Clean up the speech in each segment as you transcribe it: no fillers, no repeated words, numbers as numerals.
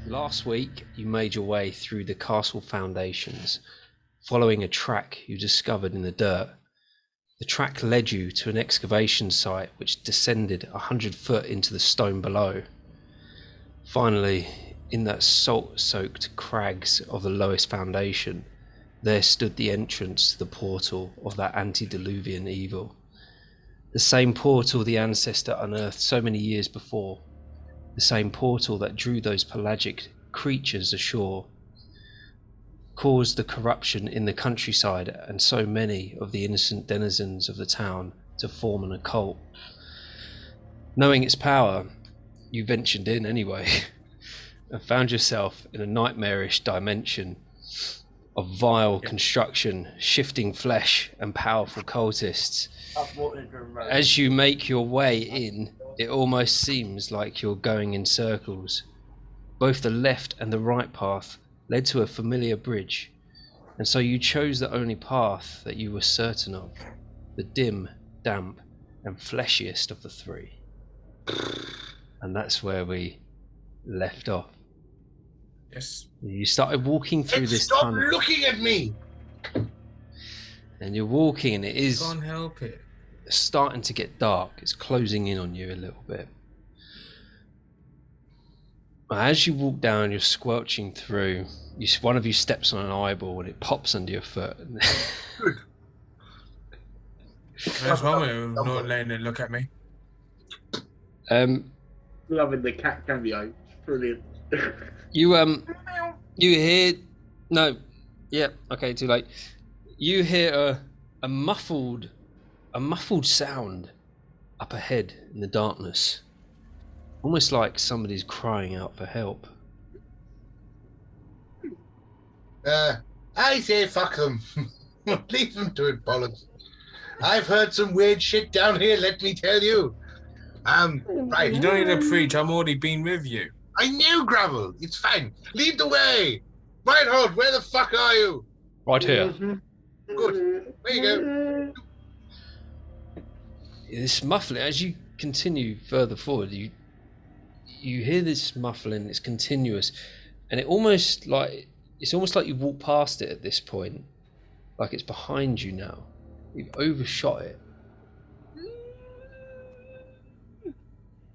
Last week, you made your way through the castle foundations, following a track you discovered in the dirt. The track led you to an excavation site which descended 100 foot into the stone below. Finally, in that salt-soaked crags of the lowest foundation, there stood the entrance to the portal of that antediluvian evil. The same portal the ancestor unearthed so many years before. The same portal that drew those pelagic creatures ashore, caused the corruption in the countryside and so many of the innocent denizens of the town to form an occult. Knowing its power, you ventured in anyway and found yourself in a nightmarish dimension of vile construction, shifting flesh and powerful cultists. As you make your way in, it almost seems like you're going in circles. Both the left and the right path led to a familiar bridge, and so you chose the only path that you were certain of, the dim, damp, and fleshiest of the three. And that's where we left off. Yes. You started walking through this Stop tunnel. looking at me! And you're walking, and it is Can't help it. starting to get dark. It's closing in on you a little bit. As you walk down, you're squelching through. One of you steps on an eyeball, and it pops under your foot. Good. There's one way of not letting it look at me. Loving the cat cameo. Brilliant. You hear no, yeah, okay, too late. You hear a muffled sound up ahead in the darkness, almost like somebody's crying out for help. I say fuck them. Leave them to it, bollocks. I've heard some weird shit down here, let me tell you. Right. You don't need to preach. I'm already been with you. I knew, Gravel. It's fine. Lead the way. Reinhold, where the fuck are you? Right here. Good. There you go. This muffling, as you continue further forward, you hear this muffling. It's continuous, and it's almost like you walk past it at this point, like it's behind you now. You've overshot it.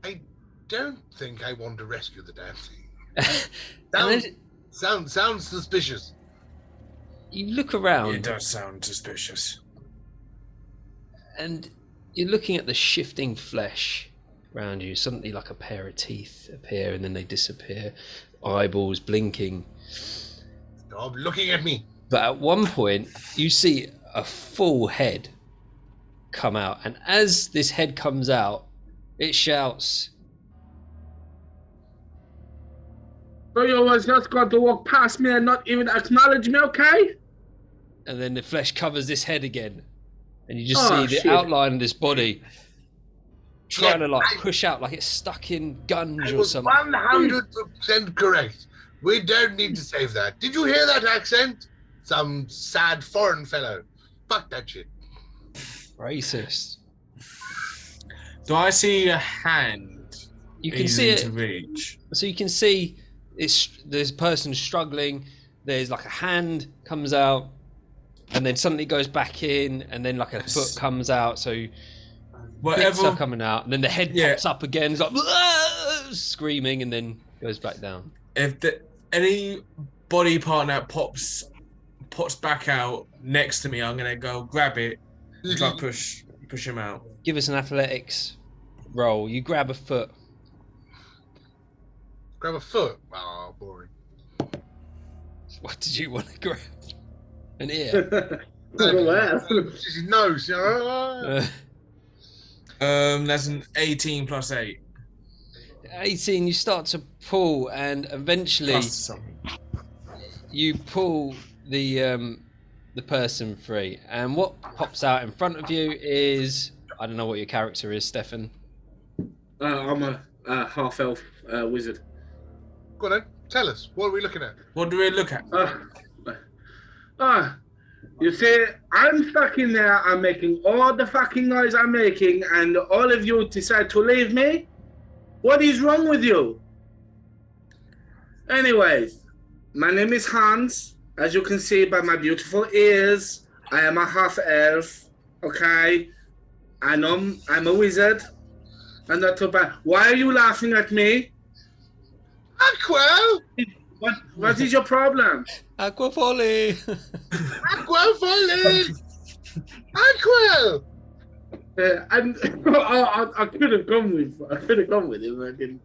I don't think I want to rescue the damn thing. Sounds suspicious. You look around. It does sound suspicious. And you're looking at the shifting flesh around you. Suddenly, like a pair of teeth appear, and then they disappear. Eyeballs blinking. Stop looking at me. But at one point, you see a full head come out, and as this head comes out, it shouts, So you was just going to walk past me and not even acknowledge me, okay? and then the flesh covers this head again, and you just see the shit. outline of this body trying Yeah, to like push out, like it's stuck in gunge I or was something. 100% correct. We don't need to save that. Did you hear that accent? Some sad foreign fellow. Fuck that shit. Racist. Do I see a hand? You can see it. To reach. So you can see there's a person struggling. There's like a hand comes out, and then suddenly goes back in, and then like a foot comes out. So bits Whatever. are coming out, and then the head pops up again. It's like screaming, and then goes back down. If any body part that pops back out next to me, I'm gonna go grab it and try to push him out. Give us an athletics roll. You grab a foot. Grab a foot. Oh, boring. What did you want to grab? An ear. His nose. That's an 18 plus 8. 18. You start to pull, and eventually Plus something. you pull the person free. And what pops out in front of you is, I don't know what your character is, Stefan. I'm a half-elf wizard. Go on then. Tell us. What are we looking at? What do we look at? You see, I'm stuck in there. I'm making all the fucking noise I'm making, and all of you decide to leave me? What is wrong with you? Anyways, my name is Hans. As you can see by my beautiful ears, I am a half elf. Okay, I know I'm a wizard. I'm not too bad. Why are you laughing at me? Aqua! What is your problem? Aquafoli! Aqua falling! Aqua! I could have gone with him. I didn't.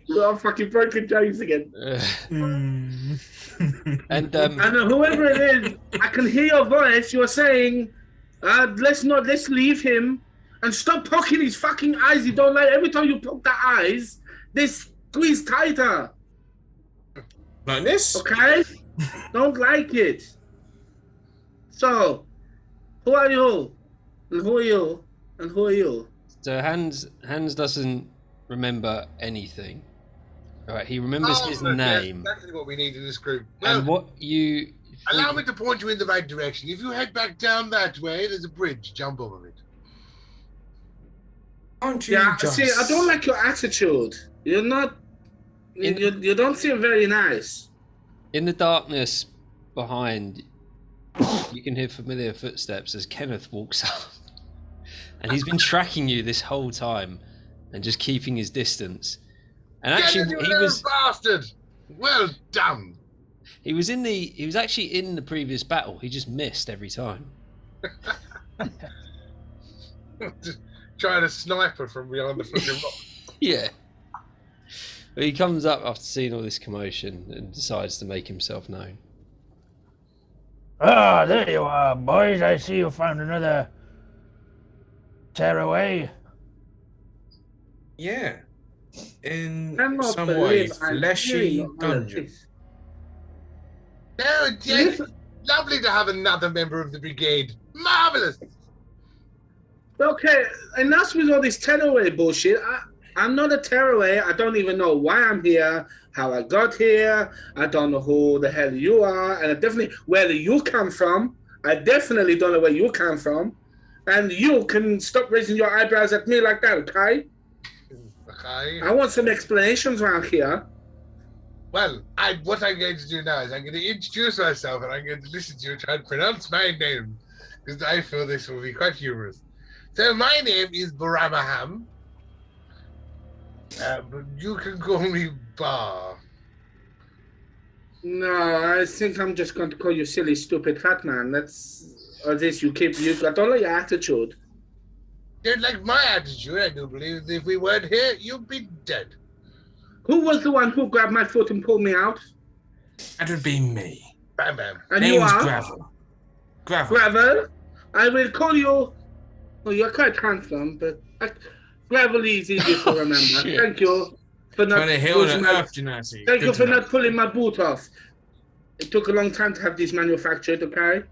Well, I'm fucking broken James again. And And whoever it is, I can hear your voice. You're saying, let's leave him and stop poking his fucking eyes. You don't like every time you poke the eyes, they squeeze tighter. Like this? Okay? Don't like it. So, who are you? And who are you? And who are you? so Hans doesn't remember anything. All right, he remembers his that's name. exactly what we need in this group. Well, And what you allow me to point you in the right direction. If you head back down that way, there's a bridge. Jump over it. Aren't you Yeah, just... see, I don't like your attitude. You're not. You don't seem very nice. in the darkness behind, you can hear familiar footsteps as Kenneth walks up. And he's been tracking you this whole time and just keeping his distance. And actually, Get in, you little bastard! Well done. he was actually in the previous battle. He just missed every time. Just trying to sniper from behind the fucking rock. Yeah. But he comes up after seeing all this commotion and decides to make himself known. Ah, there you are, boys. I see you found another tearaway. Yeah. In Cannot some way, believe I'm fleshy hearing all of dungeon. this. No, yes, lovely to have another member of the brigade. Marvelous. Okay, enough with all this tearaway bullshit. I'm not a tearaway. I don't even know why I'm here, how I got here. I don't know who the hell you are, and I definitely where you come from. I definitely don't know where you come from, and you can stop raising your eyebrows at me like that, okay? Okay. I want some explanations around here. Well, what I'm going to do now is I'm going to introduce myself and I'm going to listen to you try and pronounce my name because I feel this will be quite humorous. So my name is Baramaham. But you can call me Bar. No, I think I'm just going to call you silly, stupid fat man. I don't like your attitude. Don't like my attitude. I do believe that if we weren't here, you'd be dead. Who was the one who grabbed my foot and pulled me out? That would be me. Bam bam. And you Name's are? Gravel. Gravel. Gravel. I will call you. Well, you're quite handsome, but Gravel is easy to remember. Shit. Thank you for not. Trying to heal losing the my- earth, Genasi. Thank you Good for to know. not pulling my boot off. It took a long time to have these manufactured, okay?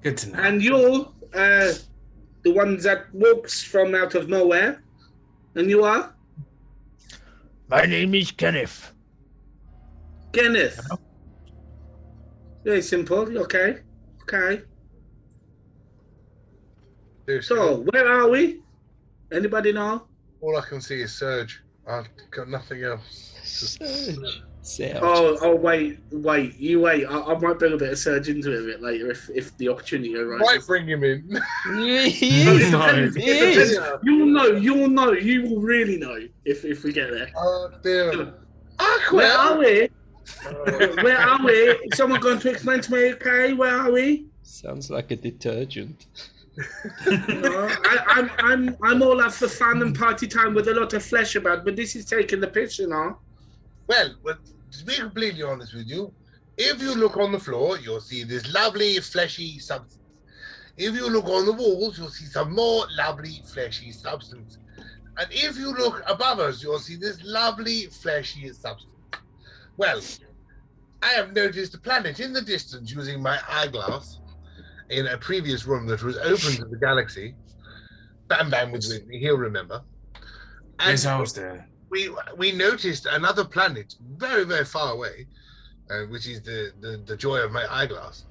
Good to know. And you, the ones that walks from out of nowhere, and you are My name is Kenneth. Kenneth. Very simple. Okay. Okay. So, where are we? Anybody know? All I can see is Surge. I've got nothing else. Serge. Wait. You wait. I might bring a bit of Surge into it a bit later if the opportunity arises. Might bring him in. He is. No. He is. You'll know. You will really know if we get there. Oh dear. Where are Aqua. we? Where are we? Is someone going to explain to me? Okay, where are we? Sounds like a detergent. No, I'm all up for fun and party time with a lot of flesh about, but this is taking the piss, you know. Well, to be completely honest with you, if you look on the floor, you'll see this lovely fleshy substance. If you look on the walls, you'll see some more lovely fleshy substance. And if you look above us, you'll see this lovely fleshy substance. Well, I have noticed a planet in the distance using my eyeglass in a previous room that was open to the galaxy. Bam Bam was with me, he'll remember. And Yes, I was there. we noticed another planet very, very far away, which is the joy of my eyeglass.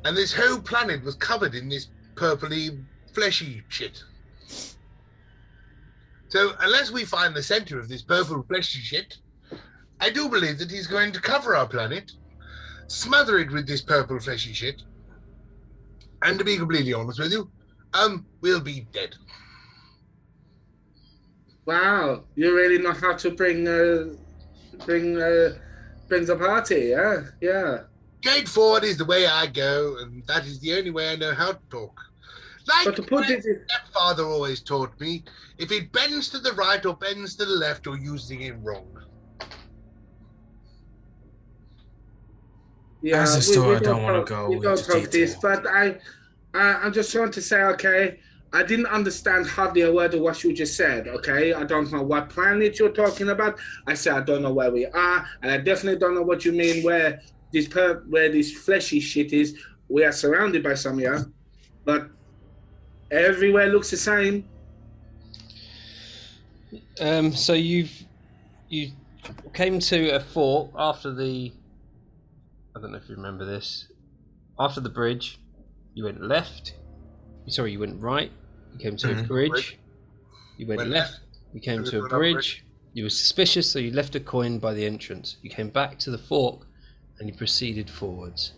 And this whole planet was covered in this purpley, fleshy shit. So unless we find the center of this purple fleshy shit, I do believe that he's going to cover our planet, smother it with this purple fleshy shit, and to be completely honest with you, we'll be dead. Wow, you really know how to bring the party, yeah? Yeah. Straightforward is the way I go, and that is the only way I know how to talk. Like But to put my it in, stepfather always taught me, if it bends to the right or bends to the left, you're using it wrong. yeah, As a we story, I don't don't want talk, to go we don't into talk this, detail. but I'm just trying to say, okay, I didn't understand hardly a word of what you just said, okay? I don't know what planet you're talking about. I said I don't know where we are, and I definitely don't know what you mean where this fleshy shit is. We are surrounded by some, yeah, but everywhere looks the same. So you came to a fork after the. I don't know if you remember this. After the bridge, you went left. Sorry, you went right. You came to a bridge. You went left. You came to a bridge. You were suspicious, so you left a coin by the entrance. You came back to the fork, and you proceeded forwards.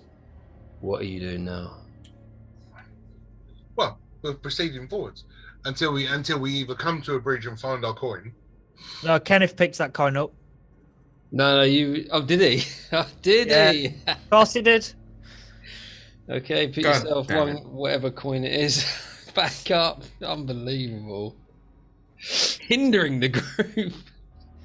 What are you doing now? Well, we're proceeding forwards until we either come to a bridge and find our coin. No, Kenneth picks that coin up. No, you. Oh, did he? Oh, did he? Of course he did. Okay, put God yourself damn one, it. whatever coin it is, back up. Unbelievable. Hindering the group.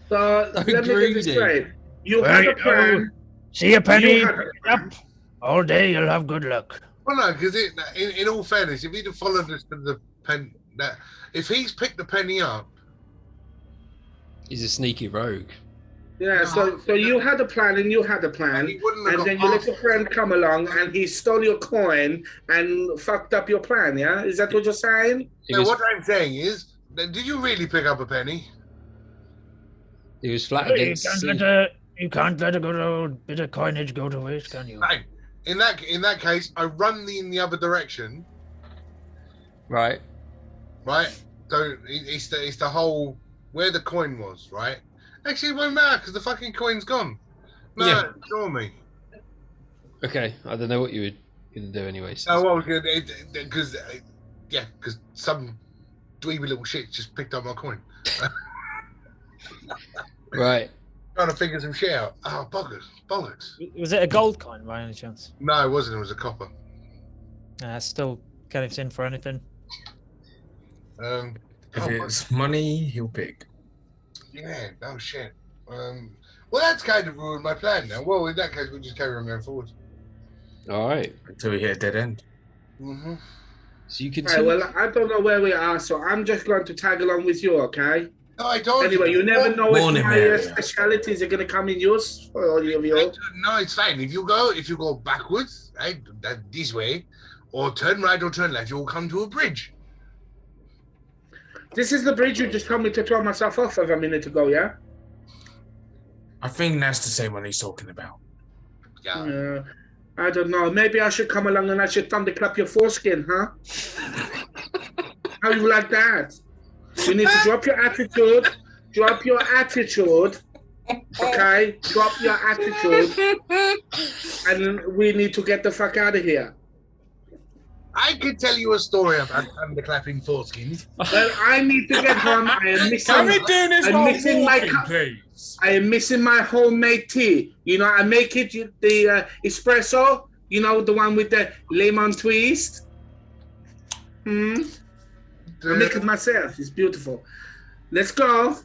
So let me get greedy. this straight. You had a plan. See a penny? You had a Pick it up. All day you'll have good luck. Well, no, because in all fairness, if he'd have followed us to the pen, if he's picked the penny up, He's a sneaky rogue. Yeah, so you had a plan and you had a plan, he wouldn't have and got then you let past your friend come along and he stole your coin and fucked up your plan, yeah? Is that what you're saying? He So was, what I'm saying is, did you really pick up a penny? he was flat You against can't let a bit of coinage go to waste, can you? Right. In that case, I run in the other direction, Right. right? So it's the whole where the coin was, right? Actually, it won't matter because the fucking coin's gone. No, Yeah. ignore me. Okay, I don't know what you were going to do anyway. So No, well, because some dweeby little shit just picked up my coin. right. Trying to figure some shit out. Oh, bollocks. Was it a gold coin by any chance? No, it wasn't. It was a copper. Still Kenneth's in for anything. If it's money, he'll pick. Yeah, no shit. Well, that's kind of ruined my plan now. Well, in that case, we'll just carry on going forward. All right. Until we hit a dead end. Mm-hmm. So you can. Right, well, I don't know where we are, so I'm just going to tag along with you, okay? No, I told Anyway, you never know if Warning my area. specialities are going to come in yours or all of you. No, it's fine. If you go backwards, right, this way, or turn right or turn left, you'll come to a bridge. This is the bridge you just told me to throw myself off of a minute ago, yeah? I think that's the same one he's talking about. Yeah. I don't know. Maybe I should come along and I should thunderclap your foreskin, huh? How you like that? You need to drop your attitude. Drop your attitude. Okay? Drop your attitude. And we need to get the fuck out of here. I could tell you a story about thunderclapping foreskins. Well, I need to get home. I am missing. Can we do this I'm while missing my walking, please? I am missing my homemade tea. You know, I make it the espresso. You know, the one with the lemon twist. I make it myself. It's beautiful. Let's go.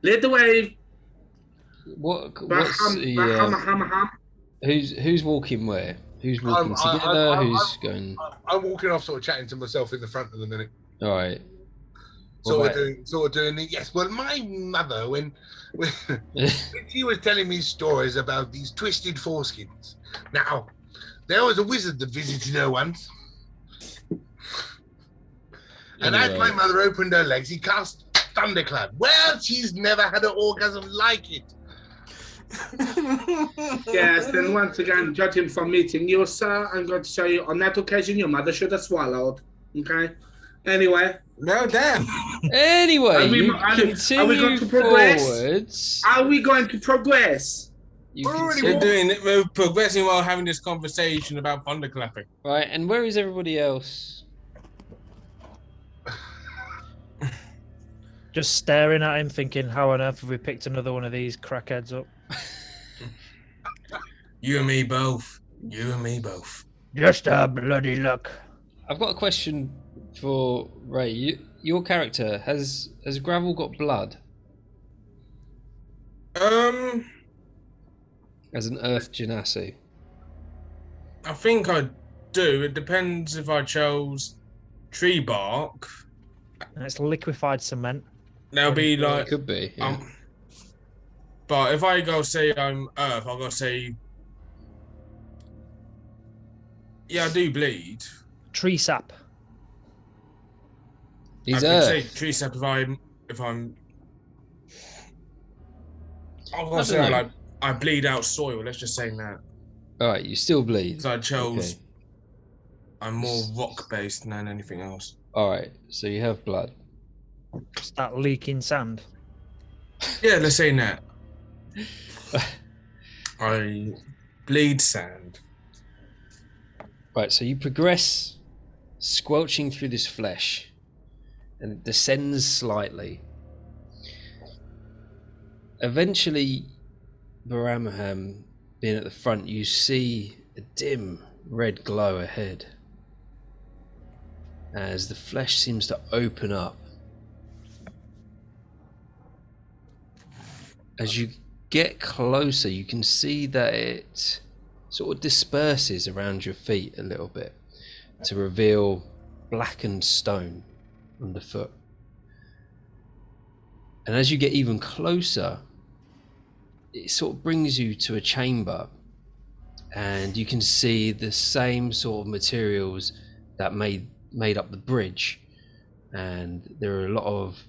Lead the way. What's Baham, the, baham. who's walking where? Who's walking together? Who's going? I'm walking off, sort of chatting to myself in the front of the minute. All right. Sort of doing it. Yes. Well, my mother, when she was telling me stories about these twisted foreskins. Now, there was a wizard that visited her once, and as my mother opened her legs, he cast thunderclap. Well, she's never had an orgasm like it. Yes, then once again, judging from meeting you, sir, I'm going to tell you on that occasion your mother should have swallowed. Okay? Anyway, No, damn. Anyway, Are we- you are we- continue are we going to progress? forwards. are we going to progress? You Already continue- We're doing it. We're progressing while having this conversation about thunderclapping. right, and where is everybody else? Just staring at him, thinking, how on earth have we picked another one of these crackheads up? You and me both. You and me both. Just our bloody luck. I've got a question for Ray. Your character has Gravel got blood as an Earth Genasi? I think I do. It depends if I chose tree bark. And it's liquefied cement. There'll be It like could be. Yeah. but if I go say I'm Earth, I'll go say yeah, I do bleed. Tree sap. He's I could say Earth. tree sap if I'm I'll go I say don't know. I bleed out soil, let's just say that. All right, you still bleed. Because I chose Okay. I'm more rock based than anything else. All right, so you have blood. It's that leaking sand. Yeah, let's say that. I bleed sand. Right, so you progress, squelching through this flesh, and it descends slightly. Eventually, Baramaham, being at the front, you see a dim red glow ahead as the flesh seems to open up. As you get closer, you can see that it sort of disperses around your feet a little bit to reveal blackened stone underfoot. And as you get even closer, it sort of brings you to a chamber, and you can see the same sort of materials that made up the bridge, and there are a lot of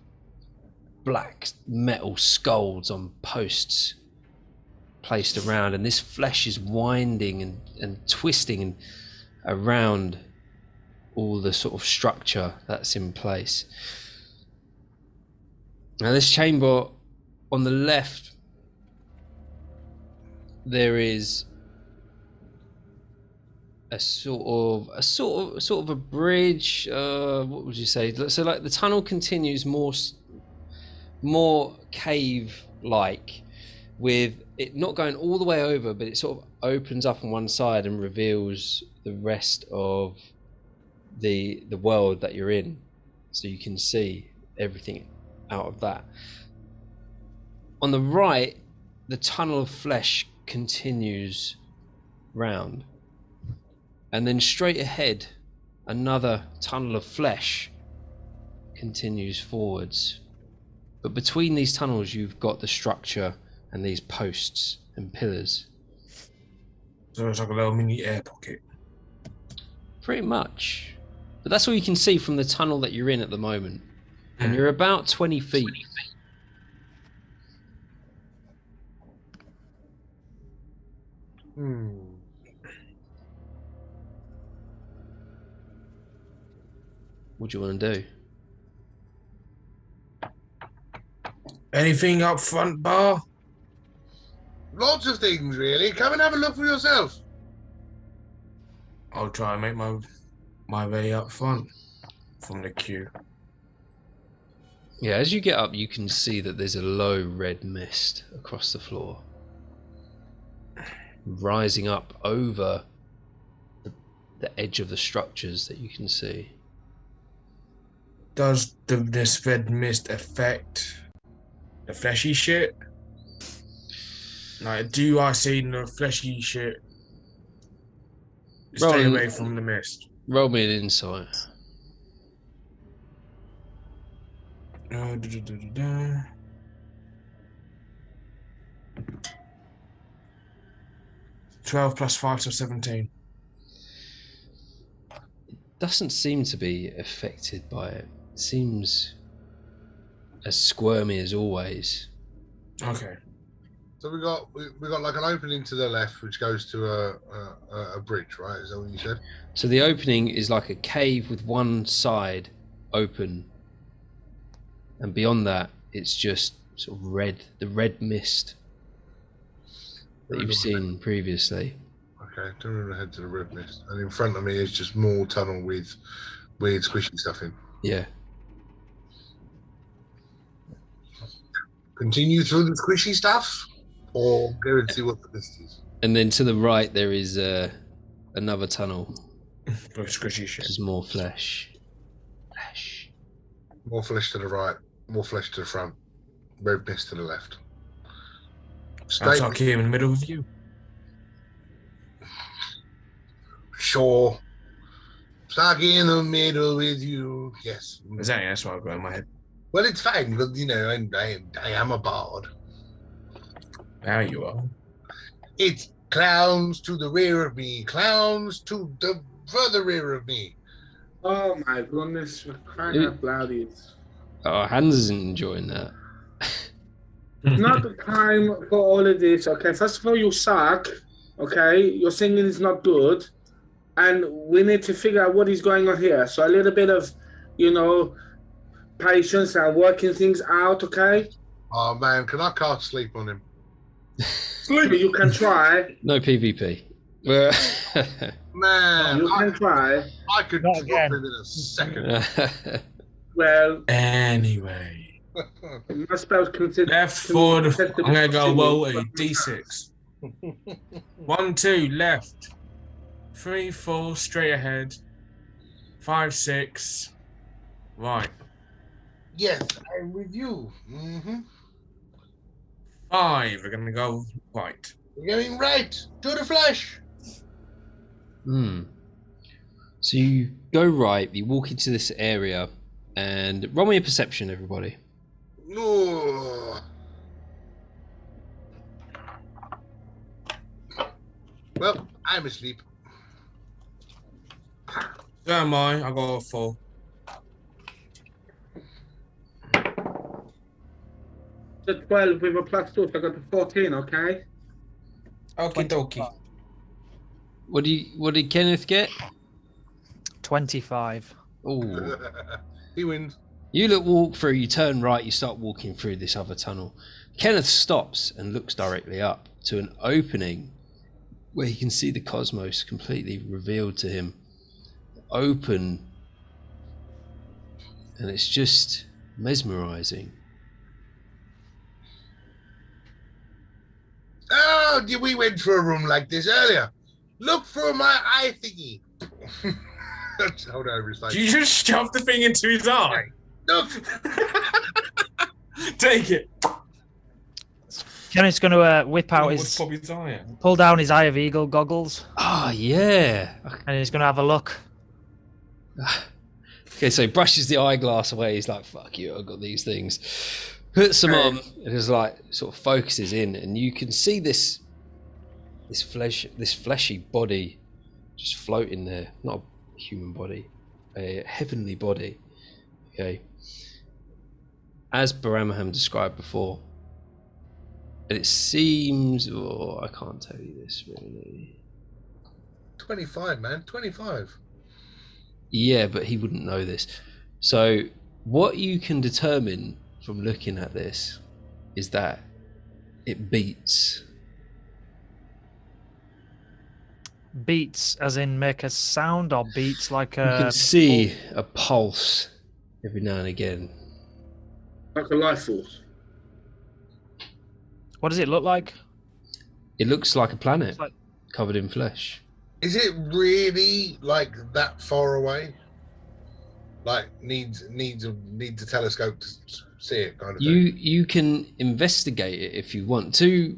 black metal skulls on posts placed around, and this flesh is winding and twisting around all the sort of structure that's in place. Now this chamber on the left, there is a sort of a bridge. What would you say? So like the tunnel continues more cave-like, with it not going all the way over, but it sort of opens up on one side and reveals the rest of the world that you're in, so you can see everything out of that. On the right, the tunnel of flesh continues round, and then straight ahead, another tunnel of flesh continues forwards. But between these tunnels, you've got the structure and these posts and pillars. So it's like a little mini air pocket. Pretty much. But that's all you can see from the tunnel that you're in at the moment. And you're about 20 feet. What do you want to do? Anything up front, bar? Lots of things, really. Come and have a look for yourself. I'll try and make my way up front from the queue. Yeah, as you get up, you can see that there's a low red mist across the floor, rising up over the edge of the structures that you can see. Does this red mist affect the fleshy shit? Like, do I see the fleshy shit stay Roll- away from the mist? Roll me an insight. 12 plus 5, so 17. Doesn't seem to be affected by it. Seems as squirmy as always. Okay. So we got like an opening to the left, which goes to a bridge, right? Is that what you said? So the opening is like a cave with one side open, and beyond that, it's just sort of the red mist that you've seen previously. Okay, don't remember head to the red mist. And in front of me is just more tunnel with weird squishy stuff in. Yeah. Continue through the squishy stuff, or go and see what the mist is. And then to the right there is another tunnel. Squishy shit. Which is more flesh. More flesh to the right, more flesh to the front, red mist to the left. I'm stuck here in the middle of you. Sure. Stuck in the middle with you. Yes. Exactly, that's what I've got in my head. Well, it's fine, but you know, I am a bard. There you are. It's clowns to the rear of me, clowns to the further rear of me. Oh my goodness, we're crying out loud. Oh, Hans isn't enjoying that. It's not the time for all of this, okay? First of all, you suck, okay? Your singing is not good. And we need to figure out what is going on here. So a little bit of, patience and working things out, okay? Oh man, can I cast sleep on him? You can try. No PvP. Man, You can try. I could Not drop again. him in a second. Well, Anyway. my spells consider. Left forward. I'm going to go roll a d6. 1, 2, left. 3, 4, straight ahead. 5, 6. Right. Yes, I'm with you. Mm-hmm. 5. We're going to go right. We're going right to the flesh. So you go right, you walk into this area, and roll me a perception, everybody. No. Well, I'm asleep. So am I. I got a 4. The 12 with a plus 2, so I got the 14, okay? Okie dokie. What did Kenneth get? 25. Oh, He wins. you walk through, you turn right, you start walking through this other tunnel. Kenneth stops and looks directly up to an opening where he can see the cosmos completely revealed to him. Open. And it's just mesmerizing. Oh, we went for a room like this earlier. Look through my eye thingy. Hold over his face. Did you just shove the thing into his eye? Look. Take it. Kenneth's going to whip out What's his, Bobby's eye at? pull down his Eye of Eagle goggles, Ah, yeah. and he's going to have a look. Okay, so he brushes the eyeglass away. He's like, fuck you, I've got these things. Puts them on, and is like, sort of focuses in, and you can see this fleshy body just floating there. Not a human body, a heavenly body. Okay. As Baramaham described before. And it seems, I can't tell you this really. 25, man. 25. Yeah, but he wouldn't know this. So what you can determine from looking at this is that it beats. Beats, as in make a sound, or beats like You a... can see a pulse every now and again. Like a life force. What does it look like? It looks like a planet It's like- covered in flesh. Is it really like that far away? Like needs a telescope to see it, kind of thing. You can investigate it if you want to.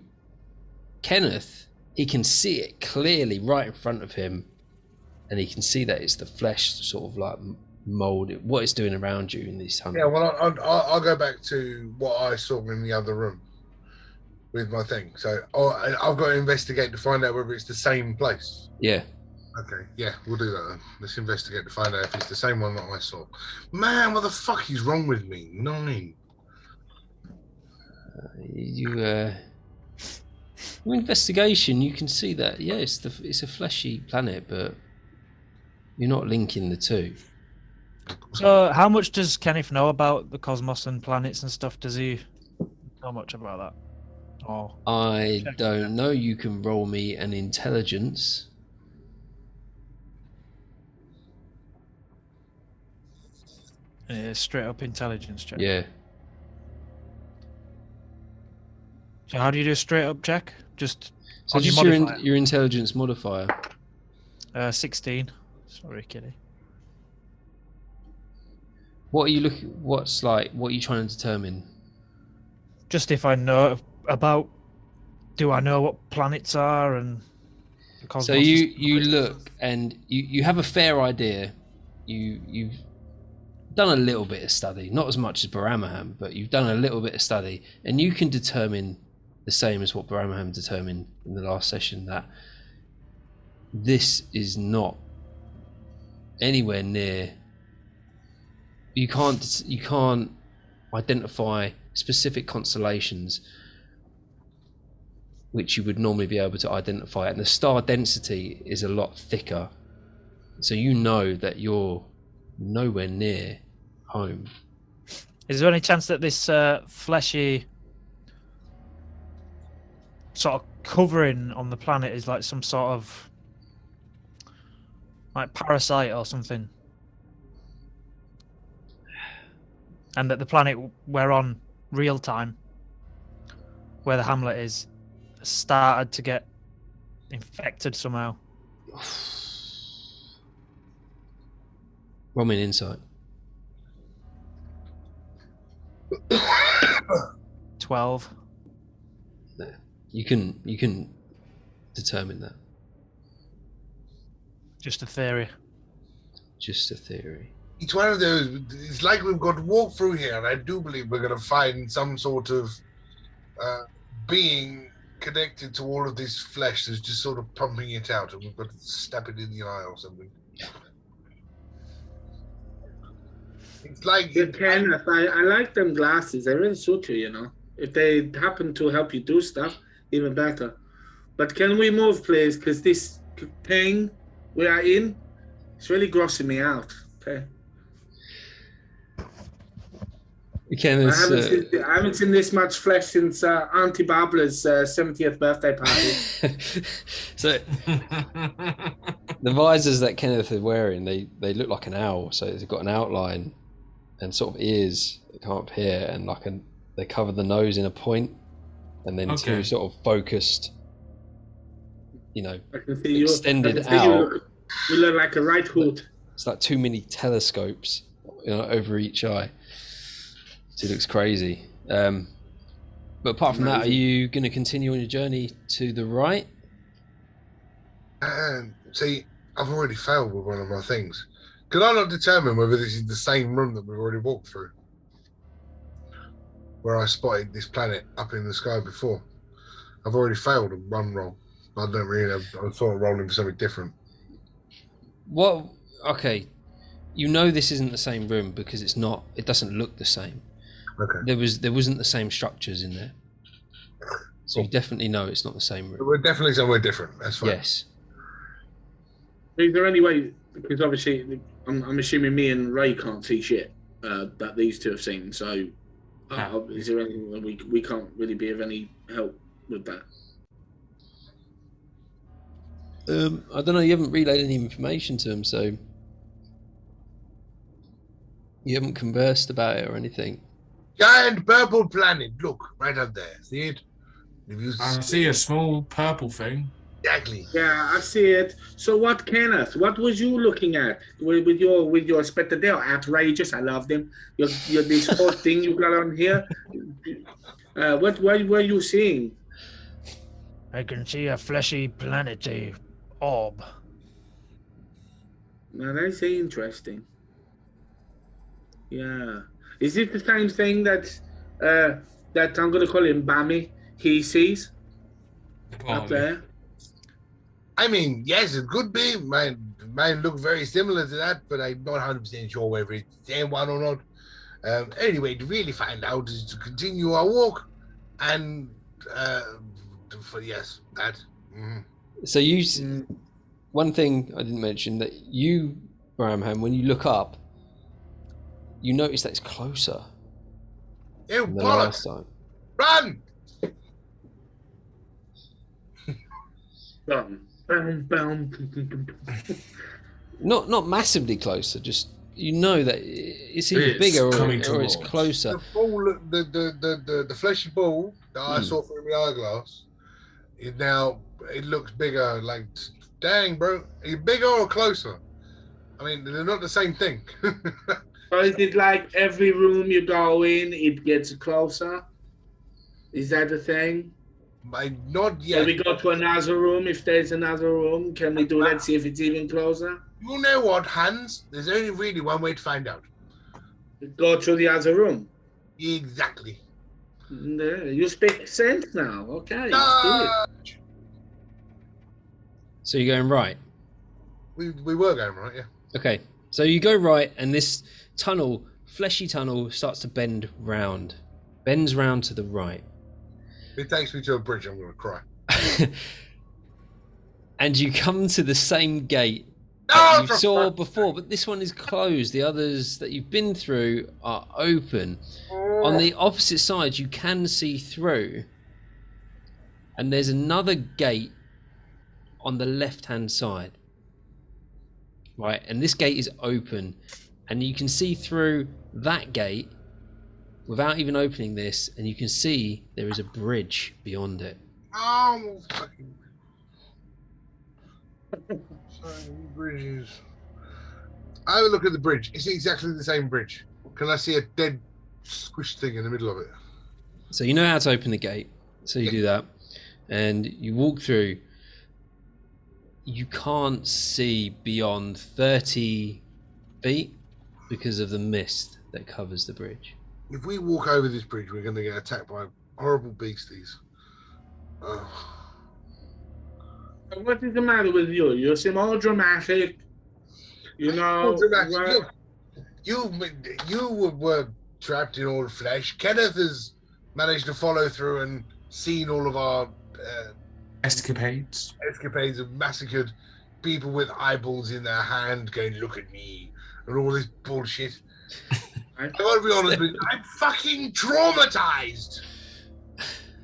Kenneth, he can see it clearly right in front of him, and he can see that it's the flesh sort of like mold, what it's doing around you in these tunnels. Yeah, well, I'll go back to what I saw in the other room with my thing. So I've got to investigate to find out whether it's the same place. Yeah. Okay, yeah, we'll do that then. Let's investigate to find out if it's the same one that I saw. Man, what the fuck is wrong with me? 9. Your investigation, you can see that it's a fleshy planet, but you're not linking the two. So, how much does Kenneth know about the cosmos and planets and stuff? Does he know much about that? Oh, I check don't know. You can roll me an intelligence. straight up intelligence check. Yeah. So, how do you do a straight up check? Just So on your just modifier. your intelligence modifier. 16. Sorry, kiddie. What are you looking? What are you trying to determine? Just if I know about. Do I know what planets are and the cosmos? So you look and you have a fair idea. You've done a little bit of study, not as much as Baramaham, but you've done a little bit of study, and you can determine the same as what Baramaham determined in the last session, that this is not anywhere near. You can't identify specific constellations which you would normally be able to identify, and the star density is a lot thicker, so you know that you're nowhere near home. Is there any chance that this fleshy sort of covering on the planet is like some sort of like parasite or something, and that the planet we're on real time, where the hamlet is, started to get infected somehow? Roll me an insight. 12. No, you can determine that. Just a theory. Just a theory. It's one of those. It's like we've got to walk through here, and I do believe we're going to find some sort of being connected to all of this flesh that's just sort of pumping it out, and we've got to stab it in the eye or something. It's like Kenneth, I like them glasses. They really suit you, you know. If they happen to help you do stuff, even better. But can we move, please? Because this thing we are in, it's really grossing me out. Okay. Again, I haven't seen this much flesh since Auntie Barbara's 70th birthday party. So the visors that Kenneth is wearing, they look like an owl. So they've got an outline and sort of ears that come up here, and they cover the nose in a point, and then two sort of focused, I can see extended out. You look like a right hood. It's like too many telescopes, over each eye. It looks crazy. But apart from that, are you going to continue on your journey to the right? See, I've already failed with one of my things. Could I not determine whether this is the same room that we've already walked through? Where I spotted this planet up in the sky before. I've already failed one roll. I don't really have. I thought of rolling for something different. Well, okay. You know this isn't the same room because it's not. It doesn't look the same. Okay. There wasn't the same structures in there. So you definitely know it's not the same room. We're definitely somewhere different. That's fine. Yes. Is there any way, because obviously I'm assuming me and Ray can't see shit that these two have seen, so is there anything that we can't really be of any help with that? I don't know, you haven't relayed any information to him, so you haven't conversed about it or anything. Giant purple planet. Look, right up there. See it? I see a small purple thing. Exactly. Yeah, I see it. So what, Kenneth? What was you looking at with your spectre? They are outrageous. I love them. Your this whole thing you got on here. What were you seeing? I can see a fleshy planetary orb. Now that's interesting. Yeah. Is it the same thing that I'm gonna call him Bammy? He sees up there. I mean, yes, it could be. Might look very similar to that, but I'm not 100% sure whether it's the same one or not. Anyway, to really find out is to continue our walk, and yes, that. Mm. So one thing I didn't mention, that you, Bramham, when you look up, you notice that it's closer Ew, than the last bollocks! time. Run! Not massively closer, just you know that it's either It's bigger or coming it's towards. closer. The ball, the fleshy ball that I saw through my eyeglass, it looks bigger. Like, dang, bro, are you bigger or closer? I mean, they're not the same thing. So is it like every room you go in, it gets closer? Is that the thing? Not Can yet. we go to another room if there's another room? Can we do that, see if it's even closer? You know what, Hans? There's only really one way to find out. Go to the other room. Exactly. You speak sense now. Okay, let's do it. So you're going right. We were going right, yeah. Okay, so you go right, and this tunnel, fleshy tunnel, starts to bends round to the right. It takes me to a bridge. I'm going to cry. And you come to the same gate No, that you saw before, but this one is closed. The others that you've been through are open. On the opposite side, you can see through, and there's another gate on the left-hand side. Right, and this gate is open, and you can see through that gate without even opening this, and you can see there is a bridge beyond it. Oh, fucking bridges. I have a look at the bridge. It's exactly the same bridge. Can I see a dead squished thing in the middle of it? So you know how to open the gate, so you do that, and you walk through. You can't see beyond 30 feet because of the mist that covers the bridge. If we walk over this bridge, we're going to get attacked by horrible beasties. What is the matter with you? You seem all dramatic. You know. Look, you were trapped in all flesh. Kenneth has managed to follow through and seen all of our escapades have massacred people with eyeballs in their hand, going, "Look at me," and all this bullshit. I gotta be honest with you, I'm fucking traumatized.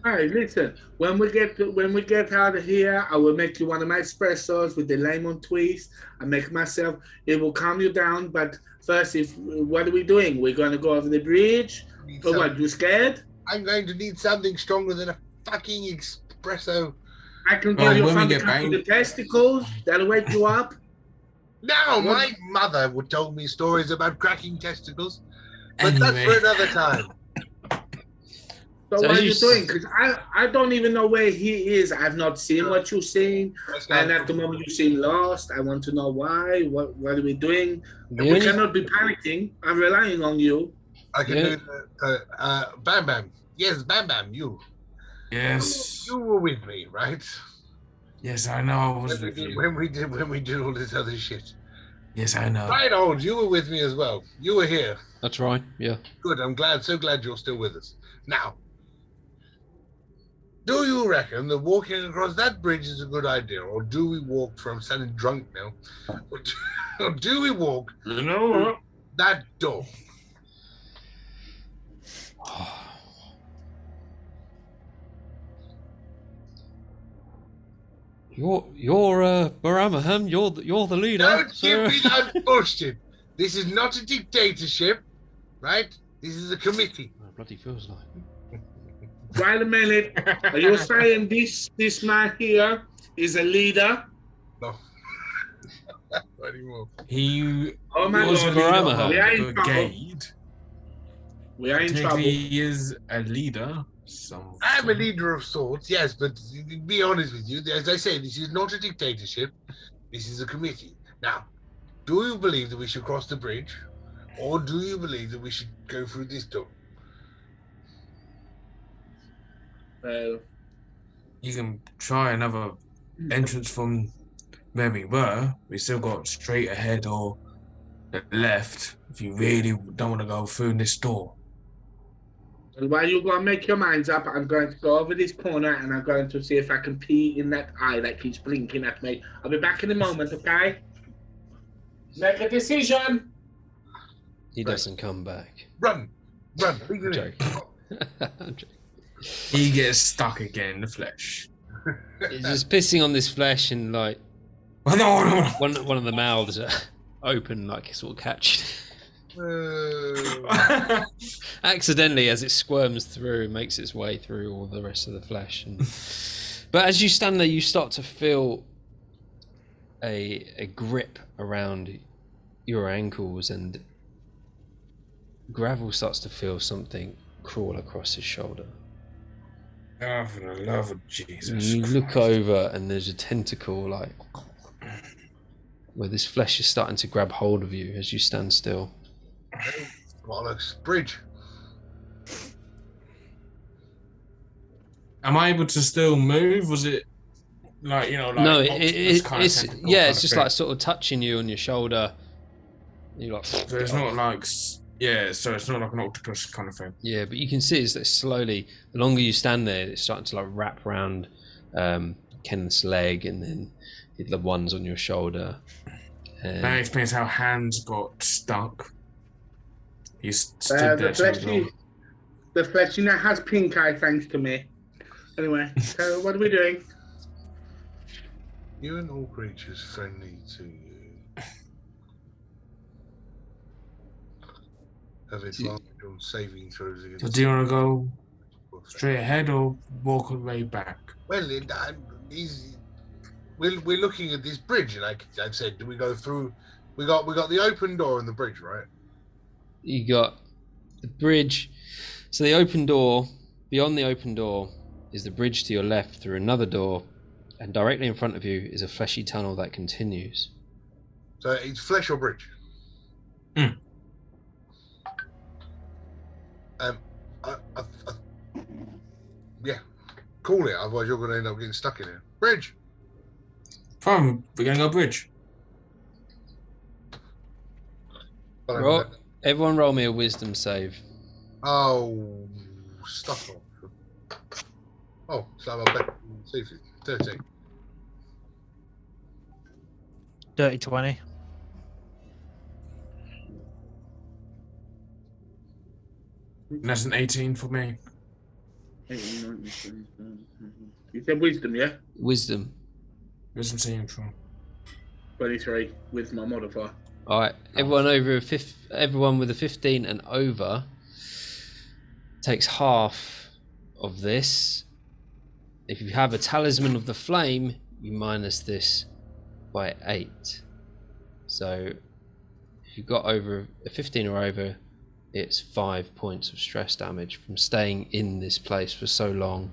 Hey, listen. When we get out of here, I will make you one of my espressos with the lemon twist. I make myself. It will calm you down. But first, what are we doing? We're going to go over the bridge. Oh, what? You scared? I'm going to need something stronger than a fucking espresso. I can give you something to the testicles. That'll wake you up. No, my mother would tell me stories about cracking testicles, but that's for another time. So what are you doing? Because I don't even know where he is. I've not seen what you've seen. And at the moment you seem lost. I want to know why. What are we doing? We cannot be panicking. I'm relying on you. I can do Bam Bam. Yes, Bam Bam, you. Yes. You were with me, right? Yes, I know I was with you. When we did all this other shit. Yes, I know. Right, old, you were with me as well. You were here. That's right, yeah. Good, so glad you're still with us. Now, do you reckon that walking across that bridge is a good idea, or do we walk from sounding drunk now? Or do we walk through that door? You're Baramaham. You're the leader. Don't give me that bullshit. This is not a dictatorship, right? This is a committee. Oh, bloody feels like. Wait a minute. Are you saying this man here is a leader? No. Not anymore. He oh my was God. a leader of We are in the trouble. brigade. We are in trouble. He is a leader. I'm a leader of sorts, yes, but to be honest with you, as I say, this is not a dictatorship. This is a committee. Now, do you believe that we should cross the bridge, or do you believe that we should go through this door? You can try another entrance from where we were. We still got straight ahead or the left if you really don't want to go through this door. And while you're going to make your minds up, I'm going to go over this corner and I'm going to see if I can pee in that eye that keeps blinking at me. I'll be back in a moment, okay? Make a decision. He doesn't come back. Run! I'm joking. I'm joking. He gets stuck again in the flesh. He's just pissing on this flesh, and like one of the mouths are open, like sort of catch. Accidentally, as it squirms through and makes its way through all the rest of the flesh. But as you stand there, you start to feel a grip around your ankles, and Gravel starts to feel something crawl across his shoulder. Oh, for the love of Jesus! You look over, and there's a tentacle, like where this flesh is starting to grab hold of you as you stand still. Bollocks, bridge. Am I able to still move? Was it like no? It's just like sort of touching you on your shoulder. You like. So it's not like so it's not like an octopus kind of thing. Yeah, but you can see is that slowly, the longer you stand there, it's starting to like wrap around Kenneth's leg, and then the ones on your shoulder. That explains how Hans got stuck. He stood there the fleshy now has pink eye, thanks to me. Anyway, so what are we doing? You and all creatures friendly to you have advantage on saving throws against. So do you want to go straight ahead or walk all the way back? Well, we're looking at this bridge, and like I've said, do we go through? We got the open door and the bridge, right? You got the bridge. So the open door, beyond the open door, is the bridge to your left through another door, and directly in front of you is a fleshy tunnel that continues. So it's flesh or bridge? Yeah, call it. Otherwise, you're going to end up getting stuck in here. Bridge. Fine, we're going to go bridge. Everyone roll me a wisdom save. Oh, stuff off. Oh, so I bet 13. Dirty 20. That's an 18 for me. You said wisdom, yeah? Wisdom. Wisdom saving throw. 23 with my modifier. All right, everyone with a 15 and over takes half of this. If you have a talisman of the flame, you minus this by 8. So if you got over a 15 or over, it's 5 points of stress damage from staying in this place for so long.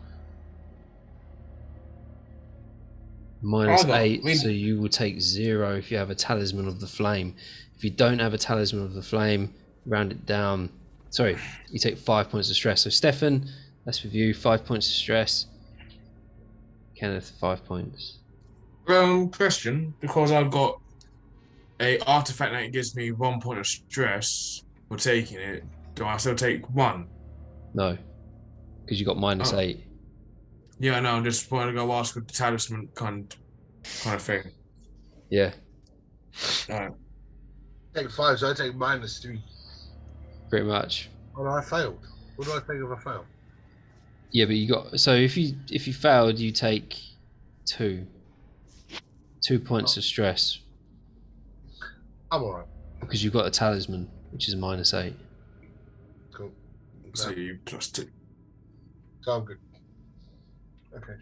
Minus 8, so you will take 0 if you have a talisman of the flame. If you don't have a talisman of the flame, round it down. Sorry, you take 5 points of stress. So Stefan, that's with you, 5 points of stress. Kenneth, 5 points. Question, because I've got a artifact that gives me 1 point of stress for taking it, do I still take 1? No, because you got minus 8. Yeah, I know. I'm just wanting to go ask with the talisman kind of thing. Yeah. Take 5, so I take minus 3. Pretty much. Oh, I failed. What do I take if I fail? Yeah, but you got, so if you failed, you take 2 points of stress. I'm alright. Because you've got a talisman, which is minus 8. Cool. So you plus 2. So I'm good. Okay.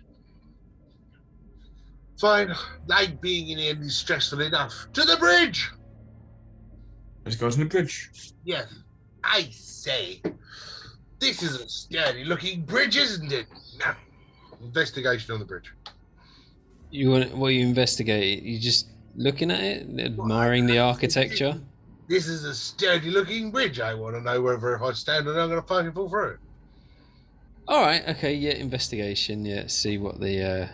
Fine. Like being in here is stressful enough. To the bridge! Let's go to the bridge. Yes. I say. This is a sturdy looking bridge, isn't it? No. Investigation on the bridge. What you investigate? You just looking at it, admiring the architecture? This is a sturdy looking bridge. I want to know whether if I stand on it, I'm going to fucking fall through it. Alright, okay, yeah, investigation, yeah, see what the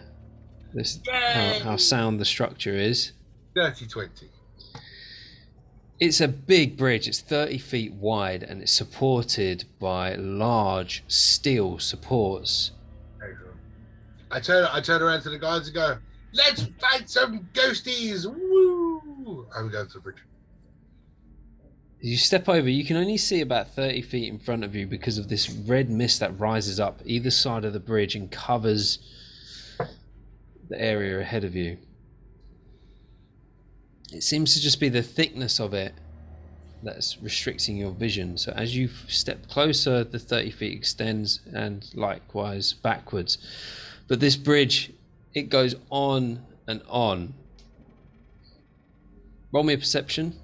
how sound the structure is. 30-20. It's a big bridge, it's 30 feet wide, and it's supported by large steel supports. Excellent. I turn around to the guys and go, let's fight some ghosties! Woo! I'm going to the bridge. As you step over, you can only see about 30 feet in front of you because of this red mist that rises up either side of the bridge and covers the area ahead of you. It seems to just be the thickness of it that's restricting your vision. So as you step closer, the 30 feet extends, and likewise backwards. But this bridge, it goes on and on. Roll me a perception.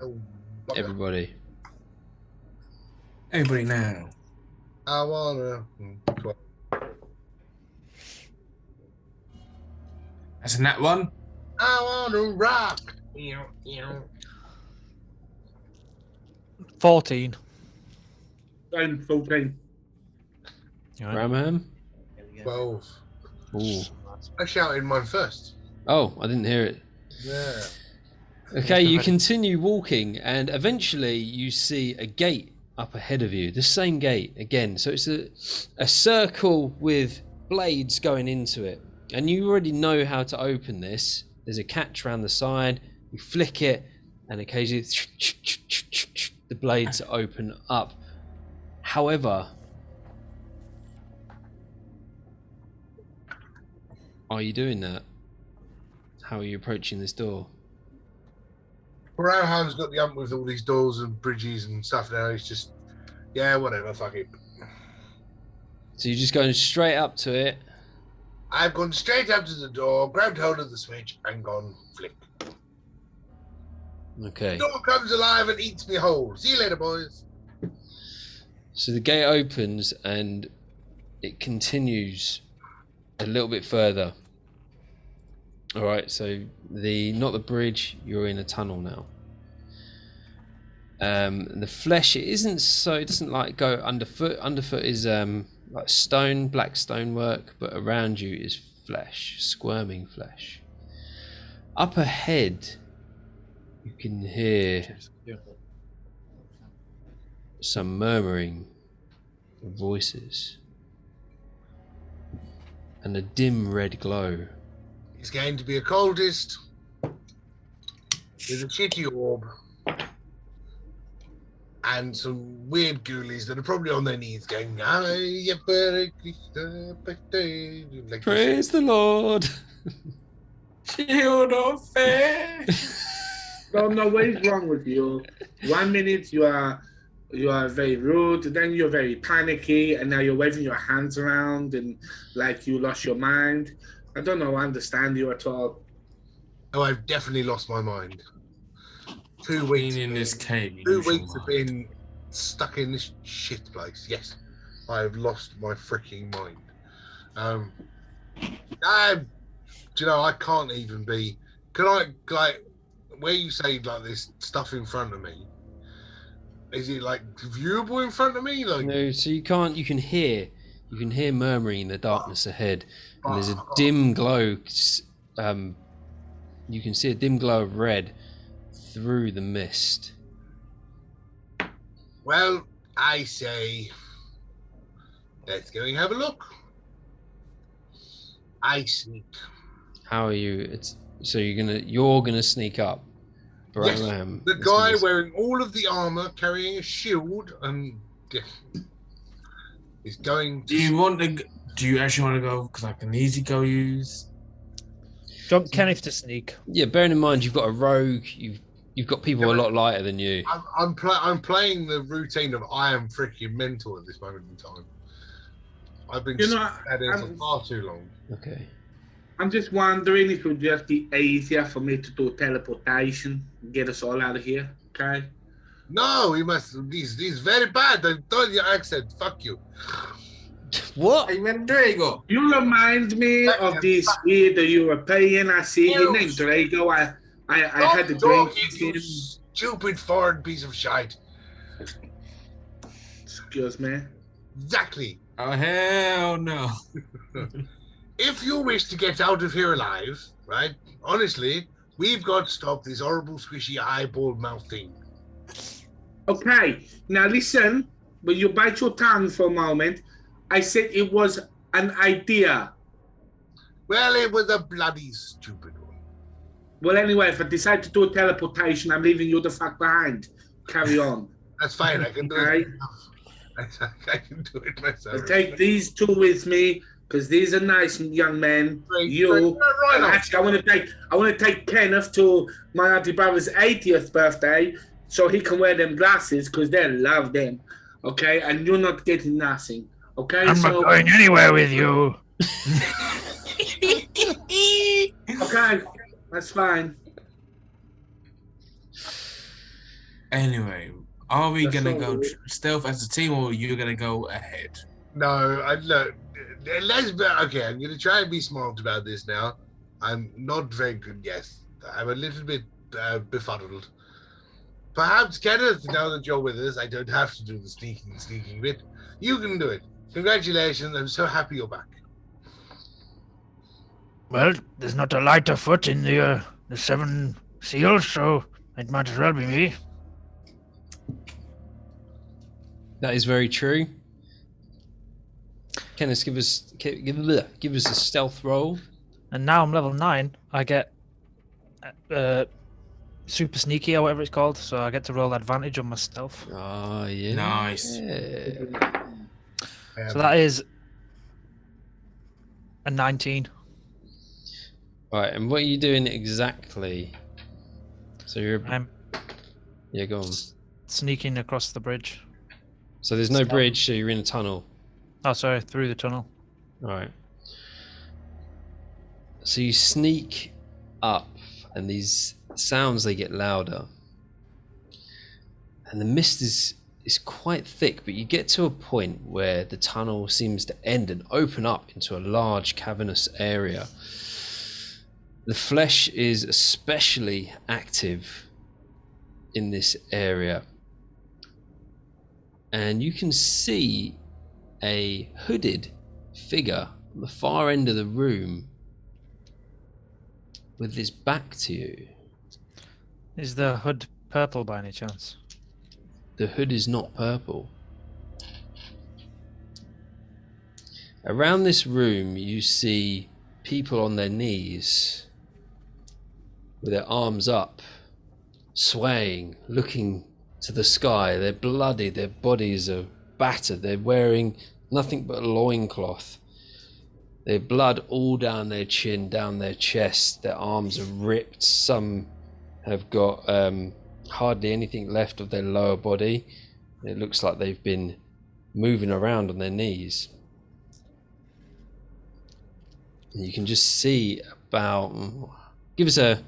Oh, bugger. Everybody. Everybody now. I wanna. 12. That's a nat 1. I wanna rock. 14. I'm 14. Right. Ramham? 12. Ooh. I shouted mine first. Oh, I didn't hear it. Yeah. Okay, you continue walking, and eventually you see a gate up ahead of you. The same gate again. So it's a circle with blades going into it. And you already know how to open this. There's a catch around the side. You flick it, and occasionally the blades open up. However, are you doing that? How are you approaching this door? Brownham's got the ump with all these doors and bridges and stuff now. He's just, yeah, whatever, fuck it. So you're just going straight up to it. I've gone straight up to the door, grabbed hold of the switch, and gone flick. Okay. The door comes alive and eats me whole. See you later, boys. So the gate opens and it continues a little bit further. All right, so not the bridge, you're in a tunnel now. The flesh, it doesn't like go underfoot. Underfoot is like stone, black stonework, but around you is flesh, squirming flesh. Up ahead, you can hear some murmuring of voices and a dim red glow. It's going to be a cultist with a shitty orb and some weird ghoulies that are probably on their knees going, like Praise the Lord. Shield of faith. No, what is wrong with you? 1 minute you are very rude, then you're very panicky, and now you're waving your hands around and like you lost your mind. I don't understand you at all. Oh, I've definitely lost my mind. 2 weeks Being in this cave. 2 weeks have been stuck in this shit place. Yes, I have lost my freaking mind. Do you know, I can't even be. Can I, like, where you say like this stuff in front of me? Is it like viewable in front of me? Like, No, so you can't. You can hear murmuring in the darkness ahead, and there's a dim glow. You can see a dim glow of red through the mist. well, I say, let's go and have a look. I sneak. How are you? So you're gonna sneak up. Yes, Bram, the guy wearing all of the armor, carrying a shield, and is going. Do you actually want to go? Because I can easily go use. Do you want Kenneth to sneak? Yeah, bearing in mind you've got a rogue. You've got people a lot lighter than you. I'm playing the routine of I am freaking mental at this moment in time. I've been at it for far too long. Okay. I'm just wondering if it would just be easier for me to do teleportation, get us all out of here, okay? No, we must. These very bad. I've done your accent. Fuck you. What? Hey, Drago. You remind me of this weird European I see here named Drago. I had to drink you him. stupid foreign piece of shite. Excuse me. Exactly. Oh hell no. If you wish to get out of here alive, right? Honestly, we've got to stop this horrible, squishy, eyeball mouth thing. Okay, now listen, but you bite your tongue for a moment. I said it was an idea. Well, it was a bloody stupid one. Well, anyway, if I decide to do a teleportation, I'm leaving you the fuck behind. Carry on. That's fine. I can do Okay? it myself. I can do it myself. I'll take these two with me because these are nice young men. Actually, I want to take Kenneth to my auntie brother's 80th birthday so he can wear them glasses because they love them. Okay, and you're not getting nothing. Okay, I'm not going anywhere with you. Okay, that's fine. Anyway, are we That's gonna all go good. stealth as a team, or are you gonna go ahead? No, look. Let's be okay. I'm going to try and be smart about this now. I'm not very good. Yes, I'm a little bit befuddled. Perhaps Kenneth, now that you're with us, I don't have to do the sneaking bit. You can do it. Congratulations! I'm so happy you're back. Well, there's not a lighter foot in the 7 seals, so it might as well be me. That is very true. Kenneth, give us a stealth roll. And now I'm level 9. I get super sneaky or whatever it's called, so I get to roll advantage on my stealth. Ah, yeah. Nice. So that is a 19. Right, and what are you doing exactly? So you're I'm yeah, go on. sneaking across the bridge. So there's no bridge, so you're in a tunnel. Oh, sorry, through the tunnel. All right. So you sneak up, and these sounds, they get louder, and the mist is quite thick. But you get to a point where the tunnel seems to end and open up into a large cavernous area. The flesh is especially active in this area, and you can see a hooded figure on the far end of the room with his back to you. Is the hood purple by any chance? The hood is not purple. Around this room you see people on their knees with their arms up, swaying, looking to the sky. They're bloody, their bodies are battered, they're wearing nothing but a loincloth. Their blood all down their chin, down their chest, their arms are ripped, some have got hardly anything left of their lower body. It looks like they've been moving around on their knees. And you can just see about... Give us a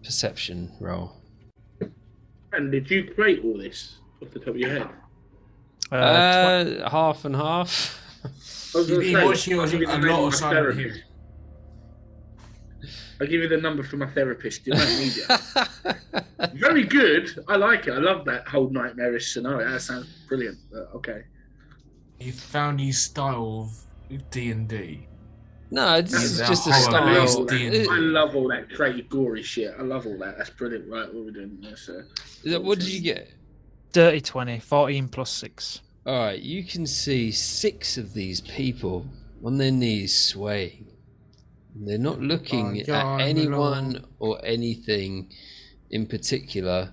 perception roll. And did you create all this off the top of your head? Half and half. I was You've been gonna watching I'll give you the a name lot of of my Silent therapist. Hill. I'll give you the number for my therapist. You might need it. Very good. I like it. I love that whole nightmarish scenario. That sounds brilliant. Okay. You found your style of D&D. No, this is just a I style. love I love all that creative, gory shit. I love all that. That's brilliant. Right, what we're doing this. What did you get? Dirty 20, 14 plus 6. Alright, you can see 6 of these people on their knees swaying. They're not looking at anyone or anything in particular.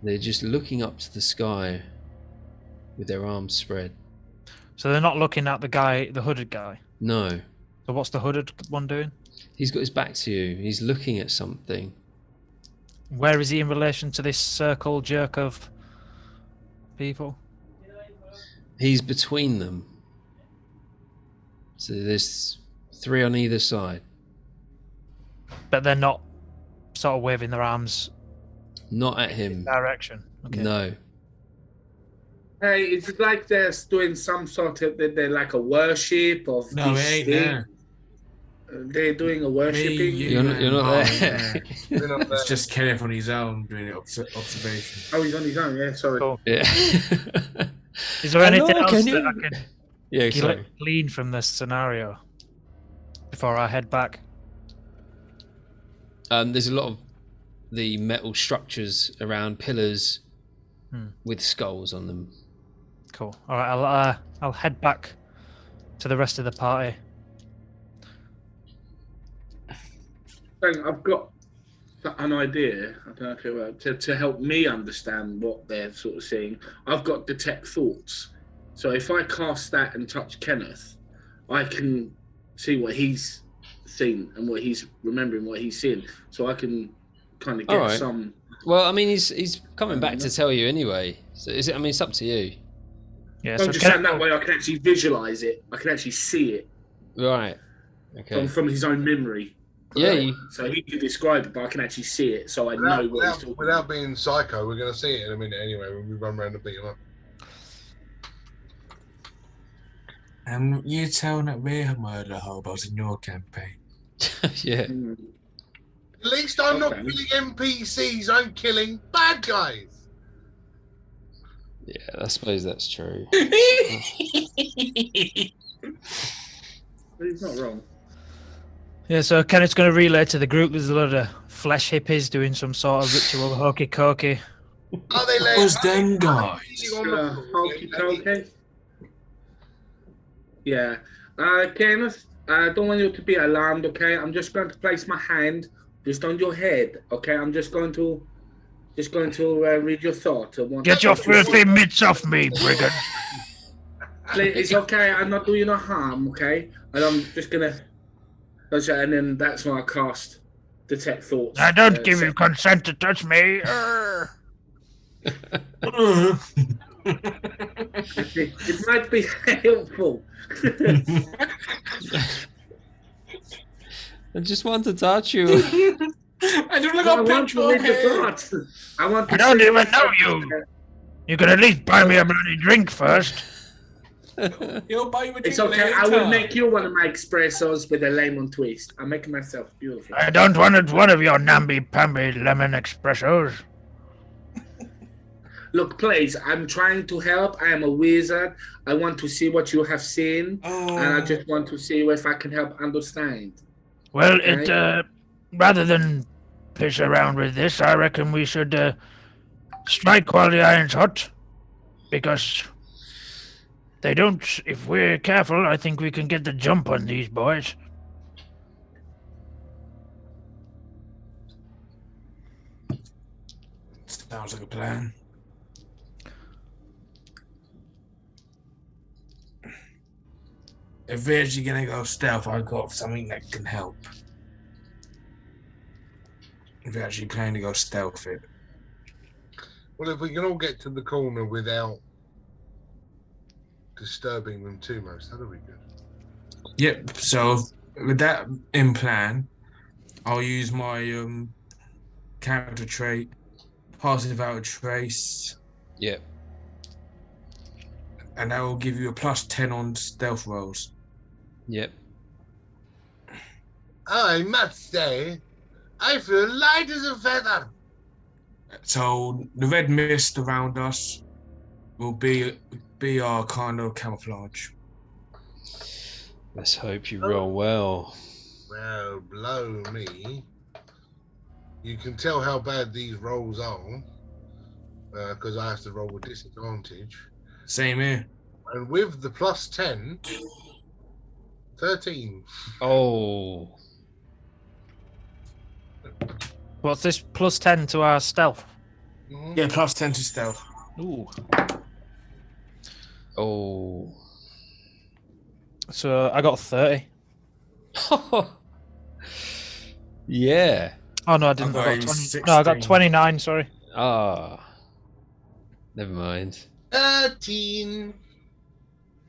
They're just looking up to the sky with their arms spread. So they're not looking at the guy, the hooded guy. No. So what's the hooded one doing? He's got his back to you. He's looking at something. Where is he in relation to this circle jerk of people? He's between them. So there's 3 on either side. But they're not sort of waving their arms Not at him. direction. Okay. No. Hey, is it like they're doing some sort of, they're like a worship of No, this it ain't thing? there. They're doing a worshipping? You're not there. We're not there. It's just Kenneth on his own doing an observation. Oh, he's on his own, yeah, sorry. Cool. Yeah. Is there anything Hello, else can that you- I can Yeah, sorry. glean from this scenario before I head back? There's a lot of the metal structures around pillars with skulls on them. Cool. All right, I'll head back to the rest of the party. I've got an idea. I don't know if it works to help me understand what they're sort of seeing. I've got detect thoughts, so if I cast that and touch Kenneth, I can see what he's seen and what he's remembering, what he's seen, so I can kind of get Alright. some. Well, I mean, he's coming back to tell you anyway. So is it? I mean, it's up to you. Yeah, I'm so just saying that way I can actually visualize it. I can actually see it Right. Okay. from his own memory. Yeah. So he can describe it, but I can actually see it, so I know what he's talking without about. being psycho, we're going to see it in a minute anyway when we run around and beat him up. And you telling that we're murder hobos in your campaign? Yeah. At least I'm not Okay. killing NPCs. I'm killing bad guys. Yeah. I suppose that's true. He's not wrong. Yeah, so Kenneth's going to relay to the group there's a lot of flesh hippies doing some sort of ritual hokey cokey. Are they laying? Who's them guys? On the floor? Hokey cokey. Yeah. Kenneth, I don't want you to be alarmed, okay? I'm just going to place my hand just on your head, okay? I'm just going to read your thoughts. Get your filthy mitts off me, brigand. It's okay. I'm not doing no harm, okay? And I'm just gonna. And then that's when I cast detect thoughts. I don't give you consent to touch me. It might be helpful. I just want to touch you. I don't look up want to read your head. thoughts. I want to I don't see even what's know up you. there. You can at least buy me a bloody drink first. You'll buy you a It's drink okay. I later. will make you one of my espressos with a lemon twist. I'm making myself beautiful. I don't want one of your namby-pamby lemon espressos. Look, please, I'm trying to help. I am a wizard. I want to see what you have seen, and I just want to see if I can help understand. Well, Okay. rather than piss around with this, I reckon we should strike while the iron's hot. Because they don't, if we're careful, I think we can get the jump on these boys. Sounds like a plan. If we're actually gonna go stealth, I've got something that can help. If we're actually planning to go stealth it. Well, if we can all get to the corner without disturbing them too much, that'll be good. Yep, so with that in plan, I'll use my character trait, pass without a trace, Yeah. and that will give you a +10 on stealth rolls. Yep. I must say, I feel light as a feather. So the red mist around us will be our kind of camouflage. Let's hope you roll well. Well, blow me. You can tell how bad these rolls are because I have to roll with disadvantage. Same here. And with the +10, 13. Oh. What's this? +10 to our stealth. Mhm. Yeah, +10 to stealth. Ooh. Oh. So I got 30. Yeah. Oh no, I didn't. I I got got 20. 16. No, I got 29. Sorry. Ah. Never mind. 13.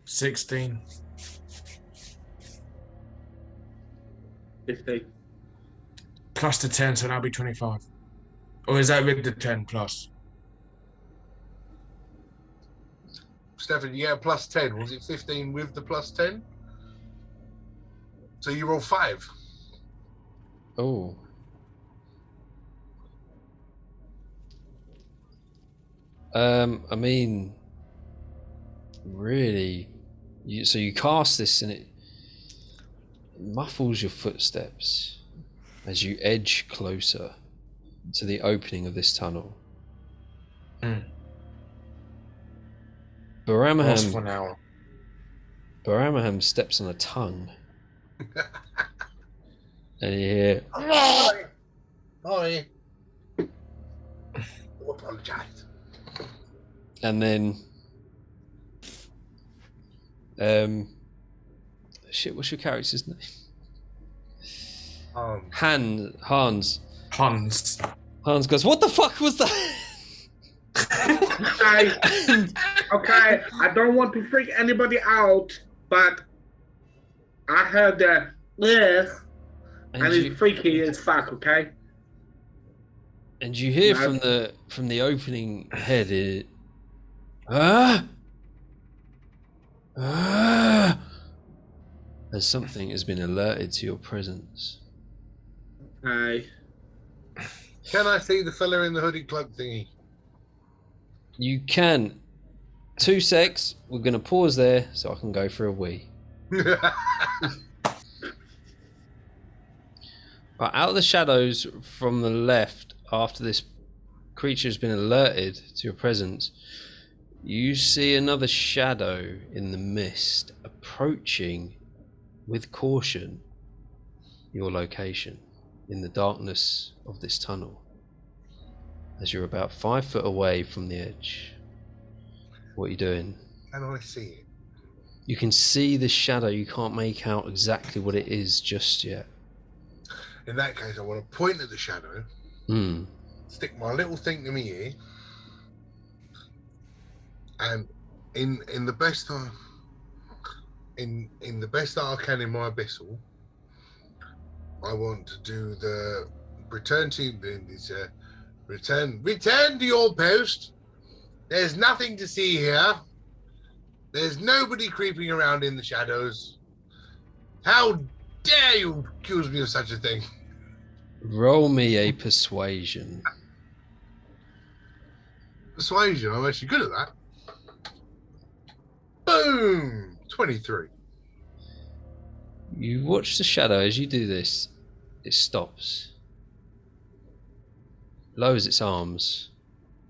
16. 50. Plus the 10, so that'll be 25. Or is that with the 10 plus? Stefan, you get a +10. Was it 15 with the +10? So you roll 5. Oh. I mean, really, so you cast this and it muffles your footsteps as you edge closer to the opening of this tunnel. Last 1 Baramaham, hour. Baramaham steps on a tongue And you hear, Sorry. Sorry. I apologise. and then, shit, what's your character's name? Hans. Hans. Hans goes, what the fuck was that? Okay, I don't want to freak anybody out, but I heard that, and it's freaky as fuck, okay? And you hear from the opening head, as something has been alerted to your presence. Aye. Can I see the fella in the hoodie cloak thingy? You can. 2 secs. We're going to pause there so I can go for a wee. But out of the shadows from the left, after this creature has been alerted to your presence, you see another shadow in the mist approaching with caution your location in the darkness of this tunnel. As you're about 5 foot away from the edge. What are you doing? Can I see it? You can see the shadow, you can't make out exactly what it is just yet. In that case, I want to point at the shadow, stick my little thing to my ear, and in the best I in the best that I can in my abyssal, I want to do the return to your post. There's nothing to see here. There's nobody creeping around in the shadows. How dare you accuse me of such a thing? Roll me a persuasion. Persuasion, I'm actually good at that. Boom! 23. You watch the shadow as you do this. It stops. Lowers its arms.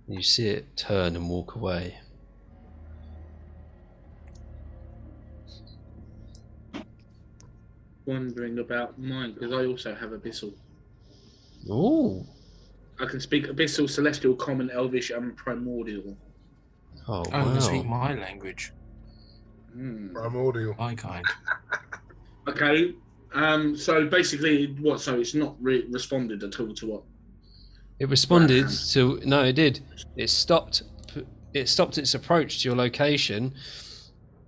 And you see it turn and walk away. Wondering about mine, because I also have Abyssal. Ooh. I can speak Abyssal, Celestial, Common, Elvish, and Primordial. Oh, I wow. can speak my language. Primordial. My kind. Okay. So basically, what? So it's not responded at all to what? It responded to... No, it did. It stopped its approach to your location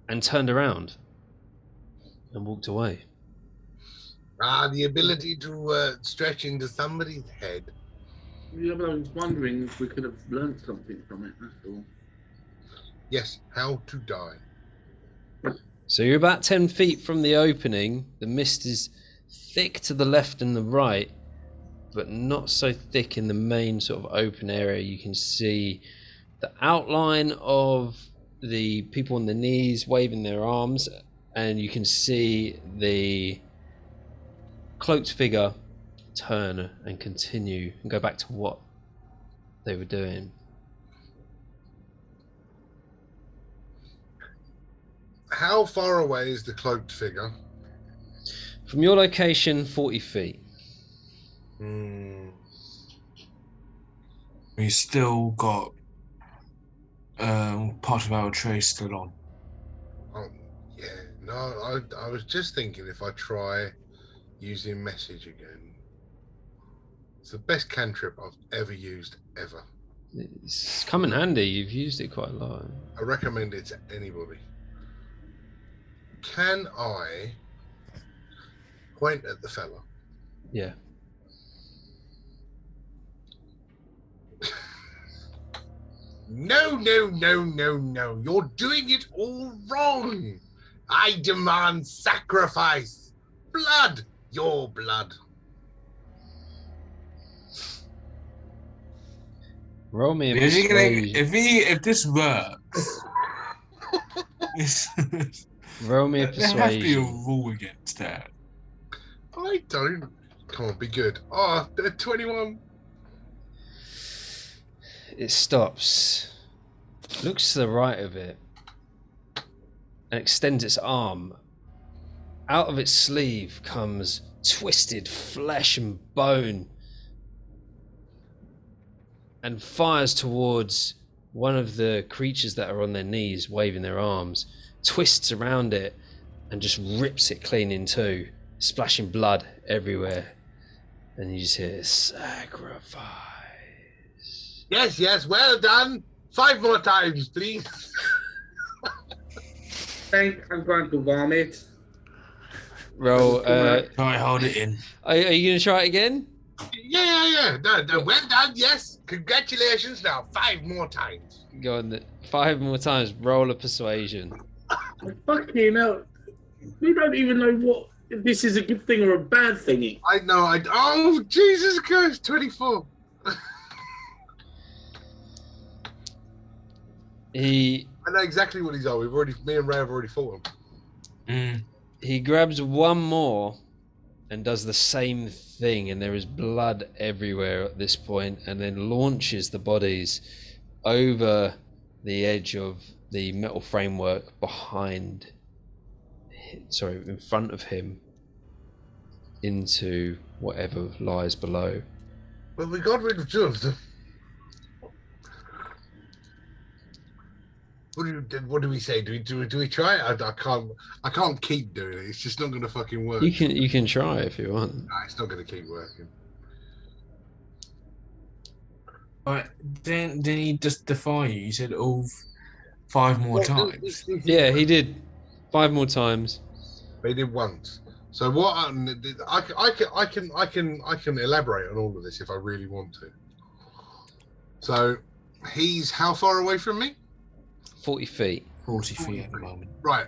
and turned around and walked away. The ability to stretch into somebody's head. Yeah, but I was wondering if we could have learned something from it, that's all. Yes, how to die. So you're about 10 feet from the opening. The mist is thick to the left and the right, but not so thick in the main sort of open area. You can see the outline of the people on their knees waving their arms, and you can see the cloaked figure turn and continue and go back to what they were doing. How far away is the cloaked figure? From your location, 40 feet. We still got part of our tray still on. Oh, yeah. No, I was just thinking if I try using message again. It's the best cantrip I've ever used, ever. It's come in handy. You've used it quite a lot. I recommend it to anybody. Can I point at the fella? Yeah. No. You're doing it all wrong. I demand sacrifice. Blood. Your blood. Roll me a persuasion. If this works, Roll me a there has to be a persuasion. rule against that. I don't. Come on, be good. Oh, 21. It stops. Looks to the right of it and extends its arm Out of its sleeve comes twisted flesh and bone and fires towards one of the creatures that are on their knees, waving their arms, twists around it and just rips it clean in two, splashing blood everywhere. And you just hear sacrifice. Yes, well done. 5 more times, please. think I'm going to vomit. Roll. Try hold it in. Are you going to try it again? Yeah. No, well done, yes. Congratulations. Now, 5 more times. Go on. 5 more times. Roll a persuasion. Fucking hell. We don't even know what if this is a good thing or a bad thing. I know. Oh, Jesus Christ. 24. I know exactly what he's on. Me and Ray have already fought him. He grabs one more and does the same thing, and there is blood everywhere at this point, and then launches the bodies over the edge of the metal framework in front of him into whatever lies below. Well, we got rid of 2 of them. What do we say? Do we try it? I can't keep doing it. It's just not going to fucking work. You can try if you want. Nah, it's not going to keep working. But didn't he just defy you? You said all 5 more times. Yeah, he did 5 more times. They did once. So what? I can elaborate on all of this if I really want to. So he's how far away from me? 40 feet. 40 feet at the moment. Right.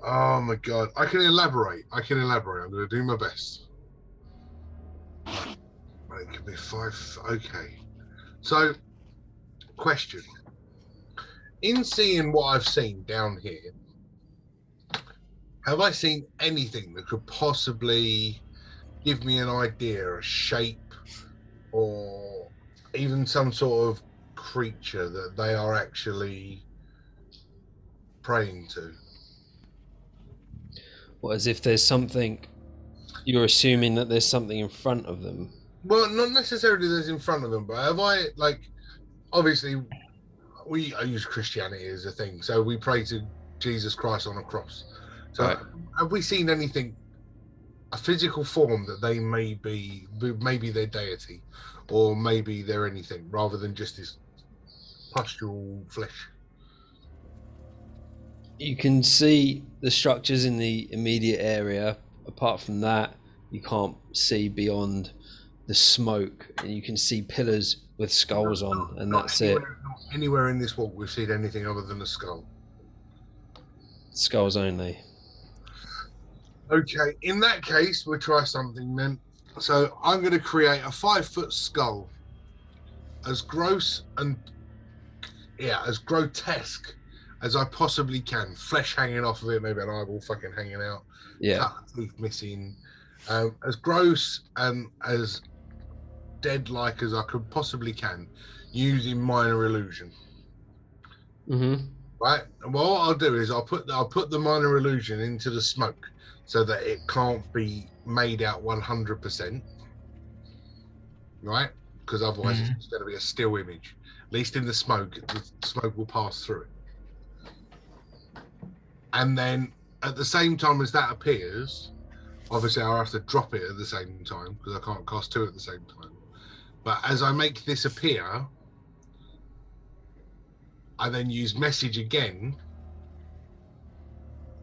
Oh my god. I can elaborate. I'm going to do my best. It could be 5. Okay. So, question. In seeing what I've seen down here, have I seen anything that could possibly give me an idea, a shape, or even some sort of creature that they are actually praying to? Well, as if there's something, you're assuming that there's something in front of them. Well, not necessarily there's in front of them, but have I, obviously, I use Christianity as a thing, so we pray to Jesus Christ on a cross. So right. Have we seen anything, a physical form that they may be, maybe their deity, or maybe they're anything, rather than just this pustule flesh? You can see the structures in the immediate area. Apart from that, you can't see beyond the smoke, and you can see pillars with skulls on, and that's it. Anywhere in this walk we've seen anything other than a skull? Skulls only. Okay, in that case, we'll try something then. So I'm going to create a 5-foot skull, as gross and as grotesque as I possibly can. Flesh hanging off of it, maybe an eyeball fucking hanging out. Yeah. Teeth missing. As gross and as dead-like as I could possibly can, using minor illusion. Mm-hmm. Right. And what I'll do is I'll put the minor illusion into the smoke so that it can't be made out 100%. Right? Because otherwise it's going to be a still image. At least in the smoke will pass through it. And then at the same time as that appears, obviously I'll have to drop it at the same time because I can't cast 2 at the same time. But as I make this appear, I then use message again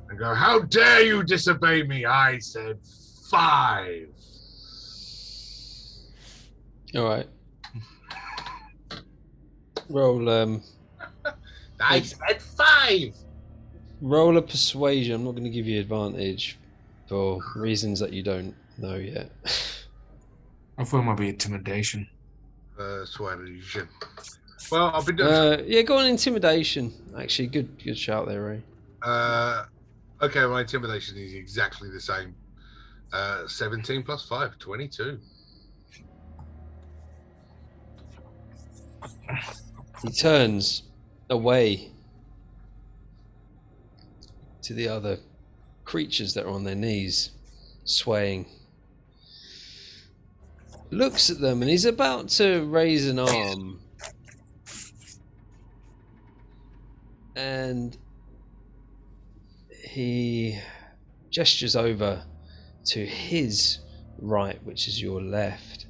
and go, "How dare you disobey me? I said 5." All right. Roll. I said 5. Roll a persuasion. I'm not going to give you advantage for reasons that you don't know yet. I thought it might be intimidation. Persuasion. Well, I've been doing. Yeah, go on intimidation. Actually, good shout there, Ray. Okay, my intimidation is exactly the same. 17 plus 5, 22. He turns away to the other creatures that are on their knees, swaying. Looks at them and he's about to raise an arm. And he gestures over to his right, which is your left,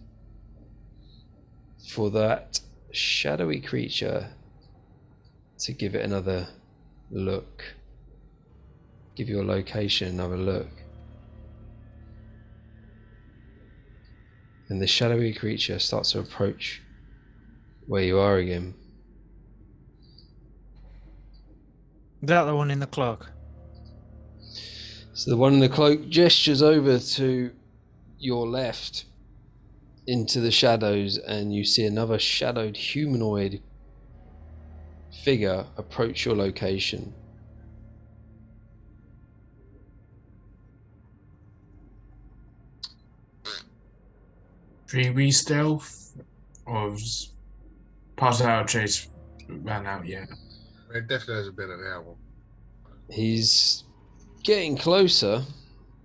for that shadowy creature to give it another look. Give your location another look. And the shadowy creature starts to approach where you are again. Is that the one in the cloak? So the one in the cloak gestures over to your left into the shadows, and you see another shadowed humanoid figure approach your location. Should we stealth? Or was pass out chase ran out yet? It definitely hasn't been an hour. He's getting closer,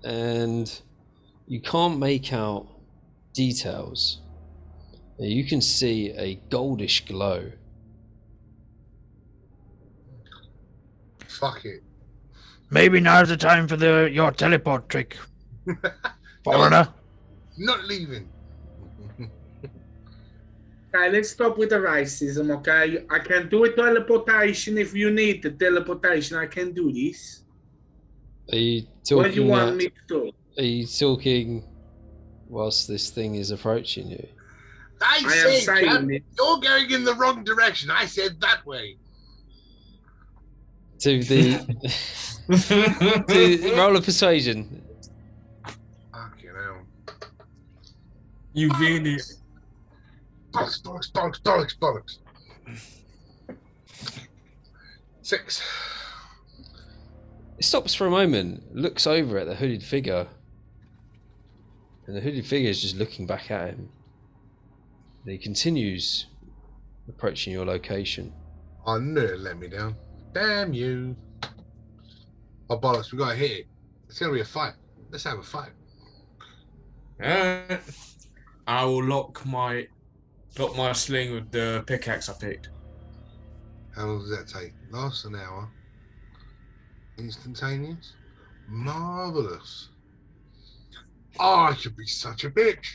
and you can't make out details. You can see a goldish glow. Fuck it. Maybe now's the time for your teleport trick, foreigner. Not leaving. Okay, let's stop with the racism, okay? I can do a teleportation if you need the teleportation. I can do this. Are you What do you talking? want me to do? Are you talking whilst this thing is approaching you? I am said, saying Cap, it. you're going in the wrong direction. I said that way. To the to roll of persuasion. Fucking hell. You really Bollocks, bollocks, bollocks, bollocks, bollocks. 6. It stops for a moment, looks over at the hooded figure, and the hooded figure is just looking back at him. And he continues approaching your location. I knew it let me down. Damn you. Oh, bollocks, we gotta hit it. It's gonna be a fight. Let's have a fight. I will lock my sling with the pickaxe I picked. How long does that take? Lasts an hour. Instantaneous. Marvelous. Oh, I should be such a bitch.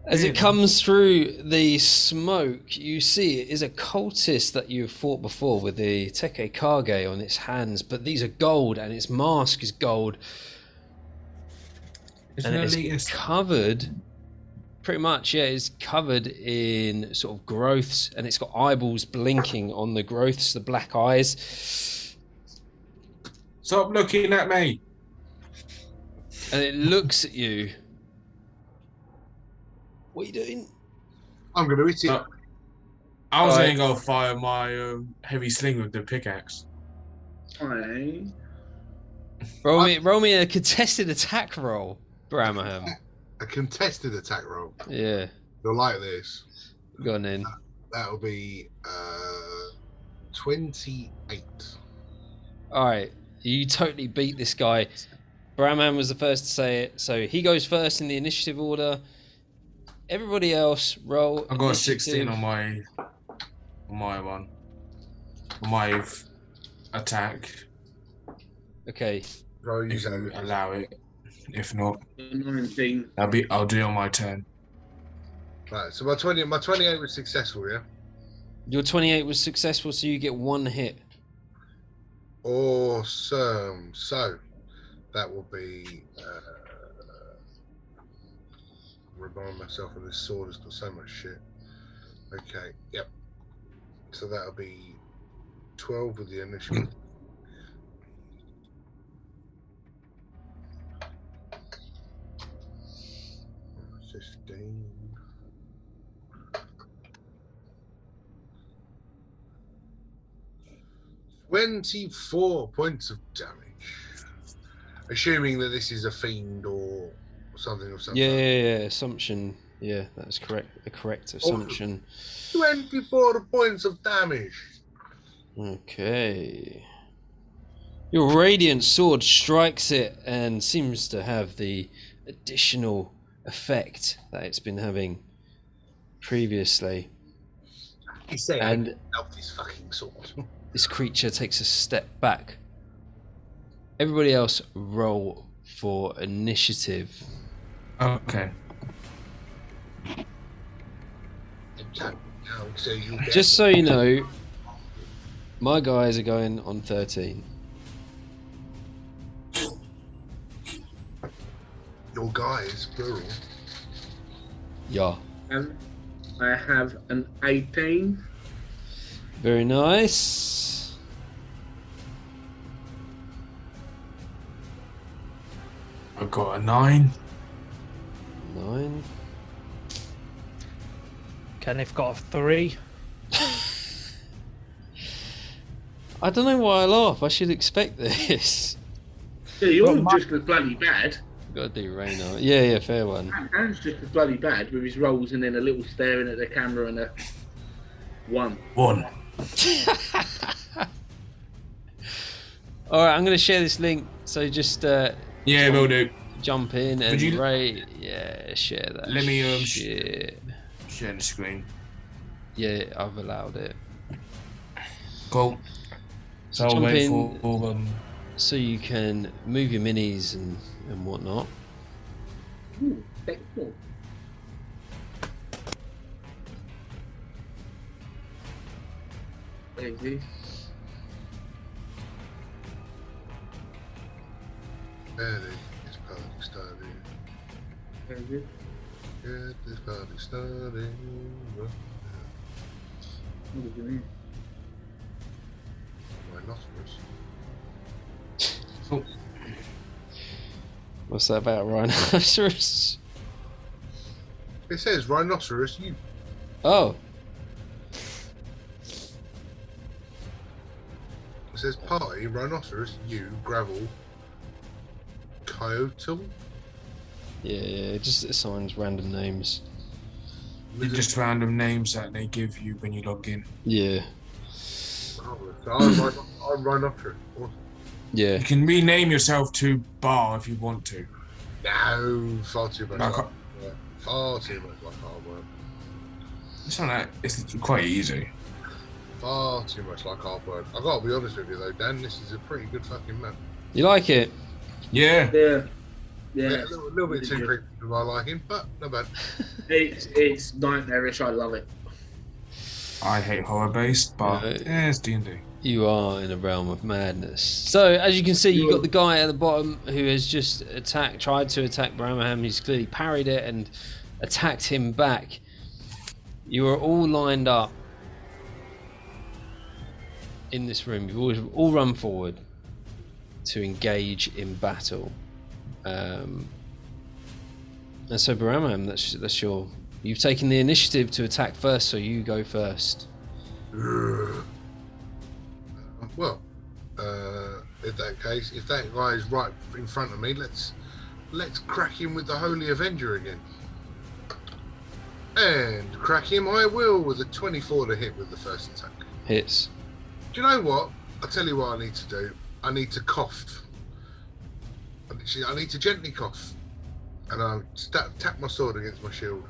As it comes through the smoke, you see it is a cultist that you've fought before with the Teke Kage on its hands, but these are gold and its mask is gold. And it is covered, pretty much, yeah, it's covered in sort of growths, and it's got eyeballs blinking on the growths, the black eyes. Stop looking at me. And it looks at you. What are you doing? I'm gonna hit it. I was Alright. gonna go fire my heavy sling with the pickaxe. Fine. Roll me a contested attack roll, Bramham. A contested attack roll. Yeah, You'll like this. go on in. That'll be 28. Alright, you totally beat this guy. Bramham was the first to say it, so he goes first in the initiative order. Everybody else roll. I got a initiative. 16 on my one. On my attack. Okay, I'll use If that. you allow it. If not, 19. I'll do it on my turn. Right, so my 28 was successful, yeah? your 28 was successful, so you get 1 hit. Awesome. So that will be remind myself of this sword, it's got so much shit. Okay, yep. So that'll be 12 with the initial. $24 points of damage. Assuming that this is a fiend or something of some Yeah, sort. assumption. Yeah, that's correct. A correct assumption. 24 points of damage. Okay. Your radiant sword strikes it and seems to have the additional effect that it's been having previously. He say And I love this fucking sword. this creature takes a step back. Everybody else roll for initiative. Okay. So you get Just so you know, my guys are going on 13. your guys, plural. Yeah. I have an 18. Very nice. I've got a 9. 9. Kenneth got a 3. I don't know why I laugh. I should expect this. Yeah, you're Well, just as bloody bad. Gotta do Raynor. Yeah, fair one. Dan's just as bloody bad with his rolls and then a little staring at the camera and a 1. 1. Alright, I'm gonna share this link. So just Yeah, will do. jump in and you- rate. Yeah, share that. Let me, shit. Share the screen. Yeah, I've allowed it. Cool. So I'll jump wait in. for So you can move your minis and whatnot. Ooh, that's cool. What is this? Early, this party started. What is it? Get this party started. What is it mean? Rhinoceros. What's that about rhinoceros? It says rhinoceros. You. Oh, It says party rhinoceros. You gravel. Coyote. yeah, it just assigns random names. just random names that they give you when you log in. Yeah, So I'm rhinoceros. yeah. You can rename yourself to Bar if you want to. No, far too much. Like, Far too much like hard work. it's not that. It's quite easy. Far too much like hard work. I gotta be honest with you though, Dan. This is a pretty good fucking map. You like it? Yeah. Yeah. Yeah, Yeah. a little bit too creepy for my liking, but not bad. It's nightmarish. I love it. I hate horror based, but yeah, it's D&D. You are in a realm of madness. So, as you can see, you've got the guy at the bottom who has just tried to attack Bramaham. He's clearly parried it and attacked him back. You are all lined up in this room. You've all run forward to engage in battle. And so, Bramaham, that's your... You've taken the initiative to attack first, so you go first. Well, in that case, if that guy is right in front of me, let's crack him with the Holy Avenger again. And crack him I will with a 24 to hit with the first attack. Hits. Do you know what? I'll tell you what I need to do. I need to cough. I need to gently cough. And I'll tap my sword against my shield.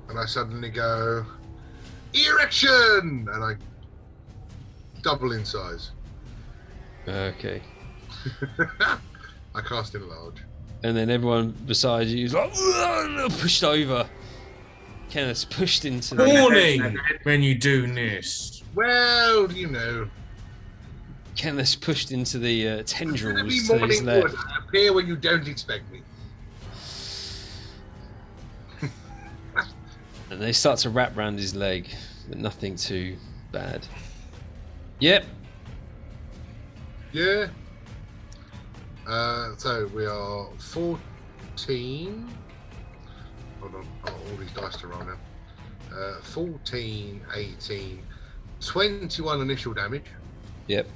And I suddenly go, erection! And I double in size. Okay. I cast enlarge. And then everyone beside you is like pushed over. Kenneth's pushed into the... Warning when you do this. Well, you know. Kenneth's pushed into the It's gonna tendrils be to his morning left. wood. I appear when you don't expect me. And they start to wrap round his leg, but nothing too bad. Yep. Yeah. So we are 14. Hold on, I've got all these dice to roll now. 14, 18, 21 initial damage, Yep.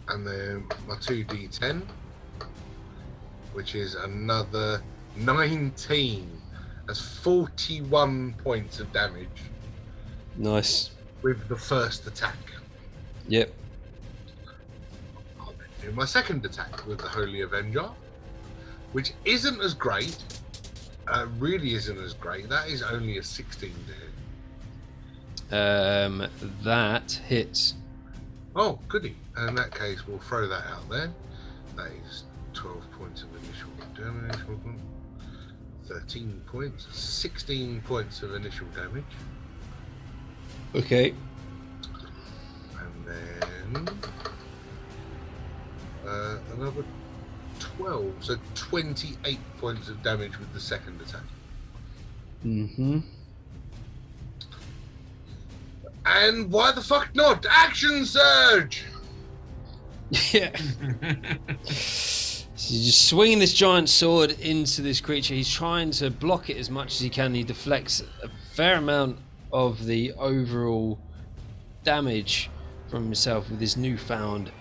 and then my 2d10, which is another 19. That's 41 points of damage Nice. with the first attack. Yep. do my second attack with the Holy Avenger, which isn't as great. Really isn't as great. That is only a 16 to hit. That hits. Oh, goody. And in that case, we'll throw that out there. That is 12 points of initial damage. 13 points. 16 points of initial damage. Okay. And then another 12. So 28 points of damage with the second attack. Mm-hmm. And why the fuck not? Action surge! Yeah. So you're just swinging this giant sword into this creature. He's trying to block it as much as he can. He deflects a fair amount of the overall damage from himself with his newfound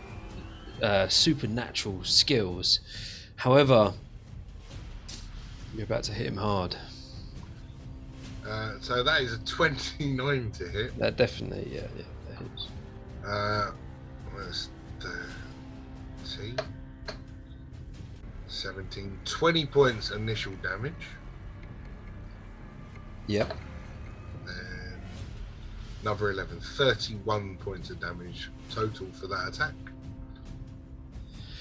supernatural skills. However, you're about to hit him hard. So that is a 29 to hit. That definitely, yeah, that hits. Where's the 17, 20 points initial damage. Yep. And another 11, 31 points of damage total for that attack.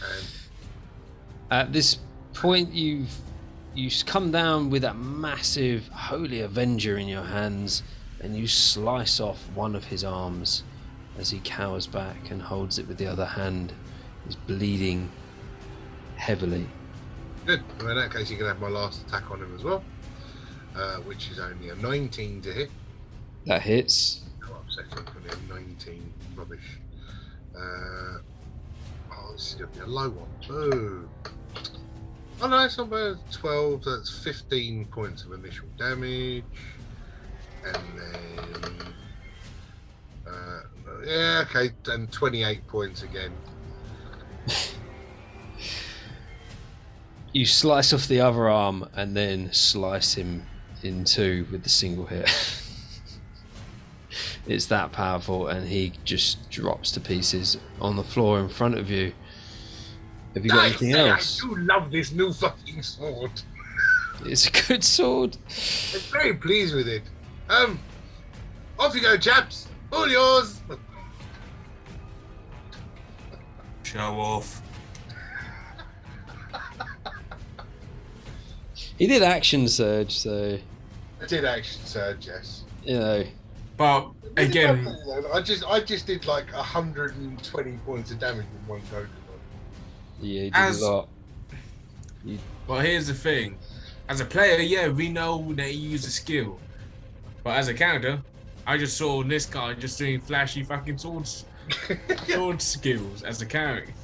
And At this point, you come down with that massive Holy Avenger in your hands, and you slice off one of his arms as he cowers back and holds it with the other hand. He's bleeding heavily. good. Well, in that case, you can have my last attack on him as well, which is only a 19 to hit. That hits. How upsetting for me, 19. Rubbish. This is going to be a low one. Boo. Oh no, it's not bad. 12, that's 15 points of initial damage. And then... yeah, okay, and 28 points again. You slice off the other arm and then slice him in two with the single hit. It's that powerful, and he just drops to pieces on the floor in front of you. Have you got anything else? I do love this new fucking sword. It's a good sword. I'm very pleased with it. Off you go, chaps. All yours. Show off. He did action surge, so I did action surge, yes. you know. But again, I just did like 120 points of damage with one go. Yeah, he did As- a lot. but here's the thing. As a player, yeah, we know that he used a skill. But as a character, I just saw this guy just doing flashy fucking sword skills as a character.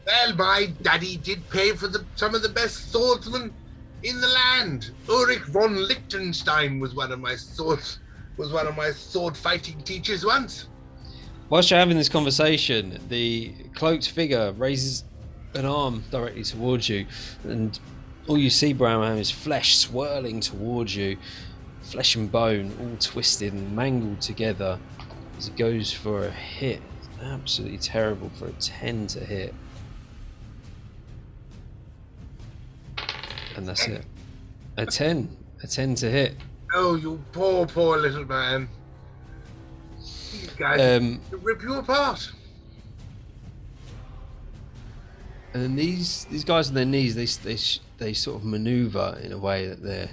Well, my daddy did pay for some of the best swordsmen in the land. Ulrich von Liechtenstein was one of my sword fighting teachers once. Whilst you're having this conversation, the cloaked figure raises an arm directly towards you, and all you see, Bramham, is flesh swirling towards you, flesh and bone all twisted and mangled together as it goes for a hit. Absolutely terrible for a 10 to hit. And that's it. A 10 to hit. Oh, you poor little man. These guys will rip you apart. And then these guys on their knees, they sort of maneuver in a way that they're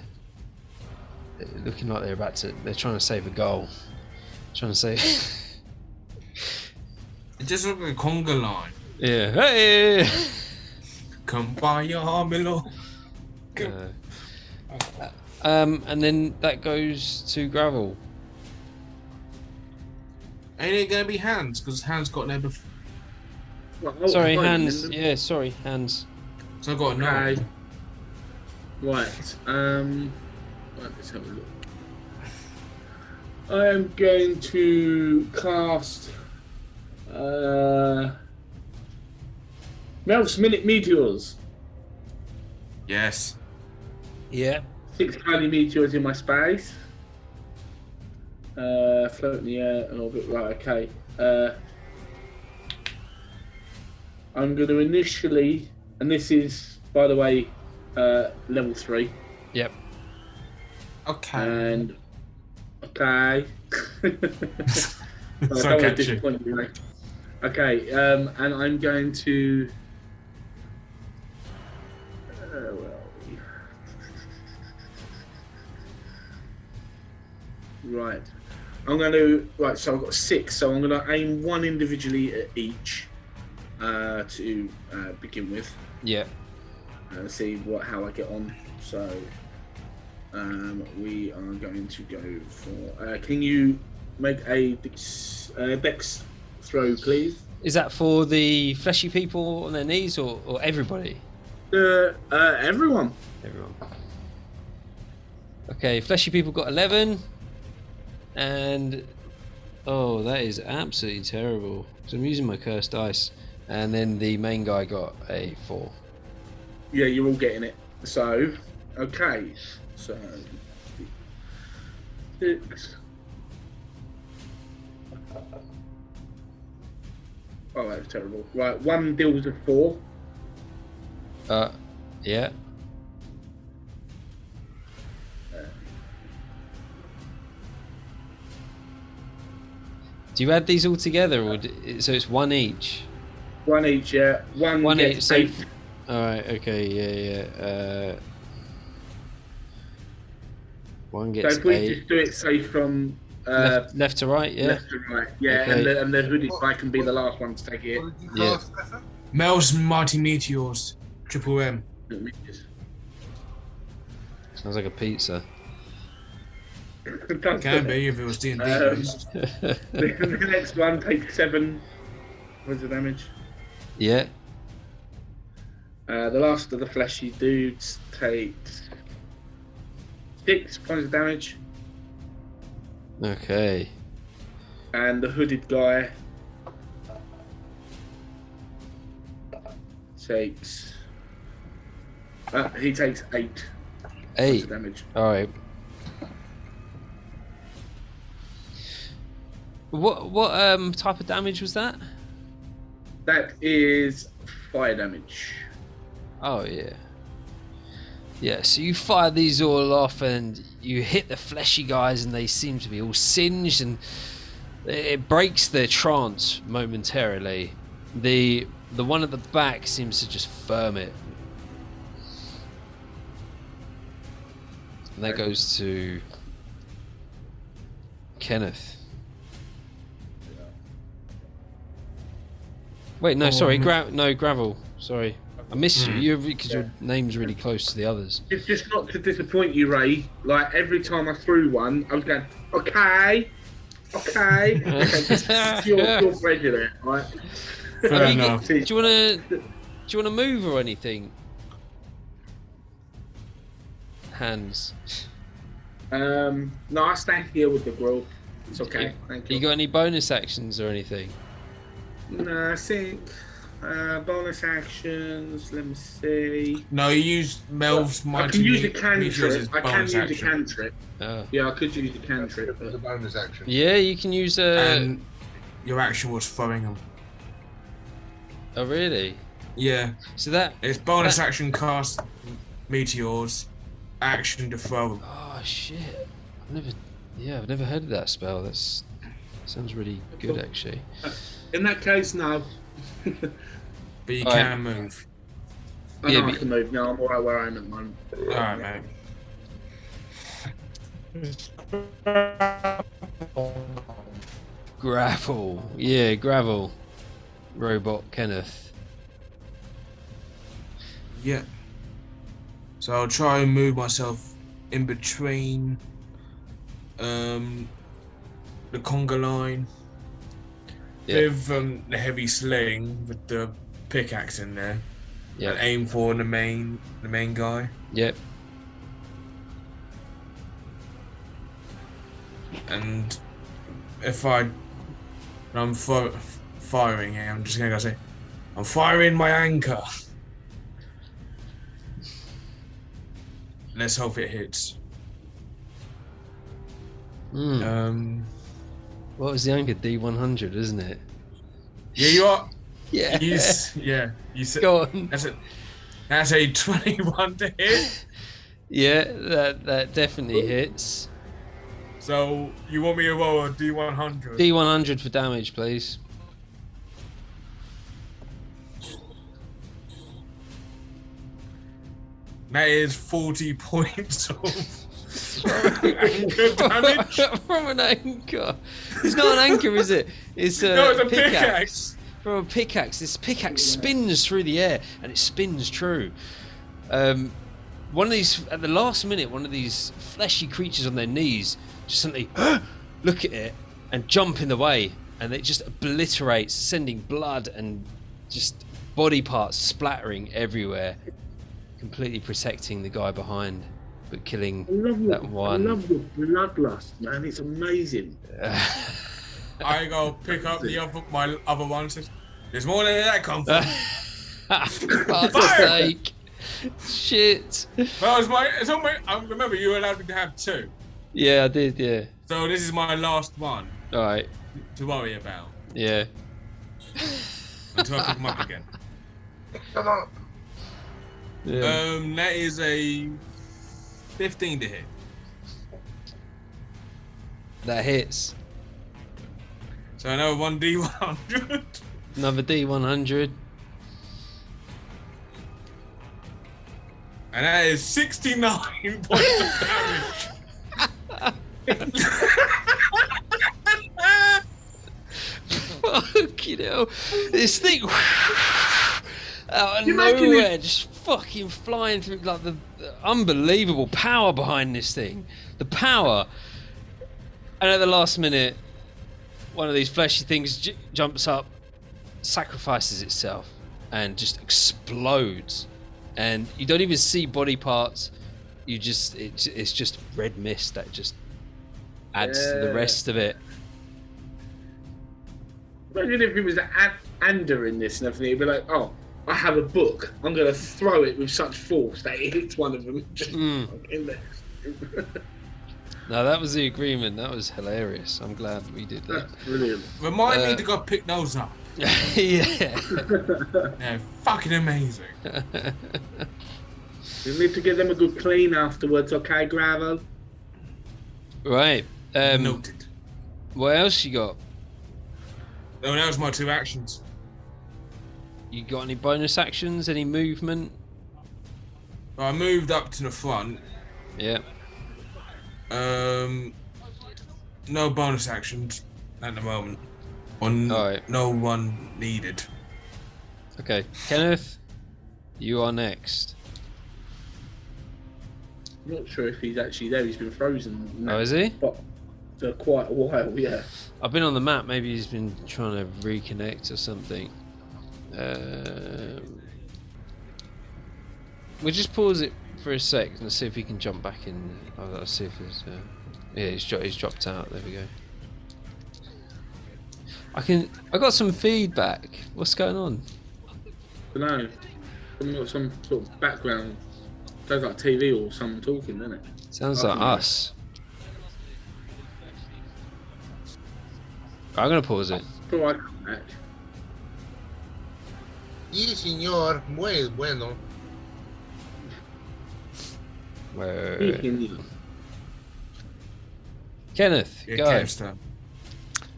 looking like they're trying to save a goal. Trying to save. It just looked like a conga line. Yeah. Hey. Come by your Milo. And then that goes to Gravel. Ain't it gonna be Hands? Because Hands got there before. Sorry, Hands. Yeah, sorry, Hands. So I got a Okay. 9. Right. Let's have a look. I am going to cast Melf's Minute Meteors. Yes. Yeah. 6 tiny meteors in my space. Float in the air a little bit. Right, okay. I'm going to initially, and this is, by the way, level 3. Yep. Okay. And okay. So I don't want to catchy. disappoint you, mate. Okay, and I'm going to. Where are we? Right. I'm going to. Right, so I've got 6, so I'm going to aim 1 individually at each to begin with. Yeah. And see how I get on. So we are going to go for. Can you make a dex throw, please? Is that for the fleshy people on their knees or everybody? Everyone. Everyone. Okay, fleshy people got 11. And oh, that is absolutely terrible. So I'm using my cursed dice. And then the main guy got a 4. Yeah, you're all getting it. So, okay. So, 6. Oh, that's terrible. Right, 1 deals with 4. Yeah. Do you add these all together, or so it's 1 each? 1 each, yeah. One each. gets So, 8. all right. Okay. Yeah. 1 So gets if we 8. just do it, say from Left to right. Yeah. left to right, yeah, Okay. and the hooded guy can be the last one to take it. What did you Yeah. cast, Stefan? Mel's Mighty Meteors. Triple M. Sounds like a pizza. Can be if it was D&D based. The next one takes 7 points of damage. Yeah. The last of the fleshy dudes takes 6 points of damage, Okay. and the hooded guy takes. He takes 8 points 8. of damage. All right. What type of damage was that? That is fire damage. Oh yeah. Yeah, so you fire these all off and you hit the fleshy guys and they seem to be all singed and it breaks their trance momentarily. The one at the back seems to just firm it. And that goes to Kenneth. Wait, no, sorry, Gravel. Sorry, I missed you because your name's really close to the others. It's just not to disappoint you, Ray. Like every time I threw one, I was going, okay. Your prejudice, right? Fair enough. Do you wanna move or anything? Hands. No, I stand here with the group. It's okay. Thank you. You got any bonus actions or anything? No, I think bonus actions. Let me see. No, you used Mel's I Mighty can use a Meteors as cantrip. I can bonus use a action. cantrip. Oh. Yeah, I could use a cantrip. It was a bonus action. Yeah, you can use a. And your action was throwing them. Oh really? Yeah. So that. It's bonus action cast Meteors, action to throw them. Oh shit! I've never heard of that spell. Sounds really good actually. In that case, no. But you Alright. can move. I Yeah, know I but- can move. No, I'm alright where I am at the moment. Alright, mate. Gravel. Yeah, gravel. Robot Kenneth. Yeah. So I'll try and move myself in between the conga line Yeah. with the heavy sling with the pickaxe in there. Yeah. And aim for the main guy. Yep. And if I'm firing here, I'm just gonna go say, I'm firing my anchor. Let's hope it hits. What was the anchor? D100, isn't it? Yeah, you are. Yeah. You said Go on. that's a 21 to hit. Yeah, that definitely hits. So you want me to roll a D100? D100 for damage, please. That is 40 points of anchor damage. From an anchor. It's not an anchor, is it? It's No, it's a pickaxe. From a pickaxe. This pickaxe spins through the air, and it spins true. One of these, at the last minute, one of these fleshy creatures on their knees just suddenly look at it and jump in the way, and it just obliterates, sending blood and just body parts splattering everywhere, completely protecting the guy behind, but killing that one. I love your bloodlust, man. It's amazing. I go pick up my other one and says, "There's more than that come from." For fuck's sake. Shit. Well, remember you were allowed me to have 2. Yeah, I did, yeah. So this is my last one Alright. to worry about Yeah. until I pick them up again. Come on. Yeah. That is a 15 to hit. That hits. So another 1d100. Another D100. And that is 69 points of damage. Fucking hell. This thing out of You imagine nowhere, just fucking flying through, like the unbelievable power behind this thing. The power. And at the last minute, one of these fleshy things jumps up, sacrifices itself, and just explodes. And you don't even see body parts. You just it's just red mist that just adds to the rest of it. Imagine if it was Ander in this and everything. It'd be like, oh, I have a book. I'm going to throw it with such force that it hits one of them. Just in there. No, that was the agreement. That was hilarious. I'm glad we did that. That's brilliant. Remind me to go pick those up. Yeah. They're fucking amazing. You need to give them a good clean afterwards, okay, Gravo? Right. Noted. What else you got? Oh, that was my 2 actions. You got any bonus actions? Any movement? I moved up to the front. Yeah. No bonus actions at the moment. Alright. No one needed. Okay. Kenneth, you are next. I'm not sure if he's actually there. He's been frozen. now, Oh, is he? But for quite a while, yeah. I've been on the map. Maybe he's been trying to reconnect or something. We'll just pause it for a sec and see if he can jump back in. I'll see if he's. Yeah, he's dropped out. There we go. I got some feedback. What's going on? I don't know. Someone got some sort of background. Sounds like TV or someone talking, doesn't it? Sounds like us. I'm gonna pause it. Before I come back. Sí, señor. Muy bueno. Kenneth, Yeah, go. Kev's turn.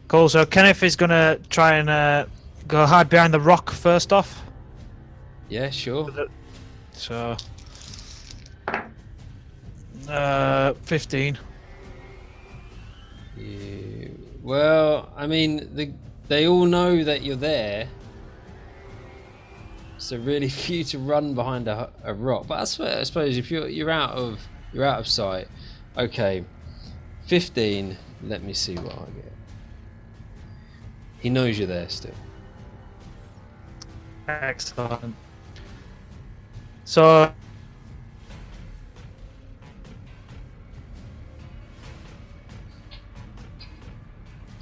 Cool. So Kenneth is gonna try and go hide behind the rock first off. Yeah, sure. So 15. Well, I mean, they all know that you're there, so really for you to run behind a rock. But I suppose if you're out of sight. Okay, 15. Let me see what I get. He knows you're there still. Excellent. So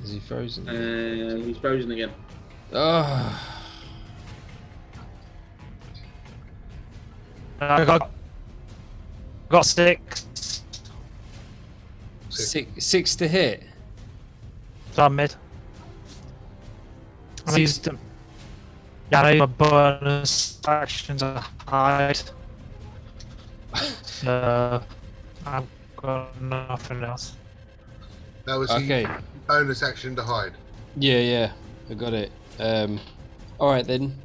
Is he frozen? He's frozen again. Oh, I got 6. six to hit. So I'm mid. I used them. Yeah, I use a bonus action to hide. So I've got nothing else. That was Okay. the bonus action to hide. Yeah, I got it. All right then.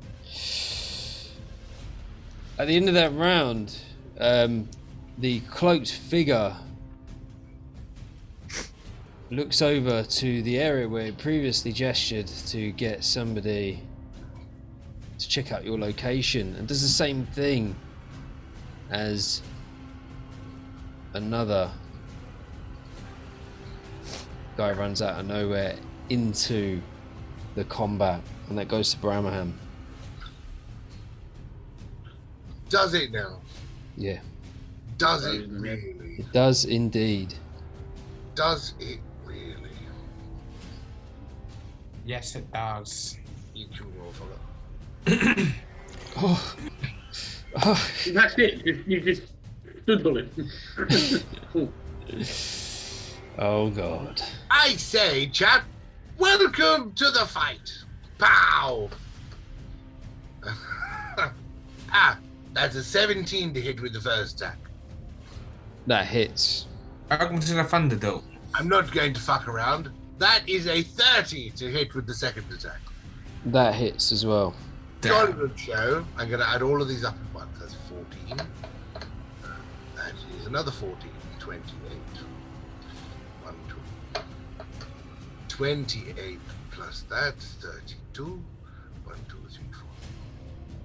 At the end of that round, the cloaked figure looks over to the area where it previously gestured to get somebody to check out your location, and does the same thing as another guy runs out of nowhere into the combat, and that goes to Bramaham. Does it now? Yeah, Does it really? it does indeed. Does it really? Yes, it does. You can roll for that. Oh. That's it. You just stood on it. Oh God. I say, chat, welcome to the fight. Pow! That's a 17 to hit with the first attack. That hits. Welcome to the Thunderdome. I'm not going to fuck around. That is a 30 to hit with the second attack. That hits as well. Jolly good show. I'm going to add all of these up at once. That's 14. That is another 14. 28. 1, 2. 28 plus that, 32. 1, 2, 3,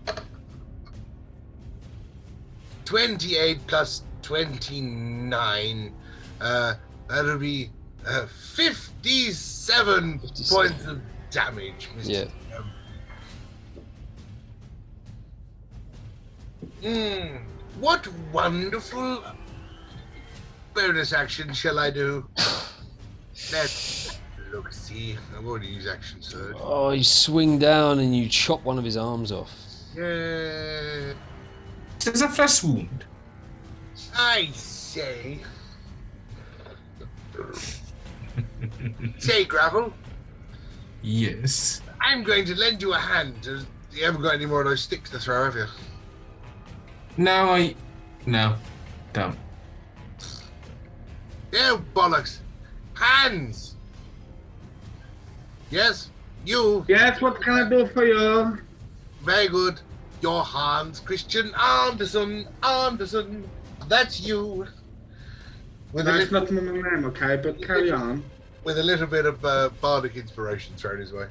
4. 28 plus 29. That'll be 57 points of damage, Mr. Yeah. What wonderful bonus action shall I do? Let's look, see. I've already used action surge. Oh, you swing down and you chop one of his arms off. Yeah. There's a flesh wound. I say. Say, Gravel, Yes. I'm going to lend you a hand. You haven't got any more of those sticks to throw, have you? No, don't. Yeah, bollocks. Hands! Yes, you. Yes, what can I do for you? Very good. Your Hans Christian Andersen. That's you. With a, That's little, not my name, okay, but carry on. with a little bit of bardic inspiration thrown his way.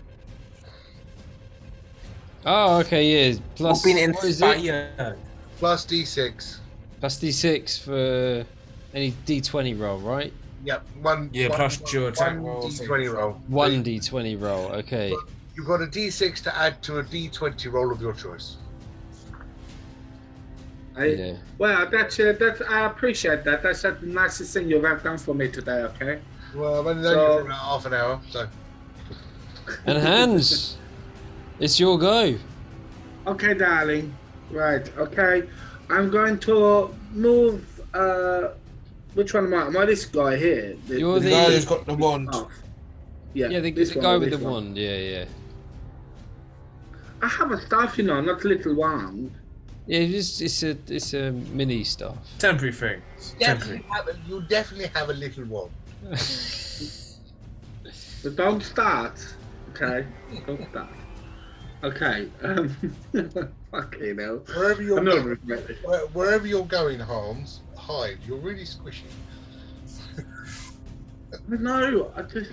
Oh, okay, yeah. Plus, Been what is it? inspired. Plus D6. Plus D6 for any D20 roll, right? Yep. One. Yeah, one- plus your attack one roll. D20 roll. One D20 roll, okay. You've got a D6 to add to a D20 roll of your choice. Yeah. Well, that's I appreciate that. That's the nicest thing you've ever done for me today, okay? Well, I've only known So- you for about half an hour, so. And Hans, it's your go. Okay, darling. Right, okay. I'm going to move, which one am I? Am I this guy here? You're The the- guy who's got the wand. Oh. Yeah, Yeah, the this one guy or with this the one? wand. Yeah. I have a staff, you know, not a little wand. Yeah, it's a mini stuff. Temporary thing. Temporary. You definitely have a little one. But don't start, okay? Don't start. Okay, fucking hell. Wherever you're I'm not going, regret it. wherever you're going, Hans, hide. You're really squishy. No, I just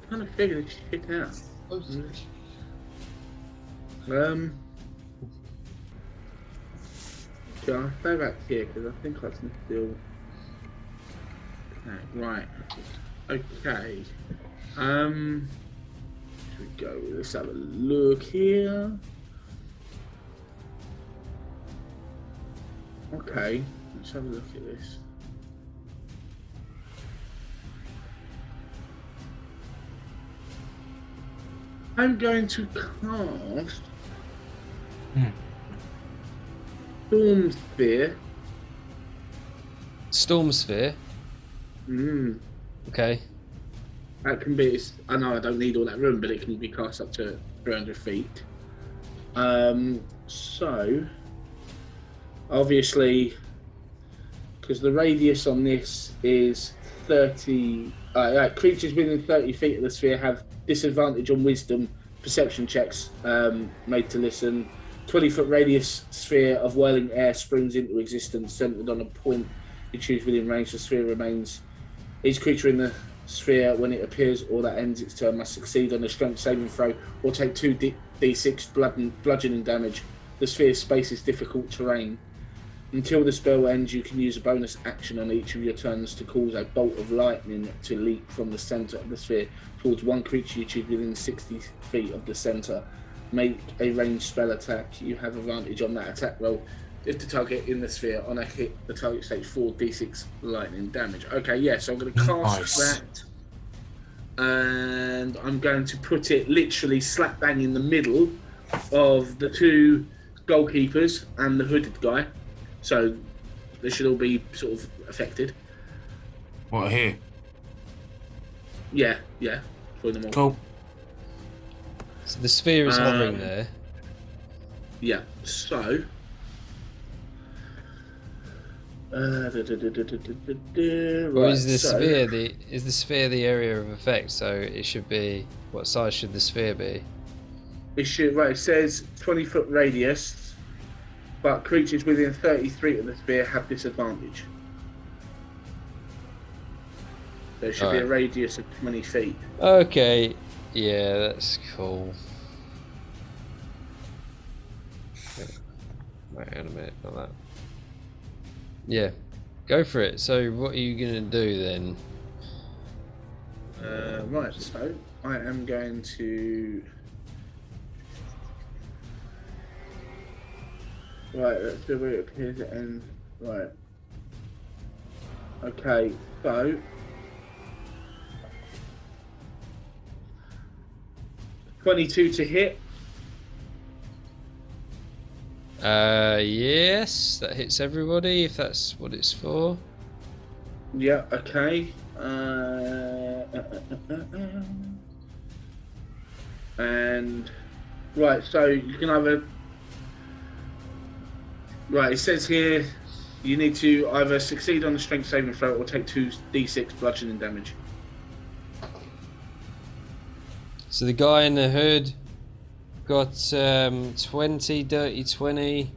trying to figure this shit out. So squishy. Okay, I'll stay back here because I think I can still. Okay, right. Okay. Here we go. Let's have a look here. Okay, let's have a look at this. I'm going to cast Storm Sphere. Storm Sphere. Okay. That can be. I know I don't need all that room, but it can be cast up to 300 feet. So obviously, because the radius on this is 30, creatures within 30 feet of the sphere have disadvantage on wisdom perception checks made to listen. 20-foot radius sphere of whirling air springs into existence, centered on a point you choose within range. The sphere remains. Each creature in the sphere, when it appears or that ends its turn, must succeed on a strength saving throw or take 2d6 bludgeoning damage. The sphere's space is difficult terrain. Until the spell ends, you can use a bonus action on each of your turns to cause a bolt of lightning to leap from the center of the sphere towards one creature you choose within 60 feet of the center. Make a ranged spell attack. You have advantage on that attack roll. If the target in the sphere on a hit, the target takes 4d6 lightning damage. Okay, yeah, so I'm going to cast that. And I'm going to put it literally slap bang in the middle of the two goalkeepers and the hooded guy. So they should all be sort of affected. What, here? Yeah. For them all. Cool. So the sphere is hovering there. Yeah, so... Or is the sphere the area of effect? So it should be, what size should the sphere be? It says 20-foot radius, but creatures within 30 feet of the sphere have disadvantage. There should be a radius of 20 feet. Okay, yeah, that's cool. Wait a minute, not that. Yeah, go for it. So what are you going to do then? Right, so I am going to... Right, let's do where it appears at end. Right. Okay, so... 22 to hit. Yes, that hits everybody if that's what it's for. Yeah, okay. And right, so you can either it says here you need to either succeed on the strength saving throw or take 2d6 bludgeoning damage. So the guy in the hood got 20, dirty 20,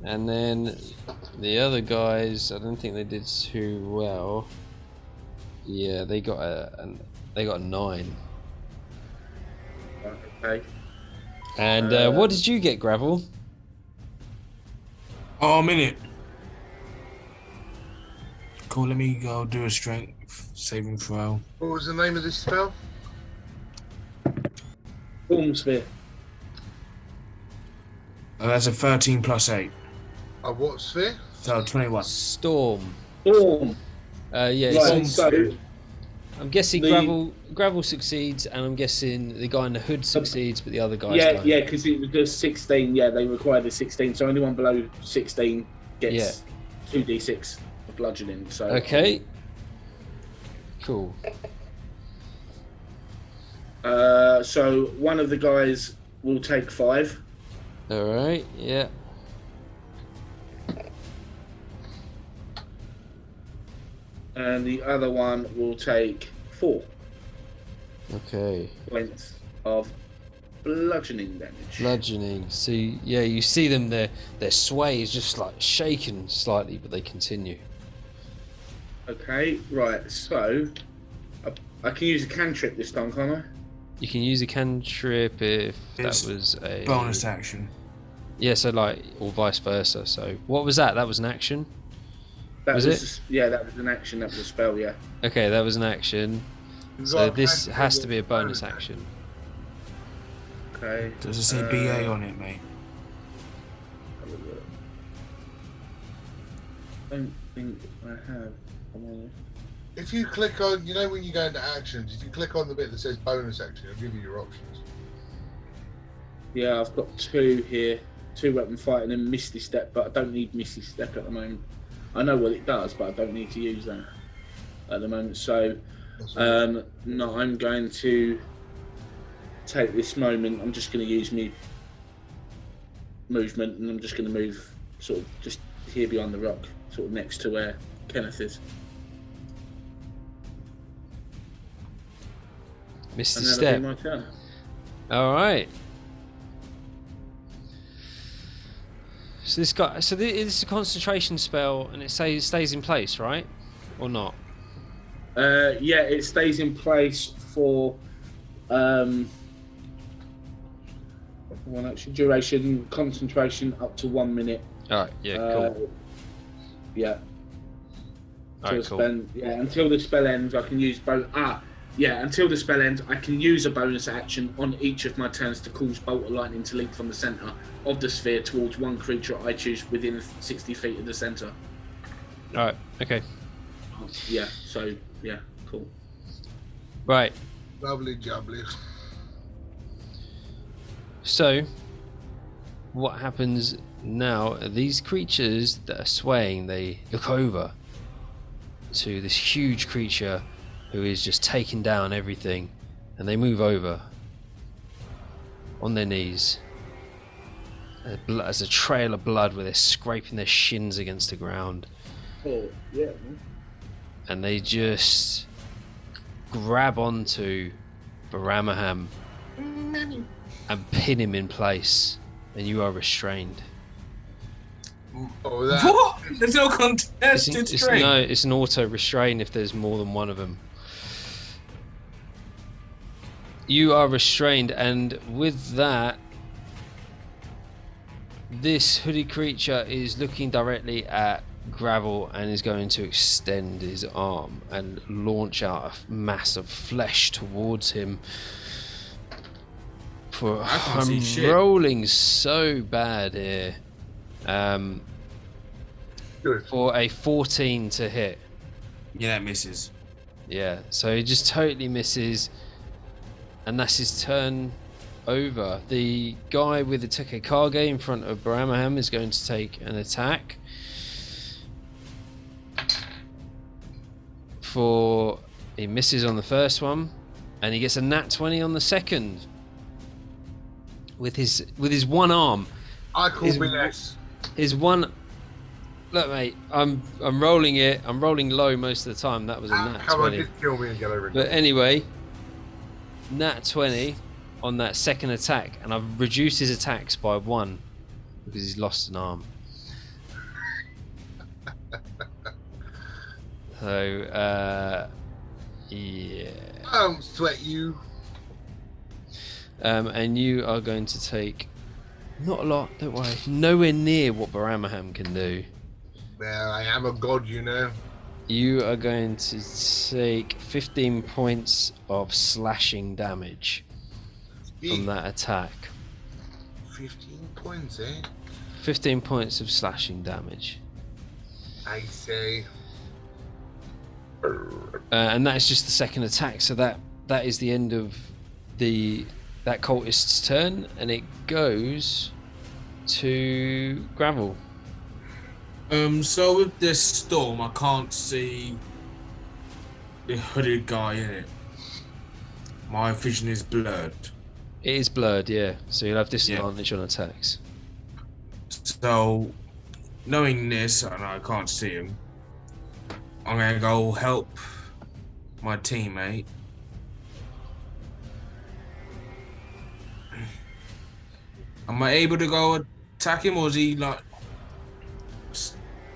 and then the other guys, I don't think they did too well. Yeah, they got a 9. Okay. And what did you get, Gravel? Oh, I'm in it. Cool, let me go do a strength saving throw. What was the name of this spell? Storm sphere. That's a 13 plus 8. What sphere? So 21. Storm. Storm. Yeah, Right, so I'm guessing Gravel succeeds, and I'm guessing the guy in the hood succeeds, but the other guys don't. yeah, because it was just 16. Yeah, they required a 16, so anyone below 16 gets 2d6 of bludgeoning. So Okay. Cool. So one of the guys will take 5. All right. Yeah. And the other one will take 4 Okay. points of bludgeoning damage. Bludgeoning. So yeah, you see them. Their sway is just like shaken slightly, but they continue. Okay, right. So I can use a cantrip this time, can't I? You can use a cantrip if It's that was a bonus action. Yeah, so like, or vice versa. So what was that? That was an action. That Was it? Yeah, that was an action. That was a spell. Yeah. Okay, that was an action. So this has to be a bonus action. Okay. Does it say BA on it, mate? I don't think I have. If you click on, you know when you go into actions, if you click on the bit that says bonus action, it'll give you your options. Yeah, I've got 2 here. 2 weapon fighting and Misty Step, but I don't need Misty Step at the moment. I know what it does, but I don't need to use that at the moment. So, no, I'm going to take this moment. I'm just going to use me movement, and I'm just going to move sort of just here behind the rock, sort of next to where Kenneth is. Missed And his that'll step. be my turn. All right. So this is a concentration spell, and it stays in place, right? Or not? Yeah, it stays in place for one extra duration, concentration up to 1 minute. All right. Yeah. Cool. Yeah. All right. Cool. Until the spell ends, I can use until the spell ends, I can use a bonus action on each of my turns to cause bolt of lightning to leap from the center of the sphere towards one creature I choose within 60 feet of the center. All right. Okay. Yeah. So yeah, cool. Right. Lovely jubbly. So, what happens now? These creatures that are swaying, they look over to this huge creature who is just taking down everything, and they move over on their knees as a trail of blood where they're scraping their shins against the ground. Oh, yeah. And they just grab onto Baramaham and pin him in place, and you are restrained. Oh, that. What? There's no contested string. It's an auto restrain if there's more than one of them. You are restrained, and with that, this hooded creature is looking directly at Gravel and is going to extend his arm and launch out a mass of flesh towards him. I'm rolling so bad here. For a 14 to hit. Yeah, it misses. Yeah, so he just totally misses, and that's his turn over. The guy with the Tekekage in front of Baramaham is going to take an attack. He misses on the first one, and he gets a nat 20 on the second. With his one arm. I call BS. His one. Look, mate, I'm rolling it. I'm rolling low most of the time. That was a nat 20. Come on, just kill me and get over it. But anyway, nat 20 on that second attack, and I've reduced his attacks by 1 because he's lost an arm. So, yeah. I don't sweat you. And you are going to take not a lot, don't worry. Nowhere near what Baramaham can do. Well, I am a god, you know. You are going to take 15 points of slashing damage from that attack. 15 points, eh? 15 points of slashing damage. I say. And that is just the second attack, so that is the end of that cultist's turn, and it goes to Gravel. So with this storm, I can't see the hooded guy in it. My vision is blurred. It is blurred, yeah. So you'll have disadvantage on attacks. So, knowing this, and I can't see him, I'm gonna go help my teammate. Am I able to go attack him, or is he like?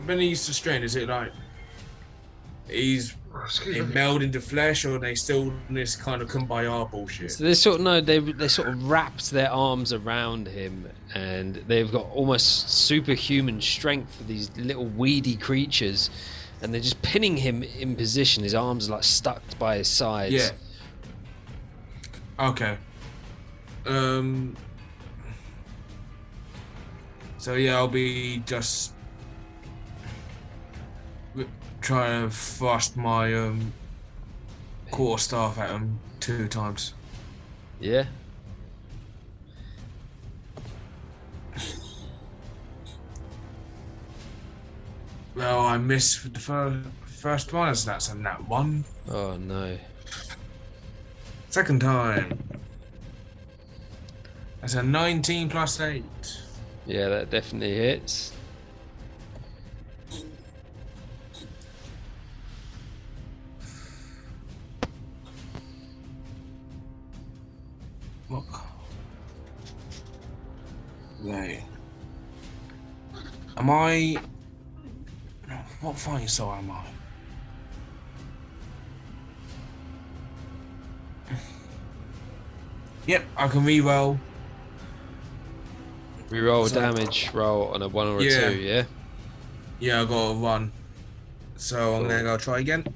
When he's restrained, is it like he's meld into flesh, or are they still in this kind of kumbaya bullshit? So they sort of wrapped their arms around him, and they've got almost superhuman strength for these little weedy creatures, and they're just pinning him in position. His arms are like stuck by his sides. Yeah. Okay. So yeah, I'll be just trying to thrust my quarterstaff at him 2 times. Yeah. Well, I missed with the first one, so that's a nat 1. Oh no. Second time. That's a 19 plus 8. Yeah, that definitely hits. Look. Right. Am I? What fighting style am I? Yep, I can re-roll. Reroll a So- damage roll on a 1 or a Yeah. 2, yeah? Yeah, I got a run. So I'm gonna Cool. go try again.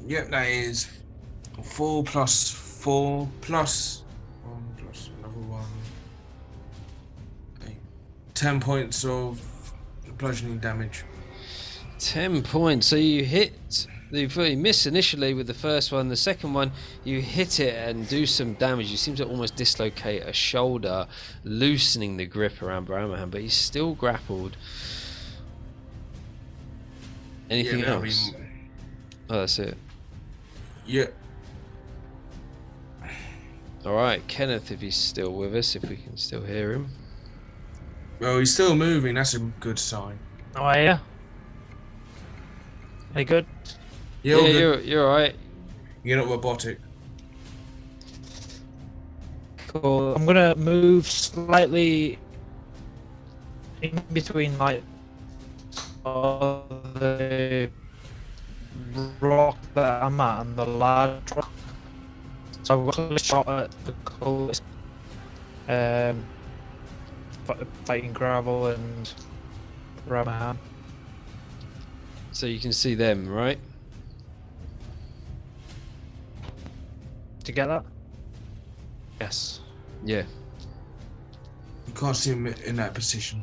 Yep, that is 4 plus 4 plus 1 plus another 1. 10 points of bludgeoning damage. 10 points. So you hit. You miss initially with the first one. The second one, you hit it and do some damage. You seem to almost dislocate a shoulder, loosening the grip around Brahmahan, but he's still grappled. Anything Yeah, else? Oh, that's it. Yeah. All right, Kenneth, if he's still with us, if we can still hear him. Well, he's still moving. That's a good sign. Oh, are you? Are you good? Yeah, all Yeah, good. you're all right. You're not robotic. Cool. I'm gonna move slightly in between, like, the rock that I'm at and the large rock. So I've got a shot at the coolest, fighting gravel and Ramahan. So you can see them, right? Did you get that? Yes. Yeah. You can't see him in that position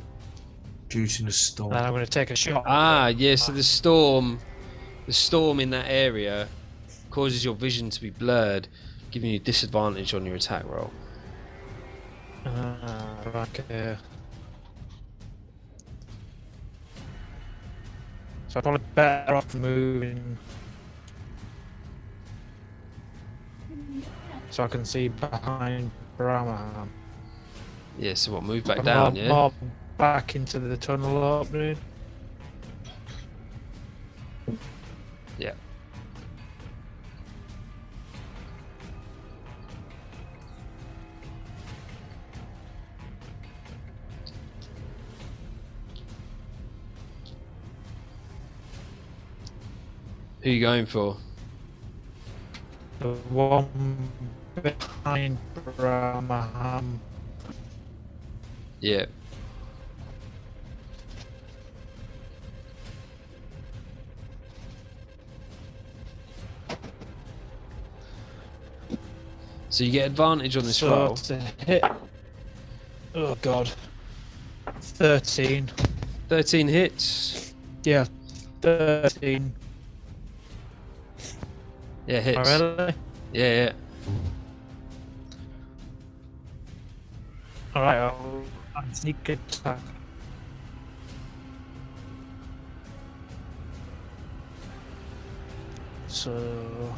due to the storm. And I'm gonna take a shot. Ah, yeah. So the storm in that area causes your vision to be blurred, giving you disadvantage on your attack roll. Okay. So I'm probably better off moving so I can see behind Brahma. Yeah. So what? Move back down. Yeah. More back into the tunnel opening. Yeah. Who are you going for? The one behind Brahma. Yeah. So you get advantage on this So roll. to hit. Oh god. 13. 13 hits. Yeah. 13. Yeah, hits. Oh, really? Yeah, yeah. Alright, I'll sneak attack. So.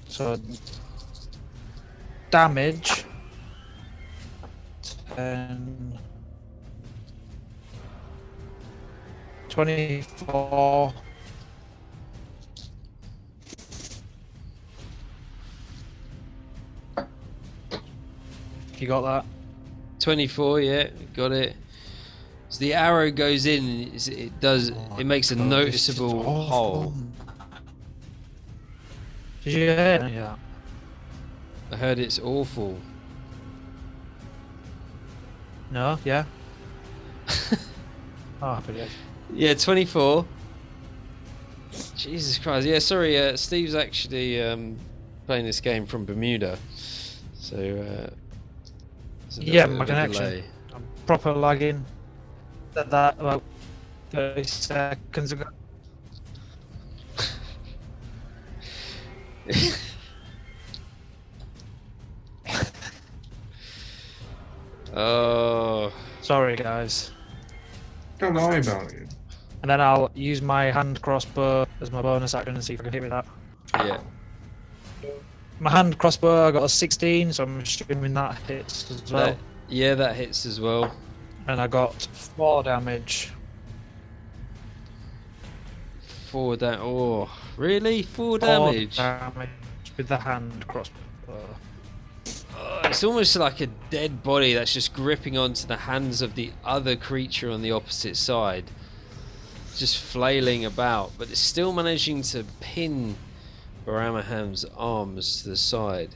So damage 10 24 you got that? 24, yeah, got it. So the arrow goes in, it makes a noticeable hole. Did you hear it? Yeah. I heard it's awful. No? Yeah? Oh, but yeah. Yeah, 24. Jesus Christ. Yeah, sorry, Steve's actually playing this game from Bermuda. So, there's a little Yeah, bit my of a connection. delay. I'm proper lagging. That about 30 seconds ago. Oh. Sorry, guys. Don't worry about it. And then I'll use my hand crossbow as my bonus action and see if I can hit with that. Yeah. My hand crossbow, I got a 16, so I'm assuming that hits as well. That hits as well. And I got 4 damage. 4 damage. Oh, really? 4 4 damage? damage with the hand crossbow. Oh, it's almost like a dead body that's just gripping onto the hands of the other creature on the opposite side. Just flailing about, but it's still managing to pin Baramaham's arms to the side.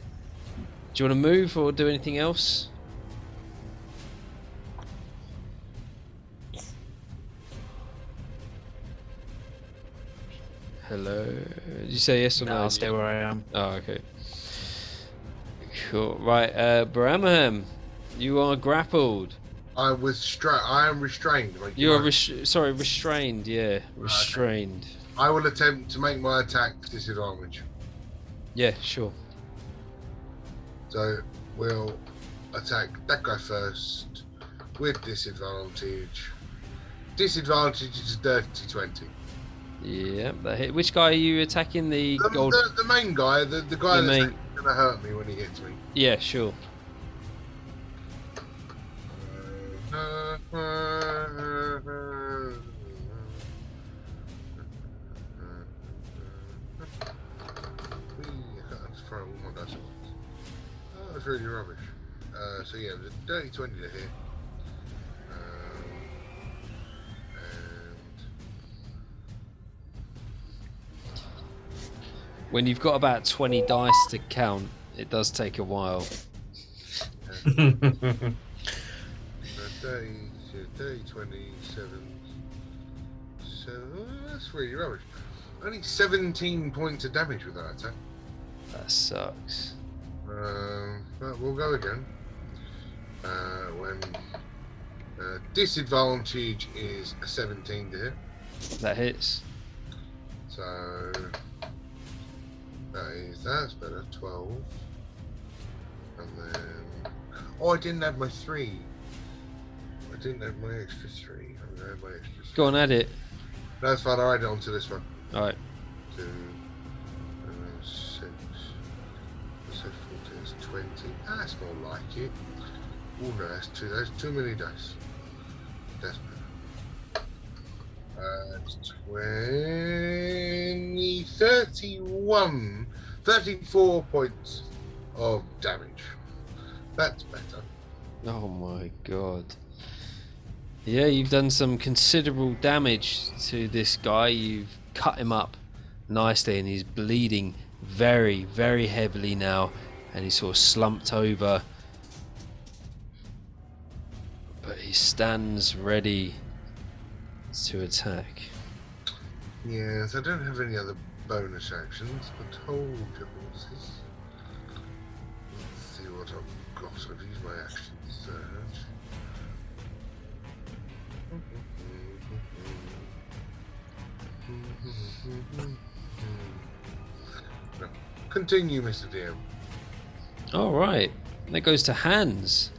Do you want to move or do anything else? Hello? Did you say yes or no? I'll stay where I am. Oh, okay. Cool. Right, Baramaham, you are grappled. I am restrained. You are restrained. Yeah, restrained. Okay. I will attempt to make my attack disadvantage. Yeah, sure. So we'll attack that guy first with disadvantage. Disadvantage is dirty 20. Yeah, that hit. Which guy are you attacking? The gold. The main guy. The guy that's gonna hurt me when he hits me. Yeah, sure. That's really rubbish. So yeah, it was a dirty 20 to hit. When you've got about 20 dice to count, it does take a while. 30, 27. So that's really rubbish. Only 17 points of damage with that attack. That sucks. But we'll go again. When disadvantage is a 17 to hit. That hits. So that's better. 12. And then I didn't have my 3. I didn't have my extra 3. I'm gonna have my extra 3. Go on, add it. That's fine. I'll add it onto this one. All right. 2, 6. So 14 is 20. That's more like it. Oh no, that's too many dice. That's better. It's 20, 31, 34 points of damage. That's better. Oh my god. Yeah, you've done some considerable damage to this guy. You've cut him up nicely and he's bleeding very, very heavily now. And he's sort of slumped over. But he stands ready to attack. Yes, I don't have any other bonus actions, but hold your horses. Let's see what I've got. I've used my action surge. No. Continue, Mr. DM. All right, that goes to Hans.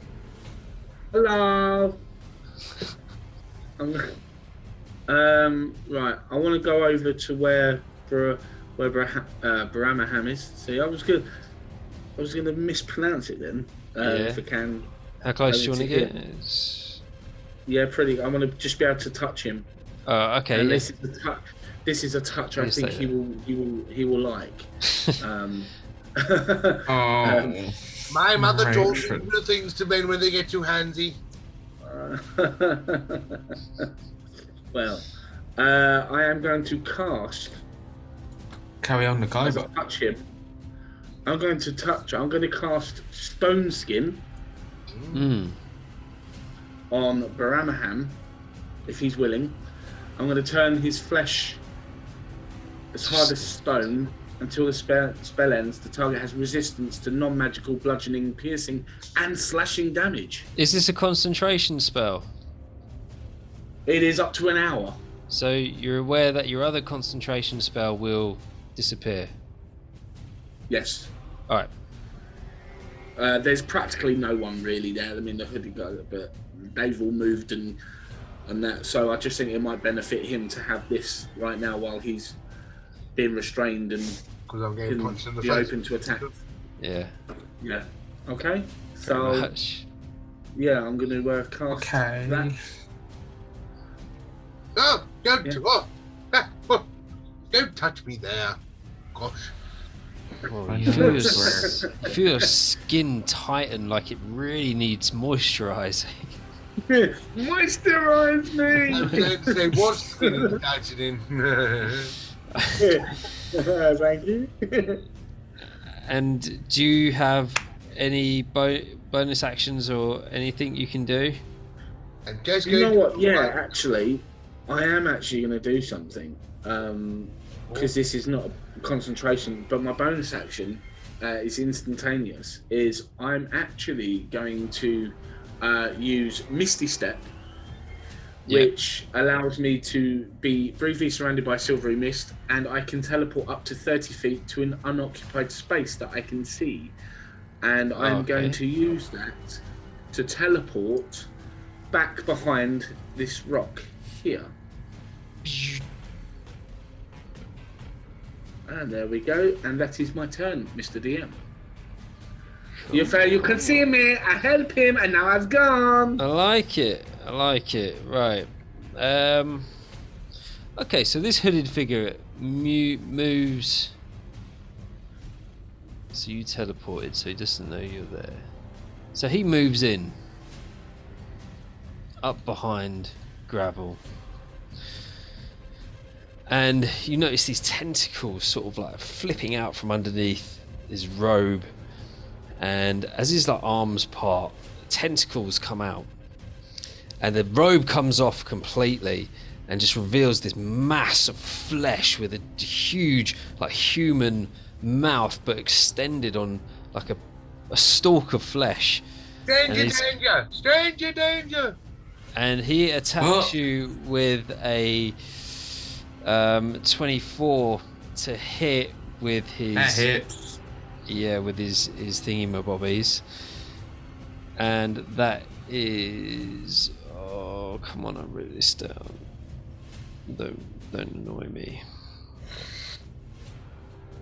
Hello. Right, I want to go over to where Baramaham is. See, I was gonna mispronounce it then. If I can. How close do you want to get? Yeah, pretty. I'm gonna just be able to touch him. Okay. And Yeah. This is a touch I think he will like. My mother taught me the things to men when they get too handsy. Well, I am going to cast. Carry on, the guy. Touch him. I'm going to cast Stone Skin on Baramaham, if he's willing. I'm going to turn his flesh as hard as stone until the spell ends. The target has resistance to non-magical bludgeoning, piercing, and slashing damage. Is this a concentration spell? It is up to an hour. So you're aware that your other concentration spell will disappear? Yes. Alright. There's practically no one really there. I mean, the hooded guy, but they've all moved and that. So I just think it might benefit him to have this right now while he's being restrained and Because I'm getting punched in the be face. open to attack. Yeah. Yeah. Okay. Very So much. yeah, I'm going to cast Okay. that. Oh, don't, Yeah. don't touch me there. Gosh. Oh, I you know. feel your skin tighten like it really needs moisturising. Moisturize me. Say what's skin tightening. Thank you. And do you have any bonus actions or anything you can do? And just You know what? Yeah, actually, I am actually going to do something. Because this is not a concentration, but my bonus action is instantaneous. Is I'm actually going to use Misty Step, which allows me to be briefly surrounded by silvery mist, and I can teleport up to 30 feet to an unoccupied space that I can see. And I'm going to use that to teleport back behind this rock here. And there we go. And that is my turn, Mr. DM. You can see me. I help him, and now I've gone. I like it. Right. Okay, so this hooded figure moves. So you teleported, so he doesn't know you're there. So he moves in. Up behind Gravel. And you notice these tentacles sort of like flipping out from underneath his robe. And as his like arms part, tentacles come out. And the robe comes off completely and just reveals this mass of flesh with a huge like human mouth but extended on like a stalk of flesh. Stranger danger. And he attacks you with a 24 to hit with his That hits. yeah, with his thingy-mabobbies. And that is, oh come on, I wrote this down. Don't annoy me.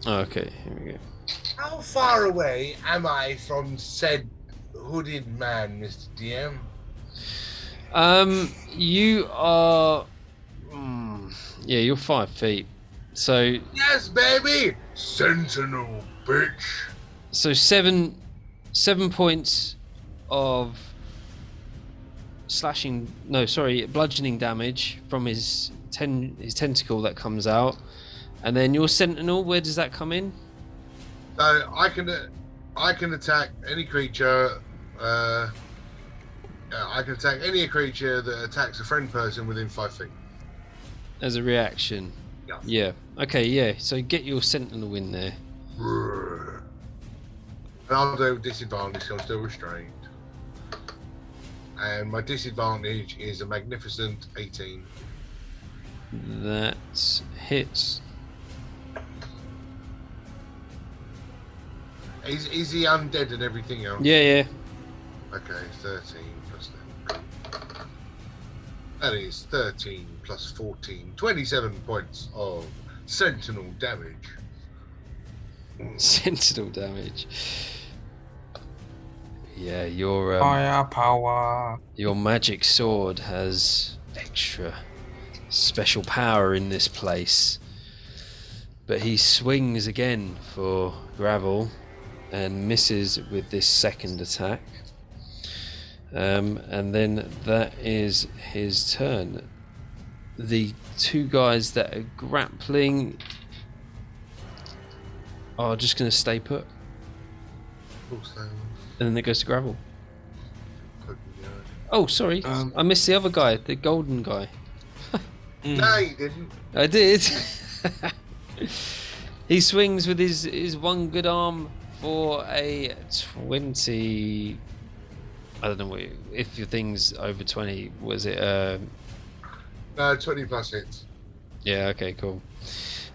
Okay, here we go. How far away am I from said hooded man, Mr. DM? You are yeah, you're 5 feet. So Yes, baby! Sentinel, bitch! so seven points of bludgeoning damage from his tentacle that comes out. And then your sentinel, where does that come in? So I can attack any creature. I can attack any creature that attacks a friend person within 5 feet. As a reaction. Yeah. Yeah. Okay, yeah. So get your sentinel in there. And I'll do disadvantage, so I'm still restrained. And my disadvantage is a magnificent 18. That hits. Is he undead and everything else? Yeah. Okay, 13 plus that. That is 13 plus 14. 27 points of sentinel damage. Sentinel damage. Yeah, your Firepower. your magic sword has extra special power in this place. But he swings again for Gravel and misses with this second attack. And then that is his turn. The two guys that are grappling are just going to stay put. Also, And then it goes to Gravel. could be, Oh, sorry. I missed the other guy, the golden guy. No, you didn't. I did. He swings with his one good arm for a 20. I don't know if your thing's over 20. Was it? 20 plus hits. Yeah. Okay. Cool.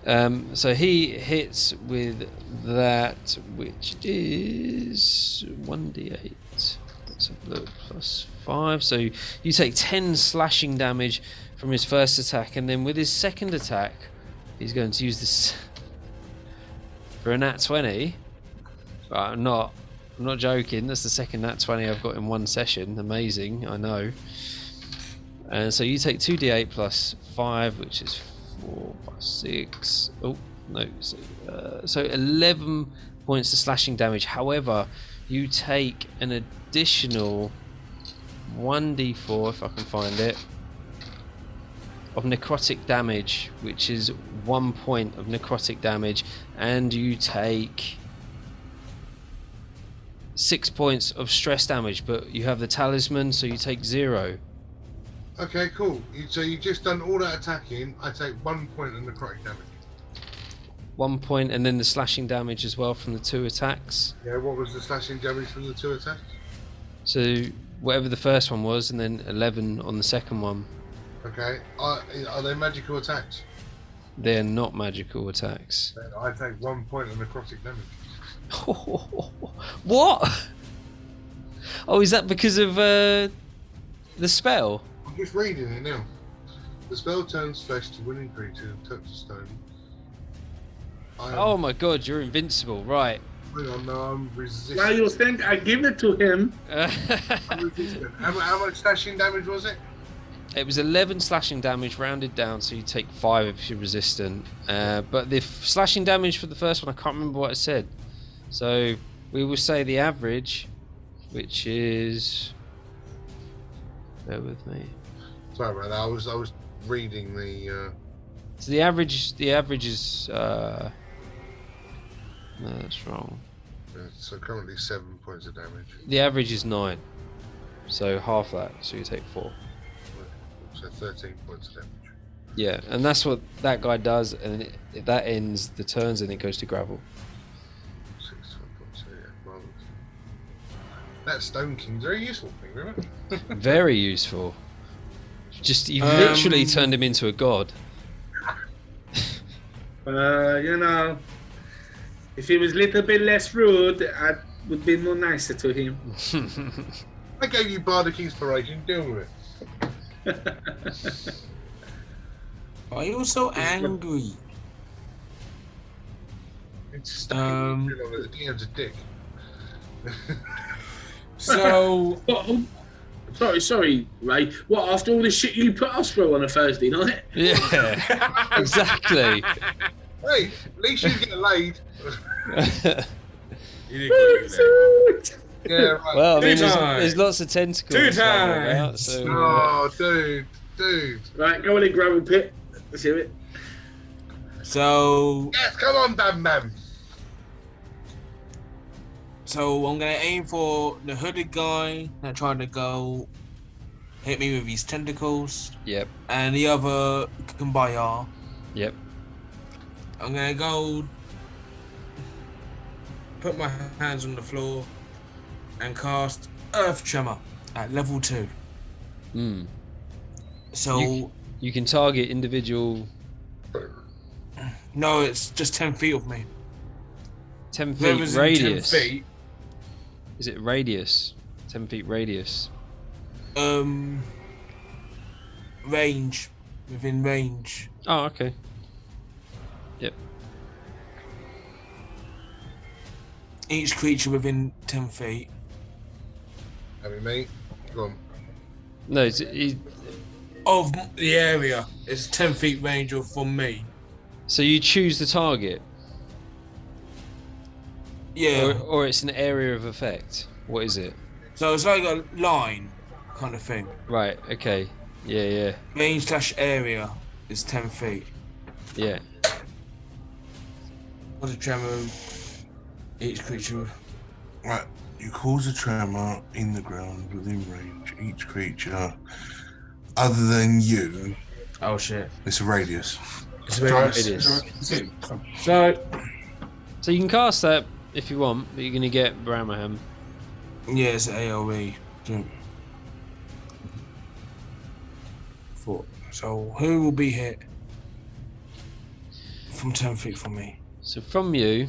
So he hits with that, which is 1d8. Let's have a look. Plus 5. So you take 10 slashing damage from his first attack, and then with his second attack, he's going to use this for a nat 20. I'm not joking. That's the second nat 20 I've got in one session. Amazing, I know. And so you take 2d8 plus 5, which is 4 plus 6. Oh no! So 11 points of slashing damage. However, you take an additional 1d4, if I can find it, of necrotic damage, which is 1 point of necrotic damage, and you take 6 points of stress damage. But you have the talisman, so you take 0. Okay, cool. So you just done all that attacking. I take 1 point of necrotic damage. 1 point, and then the slashing damage as well from the 2 attacks. Yeah, what was the slashing damage from the 2 attacks? So whatever the first one was, and then 11 on the second one. Okay. Are they magical attacks? They're not magical attacks. Then I take 1 point of necrotic damage. What? Oh, is that because of the spell? I'm just reading it now. The spell turns flesh to willing creature and touches stone. Oh my god, you're invincible, right? Hang on, no, I'm resistant. Well, you think I give it to him? I'm resistant. How much slashing damage was it? It was 11 slashing damage, rounded down, so you take 5 if you're resistant. But the slashing damage for the first one, I can't remember what I said. So we will say the average, which is... Bear with me. Sorry about that. I was reading the. So the average is. No, that's wrong. So currently 7 points of damage. The average is 9, so half that. So you take 4. So 13 points of damage. Yeah, and that's what that guy does, and that ends the turns, and it goes to gravel. 6 points. Yeah, well, that Stone King's very useful. Thank you very much. Very useful. Just you literally turned him into a god. You know, if he was a little bit less rude, I would be more nicer to him. I gave you bardic inspiration. Deal with it. Why are you so angry? It's stuck in the DM's a dick. So, sorry, Ray. What, after all the shit you put us through on a Thursday night? Yeah, exactly. Hey, at least you get laid. Yeah, right. Well, I mean, Two there's times. lots of tentacles. 2 flying about, times. so, Oh, dude. Right, go on in, gravel pit. Let's hear it. so, Yes, come on, Bam Bam. so I'm gonna aim for the hooded guy that tried to go hit me with his tentacles, Yep. and the other kumbaya. Yep. I'm gonna go put my hands on the floor and cast Earth Tremor at level 2. Mm. So You can target individual no, it's just 10 feet of me. 10 feet Whoever's in radius. 10 feet, Is it radius? 10 feet radius. range, within range. Oh, okay. Yep. Each creature within 10 feet. Have you, mate? Go on. No, Of the area, it's 10 feet range from me. so you choose the target, Yeah. or it's an area of effect. What is it? So it's like a line kind of thing. Right. Okay. Yeah. Range / area is 10 feet. Yeah. What's a tremor? Each creature. Right, you cause a tremor in the ground within range. Each creature, other than you, Oh shit. it's a radius. It's a radius. It is. So So you can cast that if you want, but you're gonna get Bramaham. yeah, it's AOE. So who will be hit from 10 feet from me. So from you,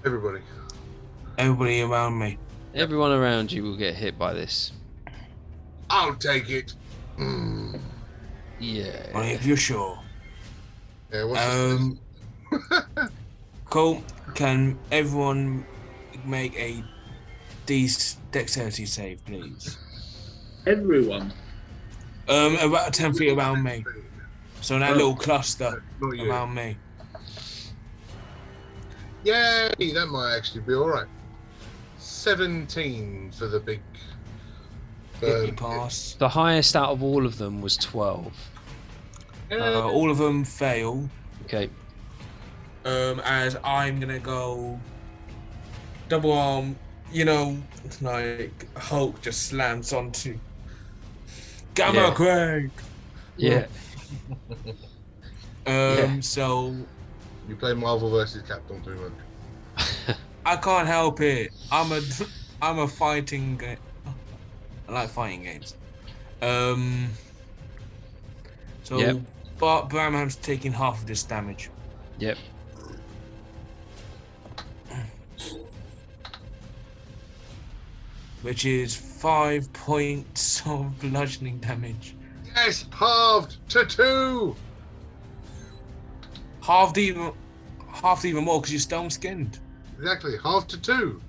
Everybody. Everybody around me. everyone around you will get hit by this. I'll take it. Yeah. Only if you're sure. Yeah, what's Cool. Can everyone make a dexterity save, please? Everyone. About 10 feet around me. So in that little cluster Not you. around me. Yay, that might actually be alright. 17 for the big Hit me pass. The highest out of all of them was 12. All of them fail. Okay. As I'm gonna go double arm, like Hulk just slams onto Gamma Yeah. Craig. Yeah. So You play Marvel vs. Capcom 300. I can't help it. I'm a fighting. I like fighting games. So Yep. Bramham's taking half of this damage. Yep. Which is 5 points of bludgeoning damage. Yes, halved to 2. Halved even more because you're stone skinned. Exactly, half to 2.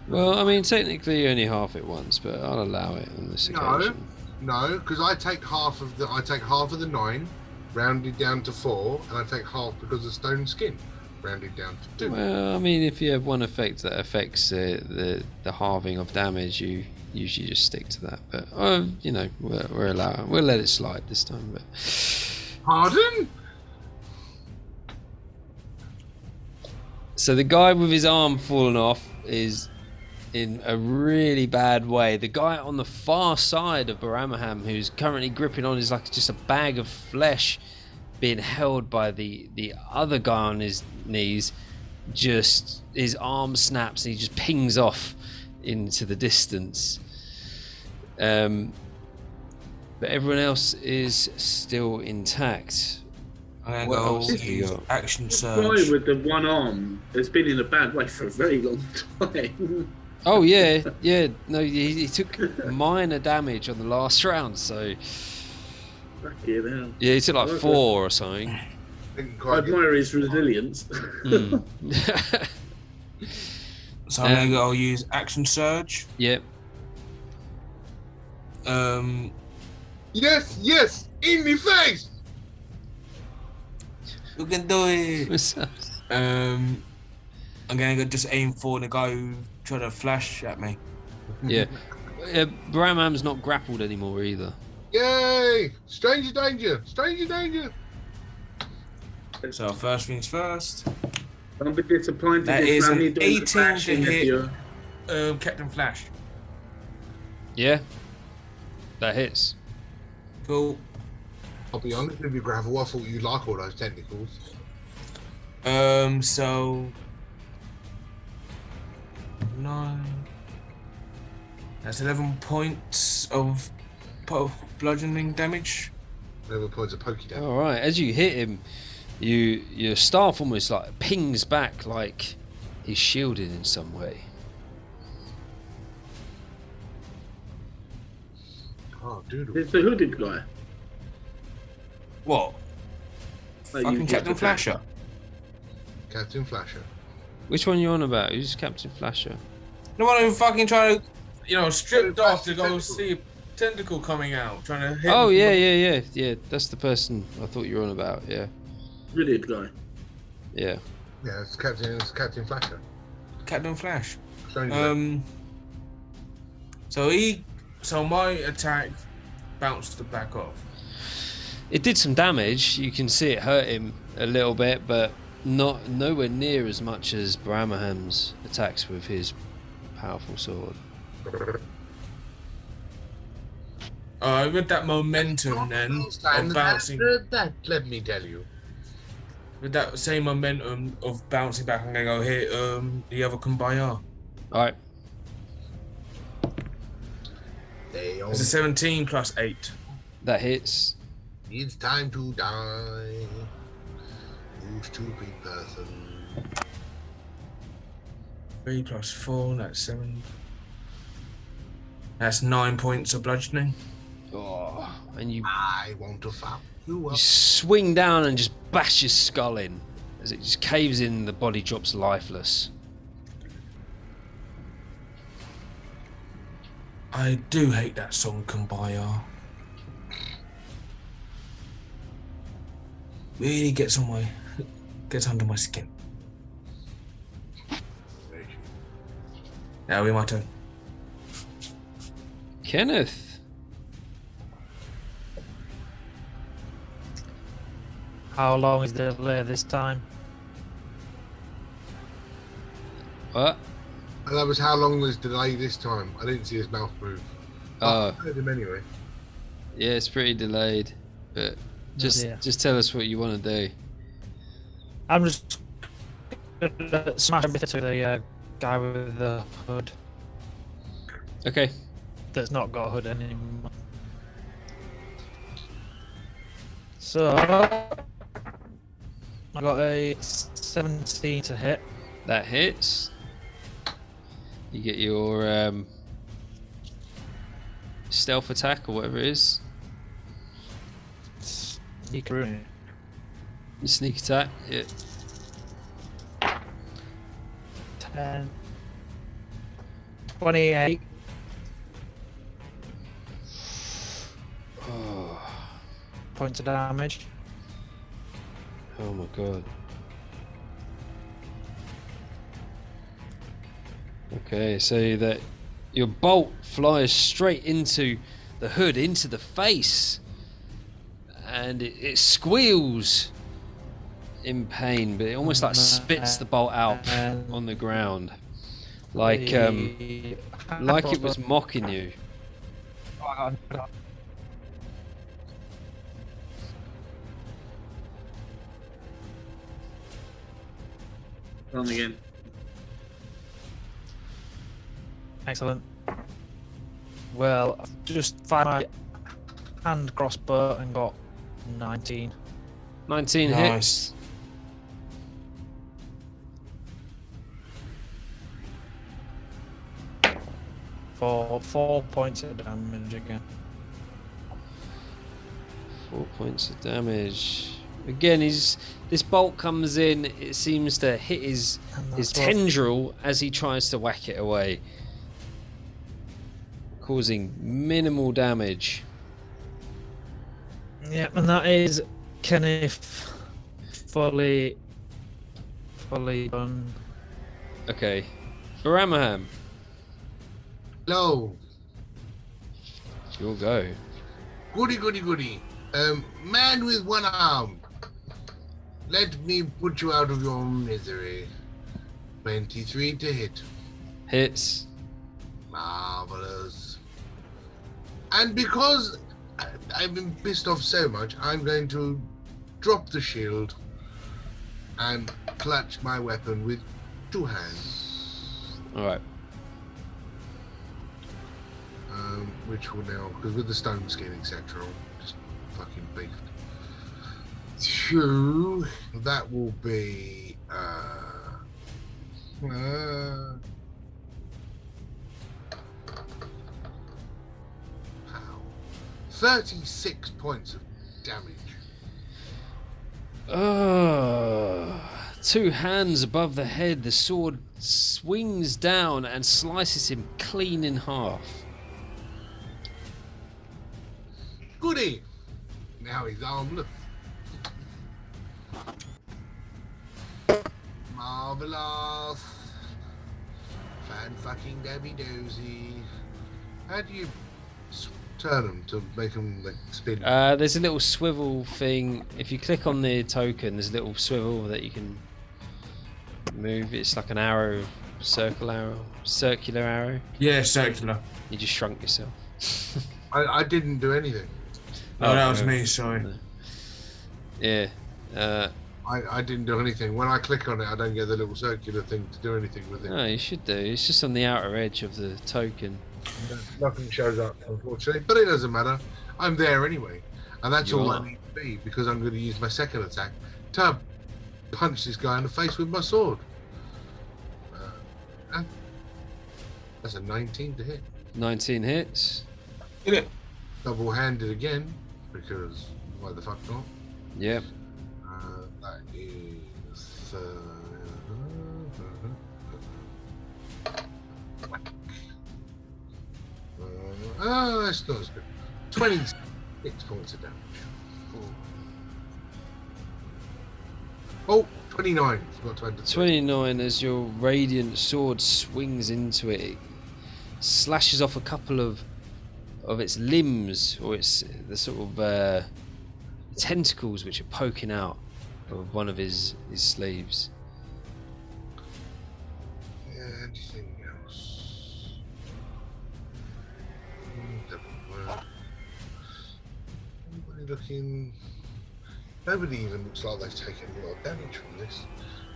Well, I mean, technically only half it once, but I'll allow it on this occasion. No, because I take half of the 9, rounded down to 4, and I take half because of stone skin, rounded down to 2. Well, I mean, if you have one effect that affects the halving of damage, you usually just stick to that. But we're allowed. We'll let it slide this time. But Pardon? so the guy with his arm fallen off is in a really bad way. The guy on the far side of Baramaham, who's currently gripping on, is like just a bag of flesh being held by the other guy on his knees. Just his arm snaps and he just pings off into the distance. But everyone else is still intact. I'm What gonna else go have you use got? action The surge. guy with the one arm has been in a bad way for a very long time. Oh yeah. No, he took minor damage on the last round, so Fucking hell. yeah, he took like 4 or something. Didn't I quite get admire his resilience. Mm. So I'm gonna go use action surge. Yep. Yes, in me face. You can do it. I'm gonna go just aim for the guy who tried to flash at me. Yeah. Bramham's not grappled anymore either. Yay! Stranger danger! So first things first. Don't be disappointed That if is an Randy doing the 18 to flashing at hit. you. Captain Flash. Yeah. That hits. Cool. I'll be honest with you, Gravel. I thought you like all those technicals. So 9. That's 11 points of bludgeoning damage. Never points of pokey down. All right. As you hit him, your staff almost like pings back, like he's shielded in some way. Oh, dude. It's the hooded guy. What? Like Fucking you Captain just- Flasher. Captain Flasher. Which one are you on about? Who's Captain Flasher? The one who fucking trying to, stripped off to go see a tentacle coming out, trying to hit. Oh me from yeah. That's the person I thought you were on about. Yeah. Hooded guy. Yeah. Yeah, it's Captain Flasher. Captain Flash. Strange. So my attack bounced back off. It did some damage. You can see it hurt him a little bit, but nowhere near as much as Bramaham's attacks with his powerful sword. With that momentum then of bouncing, That, let me tell you. with that same momentum of bouncing back, I'm gonna go hit the other Kumbaya. All right. It's a 17 plus 8. That hits. It's time to die. You stupid person. 3 plus 4, that's 7. That's 9 points of bludgeoning. Oh, and you I want to fuck you up. swing down and just bash his skull in as it just caves in. The body drops lifeless. I do hate that song, Kumbaya. Really gets under my skin. Now we my turn. Kenneth. How long is the delay this time? What? And that was how long was delay this time. I didn't see his mouth move. Oh, I heard him anyway. yeah, it's pretty delayed. But just tell us what you want to do. I'm just gonna smash everything to the guy with the hood Okay. that's not got a hood anymore. So I got a 17 to hit. That hits. You get your stealth attack or whatever it is. Sneak room. Your sneak attack. Yeah. 10, 28. Oh, Points of damage. oh my god. Okay, so that your bolt flies straight into the hood, into the face, and it squeals in pain, but it almost like spits the bolt out on the ground, like it was mocking you. On again. Excellent. Well, I've just fired my hand crossbow and got 19. 19 Nice. hits. For 4 points of damage again. 4 points of damage. Again, this bolt comes in. It seems to hit his And that's what- tendril as he tries to whack it away, causing minimal damage. Yeah, and that is Kenneth fully done. Okay, Baramaham, Hello. you'll go. Goody, goody, goody. Man with one arm. Let me put you out of your misery. 23 to hit. Hits. Marvelous. And because I've been pissed off so much, I'm going to drop the shield and clutch my weapon with 2 hands. All right. Which will now, because with the stone skin, etc., I'll just fucking beefed. So that will be wow, 36 points of damage. Oh, 2 hands above the head, the sword swings down and slices him clean in half. Goody! Now he's armless. Marvelous. Fan-fucking-dabby-dozy. How do you turn them to make them like spin? There's a little swivel thing. If you click on the token, there's a little swivel that you can move. It's like an arrow, circular arrow. Yeah, circular. You just shrunk yourself. I didn't do anything. Oh, that was me, sorry. Yeah. I didn't do anything. When I click on it, I don't get the little circular thing to do anything with it. No, you should do. It's just on the outer edge of the token. Nothing shows up, unfortunately, but it doesn't matter. I'm there anyway, and that's You all are. I need to be, because I'm going to use my second attack to punch this guy in the face with my sword. And that's a 19 to hit. 19 hits. Hit it. Double-handed again, because why the fuck not? Yep. That is... that's not as good. 26 points of damage. Oh, 29. Forgot to add the 29 as your radiant sword swings into it. It slashes off a couple of its limbs, or its the sort of tentacles which are poking out of one of his sleeves. Anything else? Anybody looking? Nobody even looks like they've taken a lot of damage from this.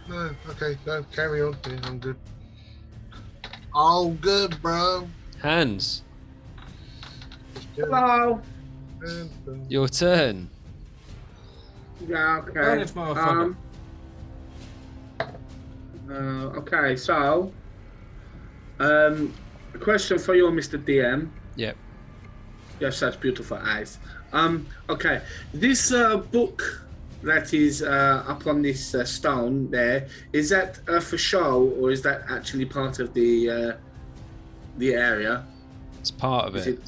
No, okay, no, carry on. Yeah, I'm good. All good, bro. Hands. Hello. Your turn. Yeah, okay. Oh, this motherfucker. Okay, so a question for you, Mr. DM. Yep. You have such beautiful eyes. Okay, this book that is up on this stone there, is that for show, or is that actually part of the area? It's part of it.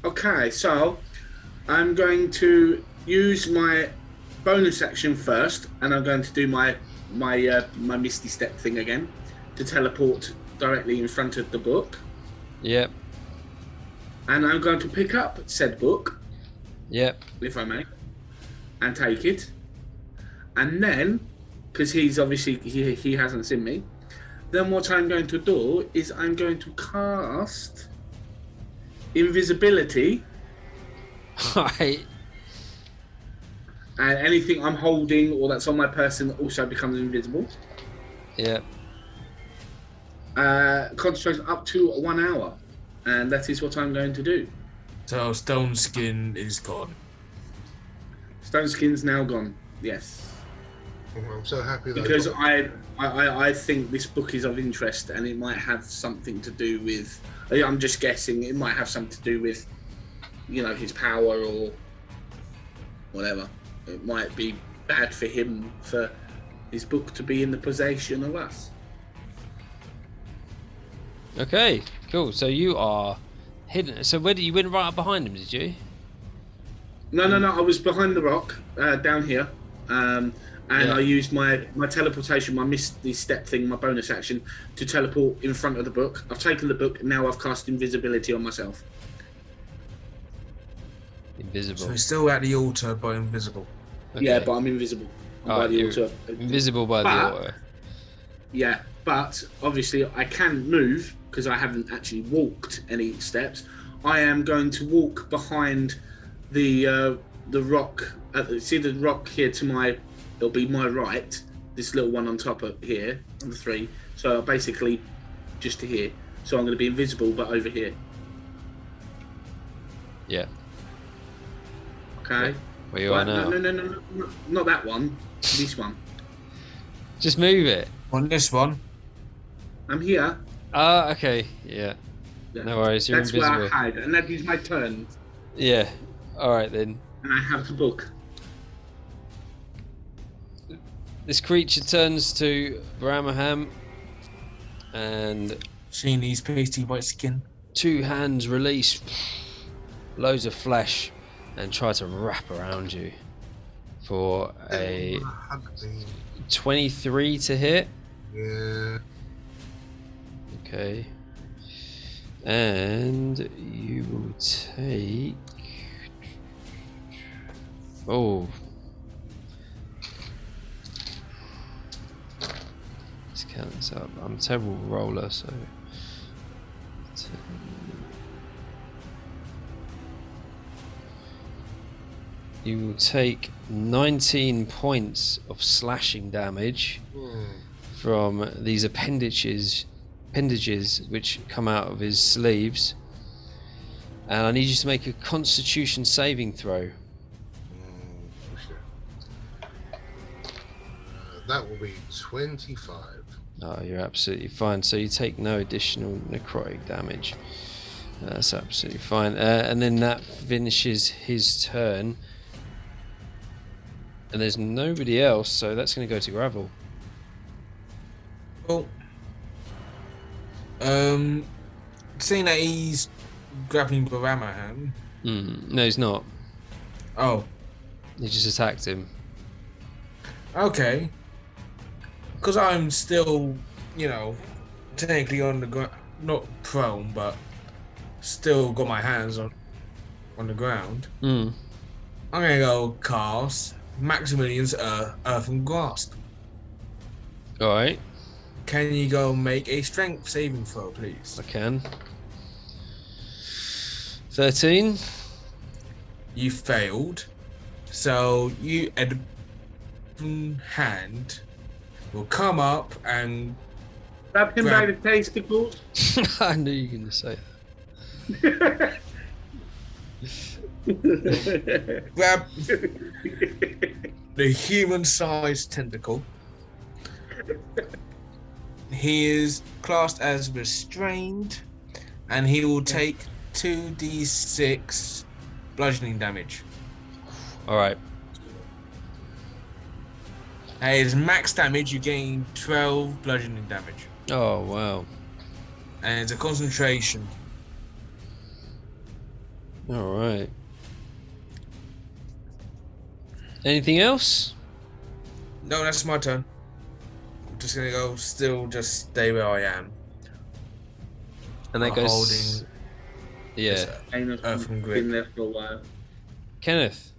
Okay, so I'm going to use my bonus action first, and I'm going to do my misty step thing again to teleport directly in front of the book. Yep. And I'm going to pick up said book. Yep. If I may, and take it, and then, because he's obviously he hasn't seen me, then what I'm going to do is I'm going to cast invisibility. Right. And anything I'm holding or that's on my person also becomes invisible. Yep. Concentration up to 1 hour, and that is what I'm going to do. So stone skin is gone. Stone skin's now gone. Yes. I'm so happy that Because I think this book is of interest, and it might have something to do with. I'm just guessing. It might have something to do with, his power or whatever. It might be bad for him for his book to be in the possession of us. Okay. Cool. So you are hidden. So where did you went right up behind him? Did you? No. I was behind the rock down here. And I used my teleportation, my misty step thing, my bonus action to teleport in front of the book. I've taken the book, and now I've cast invisibility on myself. Invisible. So he's still at the altar, but invisible. Okay. Yeah, but I'm invisible. By the altar. Invisible by the altar. Yeah, but obviously I can move because I haven't actually walked any steps. I am going to walk behind the rock. See the rock here to my. It'll be my right. This little one on top of here, on the 3. So basically, just to here. So I'm going to be invisible, but over here. Yeah. Okay. Where you are now? No, not that one. This one. Just move it. On this one. I'm here. Okay. Yeah. No worries. You're That's invisible. where I hide, and that is my turn. Yeah. All right then. And I have the book. This creature turns to Bramaham and Seeing his pasty white skin. 2 hands release loads of flesh and try to wrap around you for a 23 to hit. Yeah. Okay. And you will take... Oh. Let's count this up. I'm a terrible roller, so... You will take 19 points of slashing damage from these appendages which come out of his sleeves. And I need you to make a Constitution saving throw. that will be 25. Oh, you're absolutely fine. So you take no additional necrotic damage. That's absolutely fine. And then that finishes his turn. And there's nobody else, so that's going to go to Gravel. Cool. Seeing that he's grappling with Ramahan. No, he's not. Oh, He just attacked him. okay. Because I'm still, you know, technically on the ground, not prone, but still got my hands on the ground. I'm gonna go cast Maximilian's Earth and Grasp. Alright, Can you go make a strength saving throw, please? I can. 13. You failed, so you hand will come up and Grab him by the testicles. I knew you were going to say that. grab the human-sized tentacle. He is classed as restrained, and he will take 2d6 bludgeoning damage. Alright. At his max damage, you gain 12 bludgeoning damage, Oh, wow. and it's a concentration. Alright. Anything else? No, that's my turn. I'm just gonna go. Still, just stay where I am. And that I'm goes. holding. Yeah. Earth and grip. Been there for a while. Kenneth.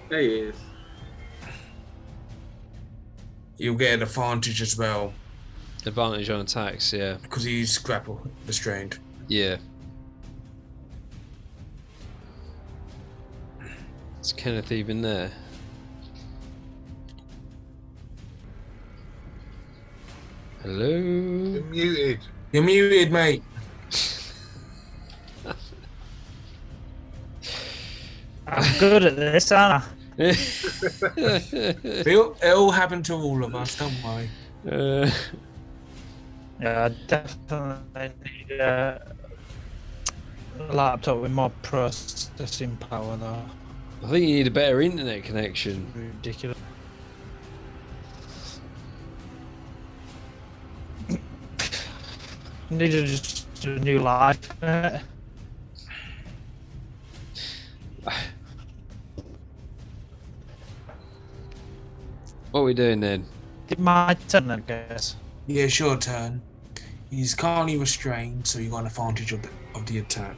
There he is. You'll get an advantage as well Advantage on attacks, yeah. because he's grapple restrained. Yeah. Is Kenneth even there? Hello? You're muted. You're muted, mate. I'm good at this, aren't I? It all happened to all of us. Don't worry. Yeah, I definitely need a laptop with more processing power, though. I think you need a better internet connection. Ridiculous. Need to just do a new life. What are we doing then? It's my turn, I guess. Yeah, it's your turn. He's currently restrained, so you got an advantage of the attack.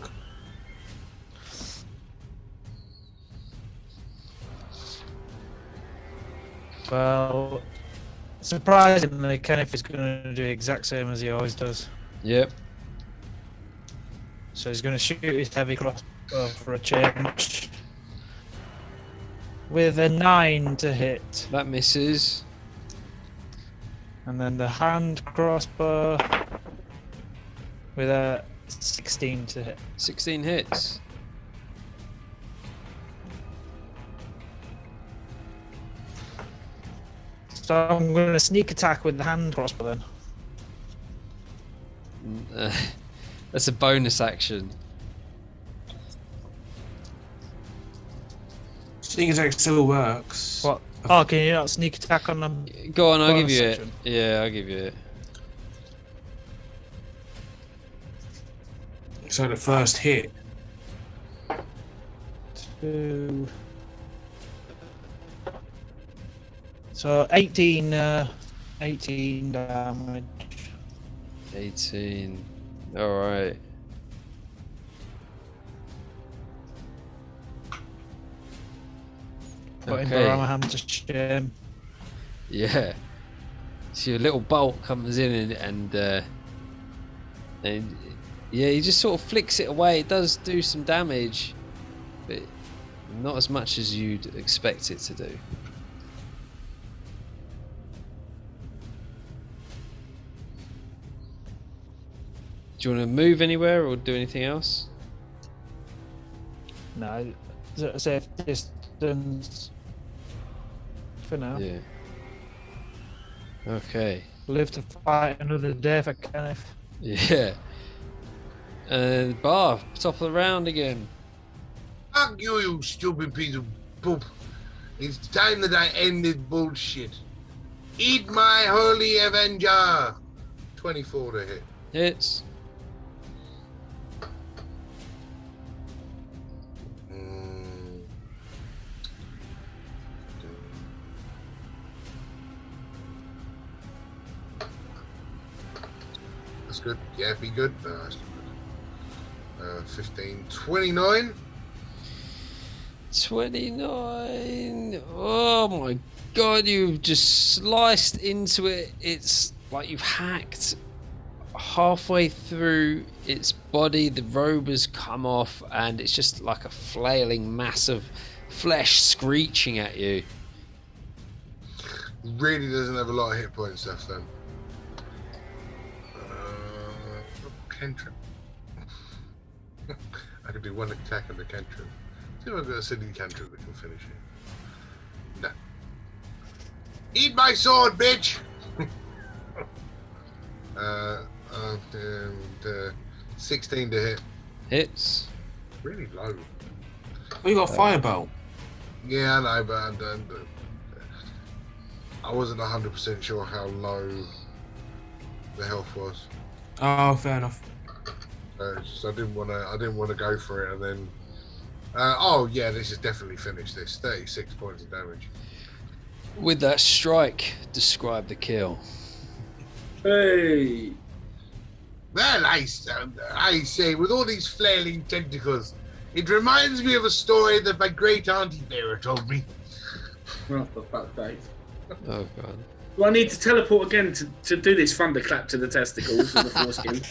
Well, surprisingly, Kenneth is going to do the exact same as he always does. Yep. So he's going to shoot his heavy crossbow for a change. With a 9 to hit. That misses. And then the hand crossbow with a 16 to hit. 16 hits. So I'm going to sneak attack with the hand crossbow then. That's a bonus action. Sneak attack still works. What? Oh, can you not sneak attack on them? Go on, I'll give Bonus you action. it. Yeah, I'll give you it. So the first hit. 2. So 18, 18 damage. 18. Alright. Putting Okay. Baramahan to shame. Yeah. So your little bolt comes in and yeah, he just sort of flicks it away. It does do some damage, but not as much as you'd expect it to do. Do you want to move anywhere or do anything else? No, safe distance. For now. Yeah. Okay. Live to fight another day for Kenneth. Yeah. And Bar, top of the round again. Fuck you, you stupid piece of poop. It's time that I end this bullshit. Eat my holy avenger. 24 to hit. Hits. That's good. Yeah, be good. No, that's not good. 15, 29. 29. Oh my god, you've just sliced into it. It's like you've hacked halfway through its body. The robe has come off, and it's just like a flailing mass of flesh screeching at you. Really doesn't have a lot of hit points left then. Cantrip. I can do one attack and a cantrip. See if I've got a silly cantrip that can finish it. No. Eat my sword, bitch! 16 to hit. Hits. Really low. Oh, you got a fireball. Yeah, I know, but I wasn't 100% sure how low the health was. Oh, fair enough. So I didn't want to go for it, and then. Oh yeah, this is definitely finished. This 36 points of damage. With that strike, describe the kill. Hey. Well, I say, with all these flailing tentacles, it reminds me of a story that my great auntie Vera told me. Oh, for fuck's sake. Oh god. Do I need to teleport again to do this thunderclap to the testicles and the foreskin?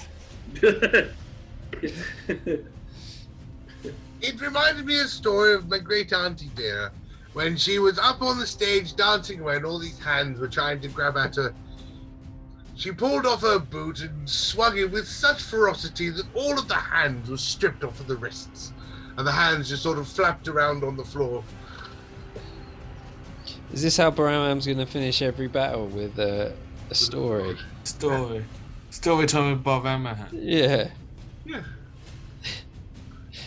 It reminded me of a story of my great auntie Vera when she was up on the stage dancing away and all these hands were trying to grab at her. She pulled off her boot and swung it with such ferocity that all of the hands were stripped off of the wrists, and the hands just sort of flapped around on the floor. Is this how Baramam's going to finish every battle, with a story? Story time with Bob Emma. Yeah. Yeah.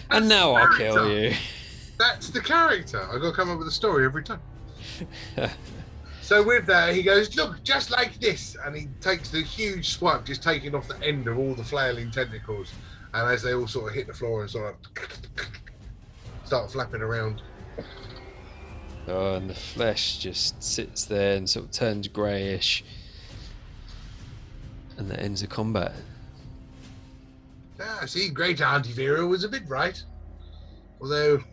And now I'll kill you. That's the character. I've got to come up with a story every time. So with that, he goes, look, just like this. And he takes the huge swipe, just taking off the end of all the flailing tentacles. And as they all sort of hit the floor and sort of start flapping around. Oh, and the flesh just sits there and sort of turns greyish. And that ends the combat. Ah, see, great Auntie Vera was a bit right. Although,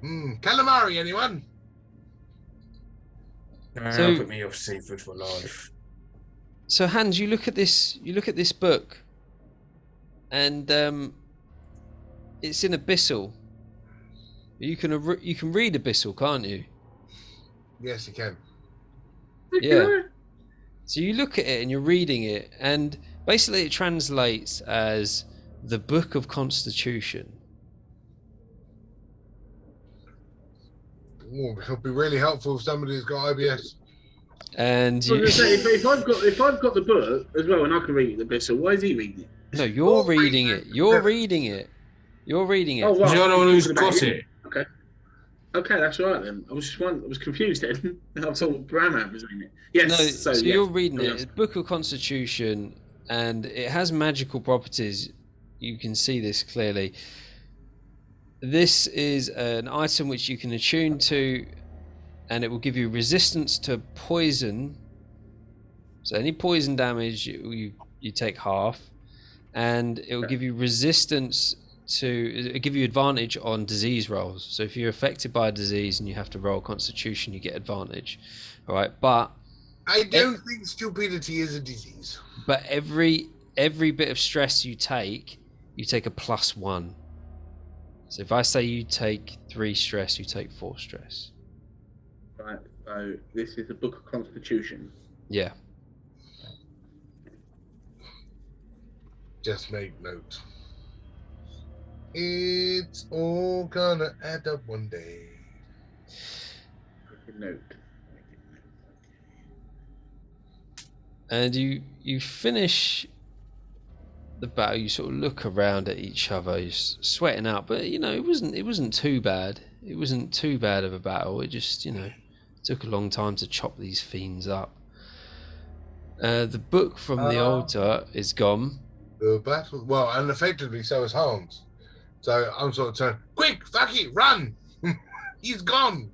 calamari, anyone? So- Put me off seafood for life. So Hans, you look at this book, and it's in Abyssal. You can read Abyssal, can't you? Yes, you can. Yeah. So you look at it and you're reading it, and basically it translates as the Book of Constitution. Ooh, it'll be really helpful if somebody's got IBS. And I was gonna say, if I've got the book as well, and I can read it, the so why is he reading it? no, you're reading it. You're reading it. You're reading it. Oh, right. You're the one who's Talking about got him. it. Okay, that's all right then. I was confused then. I thought Bramham was reading it. Yes. No, so so yes. you're reading Carry it. on. It's Book of Constitution, and it has magical properties. You can see this clearly. This is an item which you can attune to, and it will give you resistance to poison. So any poison damage, you take half, and it will give you resistance to. It'll give you advantage on disease rolls. So if you're affected by a disease and you have to roll Constitution, you get advantage. All right, but I don't think stupidity is a disease. But every bit of stress you take a +1. So if I say you take 3 stress, you take 4 stress. Right. So this is the Book of Constitution. Yeah. Just make note. It's all gonna add up one day. Make a note. And you finish the battle. You sort of look around at each other. You're sweating out, but you know it wasn't too bad. It wasn't too bad of a battle. It just took a long time to chop these fiends up. The book from the altar is gone. The battle. Well, and effectively so is Hans. So I'm sort of turning. Quick, fuck it, run! He's gone.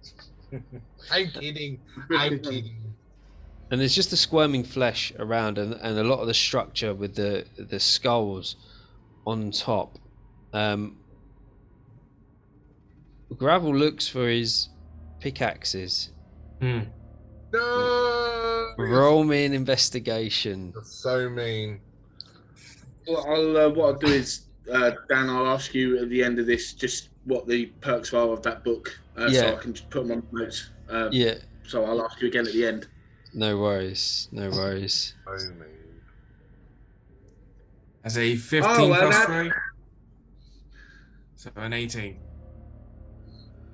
I'm kidding. I'm kidding. And there's just the squirming flesh around, and a lot of the structure with the skulls on top. Gravel looks for his pickaxes. No. Roll me an investigation. That's so mean. Well, what I'll do is, Dan, I'll ask you at the end of this just what the perks are of that book, so I can just put them on notes. So I'll ask you again at the end. No worries. No worries. So mean. As a 15 plus 3. So an 18.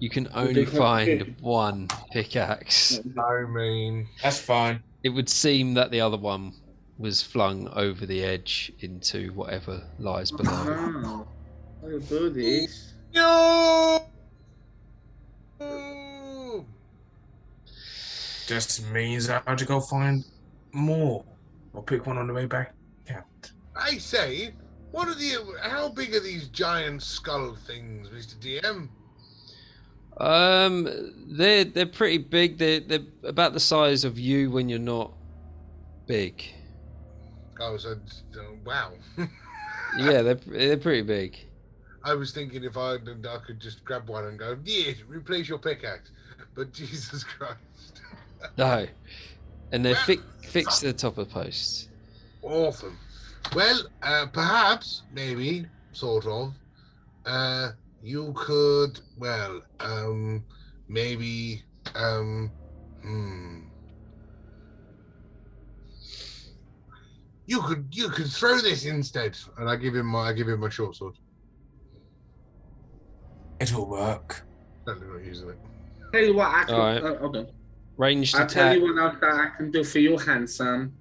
You can only find one pickaxe. So mean. That's fine. It would seem that the other one was flung over the edge into whatever lies below. I'll do this. No. Just means I have to go find more. I'll pick one on the way back out. I say, how big are these giant skull things, Mr. DM? They're pretty big. They're about the size of you when you're not big. Oh, so wow. Yeah, they're pretty big. I was thinking if I could just grab one and go, yeah, replace your pickaxe. But Jesus Christ. No, and they're fixed to the top of the posts. Awesome. Well, perhaps, maybe, sort of, you could, maybe, you could throw this instead, and I give him my short sword. It'll work. Certainly not using it. Tell you what, I can. All right. Hold on. Ranged I'll attack. tell you what else that I can do for you, handsome.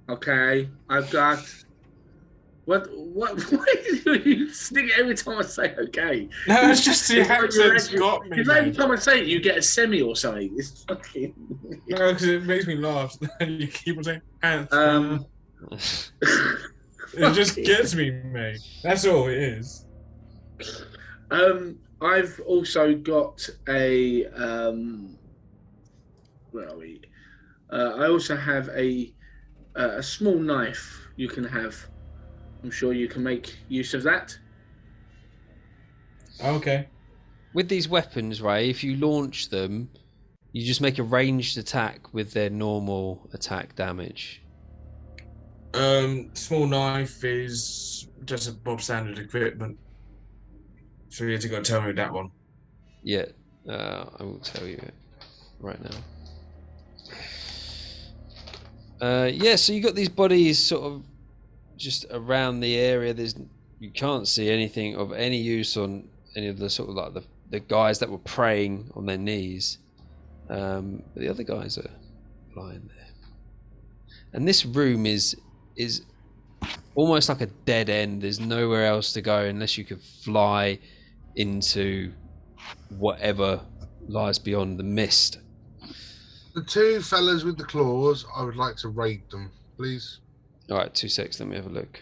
Okay, I've got. What do you sting it every time I say okay? No, it's just the accent's got me. Because every time I say it, you get a semi or something. It's fucking. No, because it makes me laugh. You keep on saying handsome. It just gets me, mate. That's all it is. I've also got a where are we? I also have a small knife you can have. I'm sure you can make use of that. Okay. With these weapons, Ray, if you launch them, you just make a ranged attack with their normal attack damage. Small knife is just a Bob standard equipment. So you have to go tell me that one. Yeah, I will tell you it right now. Yeah, so you got these bodies sort of just around the area. You can't see anything of any use on any of the sort of like the guys that were praying on their knees. But the other guys are lying there. And this room is almost like a dead end. There's nowhere else to go unless you could fly into whatever lies beyond the mist. The two fellas with the claws, I would like to raid them, please. All right, 2 seconds. Let me have a look.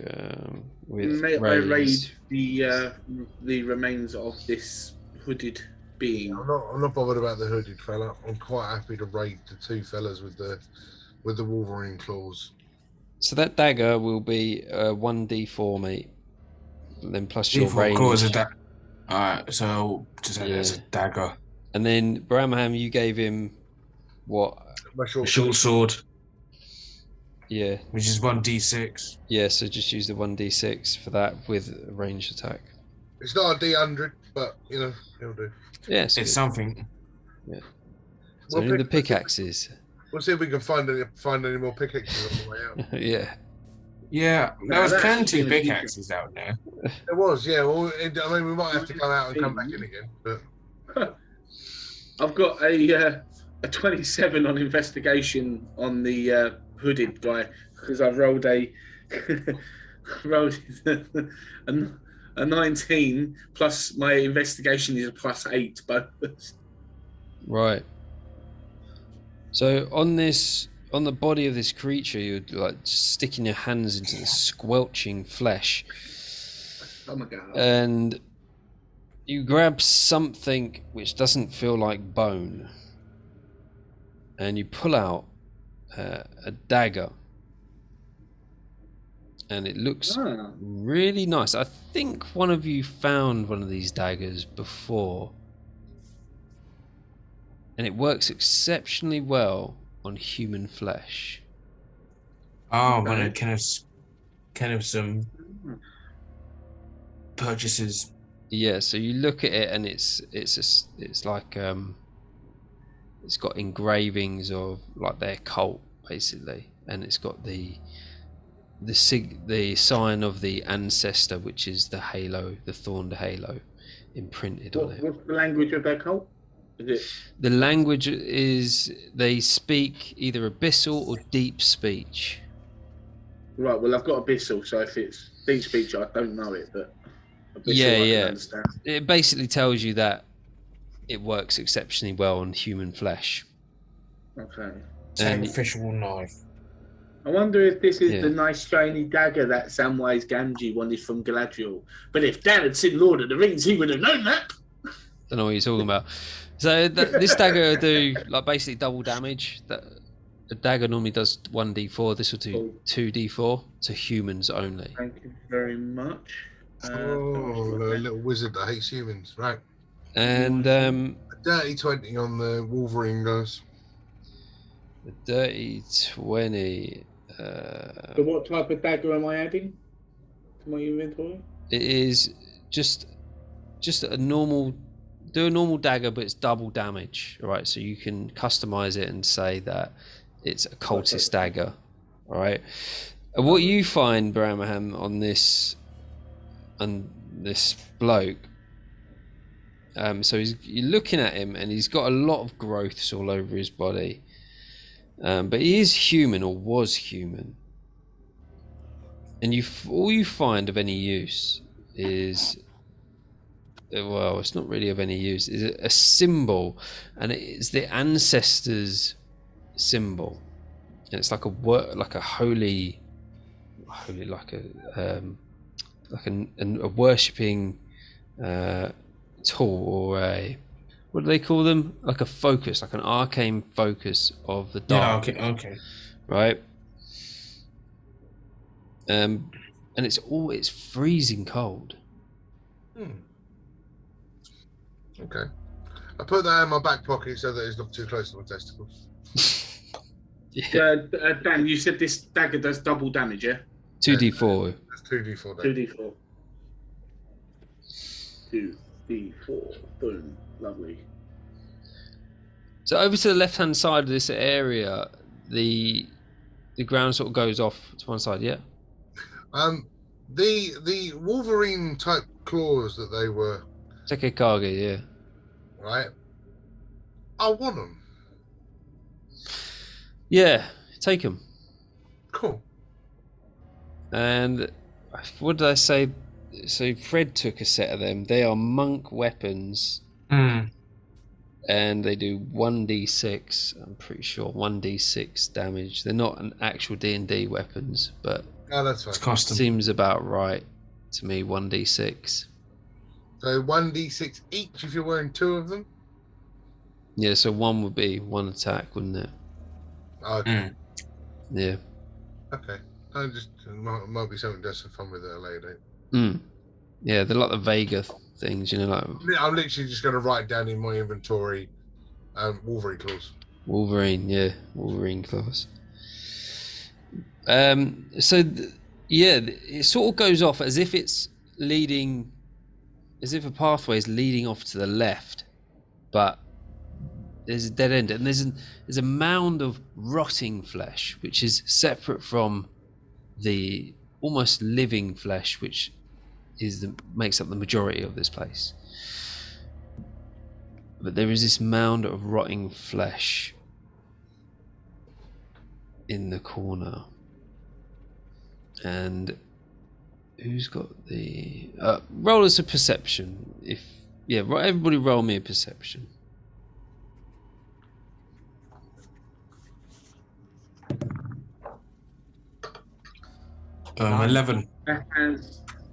May I raid the remains of this hooded being? I'm not bothered about the hooded fella. I'm quite happy to raid the two fellas with the Wolverine claws. So that dagger will be 1d4, mate. And then plus your range. Alright, so just say there's a dagger. And then Bramham, you gave him what? My short sword. Yeah. Which is 1d6. Yeah, so just use the 1d6 for that with a ranged attack. It's not a D100, but it'll do. Yeah, it's something. Yeah. So only the pickaxes. We'll see if we can find any more pickaxes on the way out. Yeah. Yeah, there was plenty of pickaxes out there. There was, yeah. Well, I mean, we might have to come out and come back in again, but I've got a 27 on investigation on the hooded guy because I rolled a rolled a 19 plus my investigation is a +8 bonus. Right. So on the body of this creature, you're like sticking your hands into the squelching flesh, Oh my god! and you grab something which doesn't feel like bone, and you pull out a dagger, and it looks really nice. I think one of you found one of these daggers before, and it works exceptionally well on human flesh. Oh, one of Kenneth's some purchases. Yeah, so you look at it, and it's like it's got engravings of like their cult basically, and it's got the sign of the ancestor, which is the halo, the thorned halo, imprinted on it. What's the language of their cult? Is it The language is they speak either abyssal or deep speech. right? Well, I've got abyssal, so if it's deep speech, I don't know it, but abyssal I can understand. It basically tells you that it works exceptionally well on human flesh. Okay. Sacrificial knife. I wonder if this is the nice shiny dagger that Samwise Gamgee wanted from Galadriel. But if Dan had seen Lord of the Rings, he would have known that. Don't know what you're talking about. So this dagger will do like basically double damage. A dagger normally does 1d4. This will do 2d4 to humans only. Thank you very much. A little wizard that hates humans, right? And a dirty 20 on the Wolverine guys. The dirty 20. So what type of dagger am I adding to my inventory? It is just a normal. Do a normal dagger, but it's double damage. All right, so you can customize it and say that it's a cultist dagger. All right. And what you find, Bramham, on this bloke. So you're looking at him, and he's got a lot of growths all over his body. But he is human, or was human. And all you find of any use is, well, it's not really of any use. Is a symbol, and it's the ancestors' symbol, and it's like a holy, like a worshipping tool, or a, what do they call them? Like a focus, like an arcane focus of the dark. Yeah, okay. Right. And it's freezing cold. Okay. I put that in my back pocket so that it's not too close to my testicles. Dan, you said this dagger does double damage, yeah? 2d4. It's 2d4. 2d4. 2d4. Boom. Lovely. So over to the left-hand side of this area, the ground sort of goes off to one side. Yeah. The Wolverine type claws that they were. Tekekage, yeah. Right. I want them. Yeah, take them. Cool. And what did I say? So Fred took a set of them. They are monk weapons. And they do 1d6. I'm pretty sure 1d6 damage. They're not an actual D&D weapons, but that's fine. It's custom. Seems about right to me. 1d6. So 1d6 each if you're wearing 2 of them. Yeah, so one would be one attack, wouldn't it? Okay. Yeah. Okay. I just might be something to have some fun with at a later date. Yeah, they're like the Vega things, you know, like. I'm literally just going to write down in my inventory, Wolverine claws. Wolverine claws. It sort of goes off as if it's leading, as if a pathway is leading off to the left, but there's a dead end, and there's a mound of rotting flesh which is separate from the almost living flesh which makes up the majority of this place. But there is this mound of rotting flesh. in the corner. And who's got the roll us a perception? Everybody roll me a perception. 11. And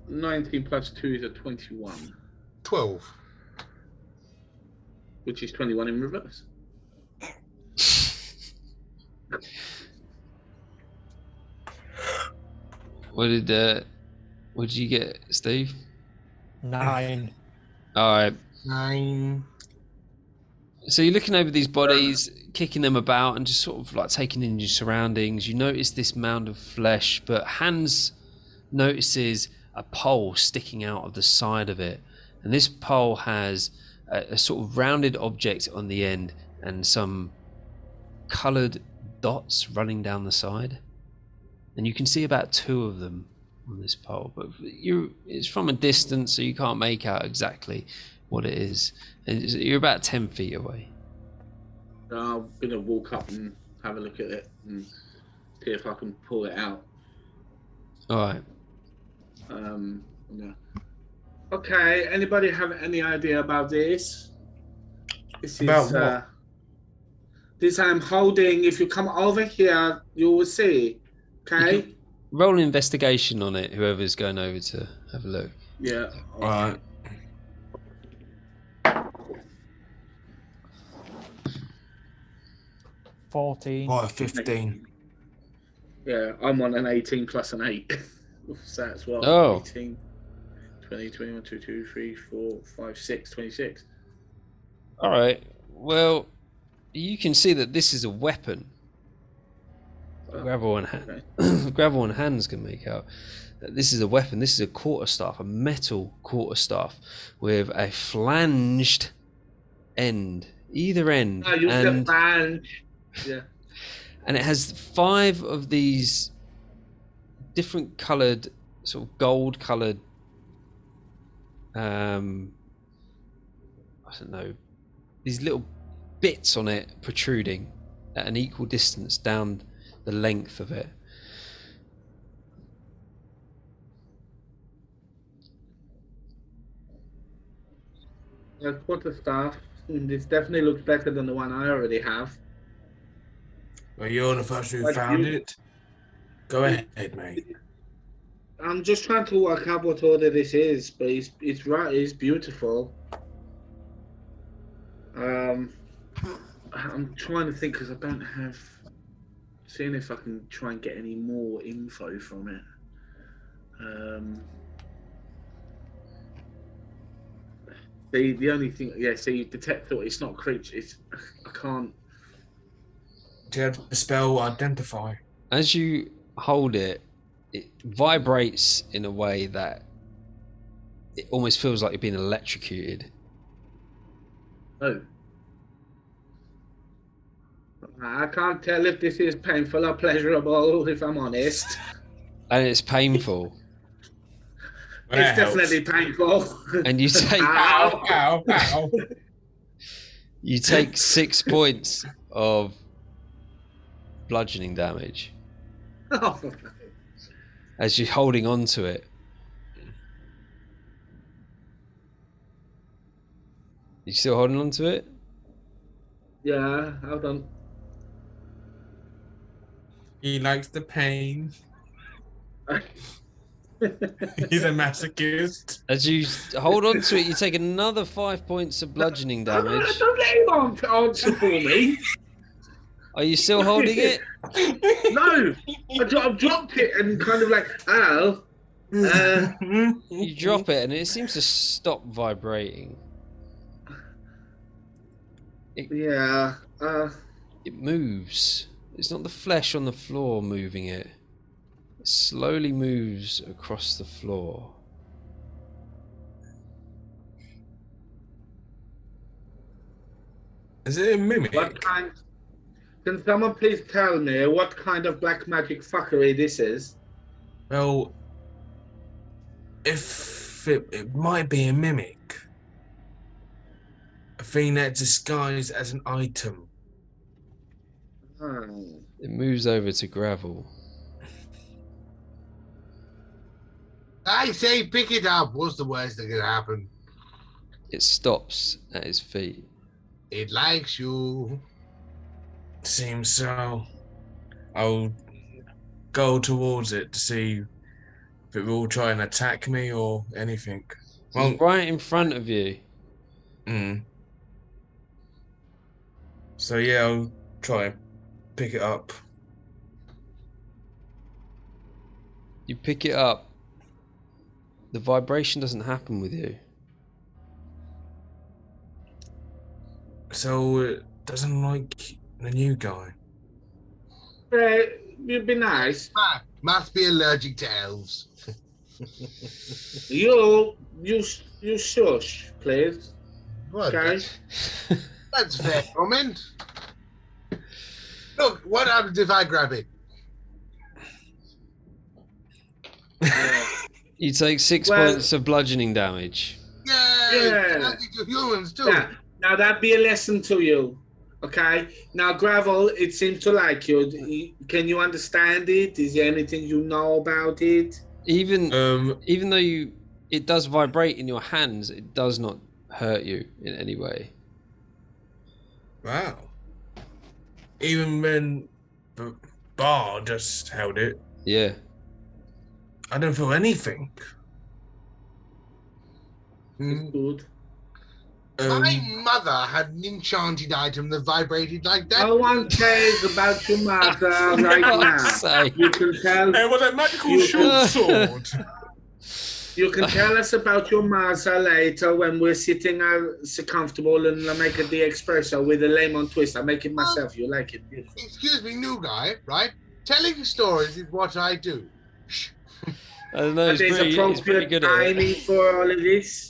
19 plus 2 is a 21, 12. which is 21 in reverse. What did you get, Steve? 9. All right. 9. So you're looking over these bodies, kicking them about, and just sort of like taking in your surroundings. You notice this mound of flesh, but Hans notices a pole sticking out of the side of it, and this pole has a sort of rounded object on the end and some coloured dots running down the side, and you can see about 2 of them on this pole, but it's from a distance, so you can't make out exactly what it is, and you're about 10 feet away. I'm gonna walk up and have a look at it and see if I can pull it out. All right. Yeah. Okay, anybody have any idea about this? This About is what? this I'm holding. If you come over here, you will see. Okay. Roll an investigation on it, whoever's going over to have a look. Yeah. Right. 14. What, 15? Yeah, I'm on an 18 plus an 8. So that's what? Oh. 18, 20, 21, 22, 3, 4, 5, 6, 26. All right. Well, you can see that this is a weapon. Gravel and Gravel and Hands can make out that this is a weapon. This is a quarterstaff, a metal quarterstaff with a flanged end, either end, Oh, you said flange. Yeah. and it has 5 of these different coloured, sort of gold coloured, I don't know, these little bits on it protruding at an equal distance down the length of it. Quarterstaff. This definitely looks better than the one I already have. Well, you're the first who But found you- it. Go ahead, mate. I'm just trying to work out what order this is, but it's right. It's beautiful. I'm trying to think because I don't have. Seeing if I can try and get any more info from it. The only thing, see, detect thought. It's not creature. I can't. Do you have the spell identify? As you hold it, it vibrates in a way that it almost feels like you're being electrocuted. Oh. I can't tell if this is painful or pleasurable, if I'm honest. And it's painful. It's definitely painful. And you take Ow, ow, ow. you take 6 points of bludgeoning damage Oh, as you're holding on to it. You still holding on to it? yeah, hold on. He likes the pain. He's a masochist. As you hold on to it, you take another 5 points of bludgeoning damage. Don't let him answer for me. Are you still holding it? No, I've dropped it and kind of like, ow. You drop it and it seems to stop vibrating. Yeah. It moves. It's not the flesh on the floor moving it. It slowly moves across the floor. Is it a mimic? What kind? Can someone please tell me what kind of black magic fuckery this is? Well, if it might be a mimic. A thing that's disguised as an item. Oh. It moves over to Gravel. I say pick it up. What's the worst that could happen? It stops at his feet. It likes you. Seems so. I'll go towards it to see if it will try and attack me or anything. It's right in front of you. So yeah, I'll try and pick it up. You pick it up. The vibration doesn't happen with you. So it doesn't like the new guy. You'd be nice. Must be allergic to elves. You shush, please. Well, Okay. that's a fair comment. Look, what happens if I grab it? You take 6 points of bludgeoning damage. Yeah. Allergic to humans too. Yeah. Now that'd be a lesson to you. Okay. Now Gravel, it seems to like you. Can you understand it? Is there anything you know about it? Even though it does vibrate in your hands, it does not hurt you in any way. Wow. Even when the bar just held it. Yeah. I don't feel anything. It's good. My mother had an enchanted item that vibrated like that. No one cares about your mother right now. You can tell. It was a magical short sword. You can tell us about your mother later when we're sitting so comfortable and I make the espresso with a lemon twist. I make it myself. You like it? Beautiful. Excuse me, new guy, right? Telling stories is what I do. I don't know. There's appropriate good timing for all of this.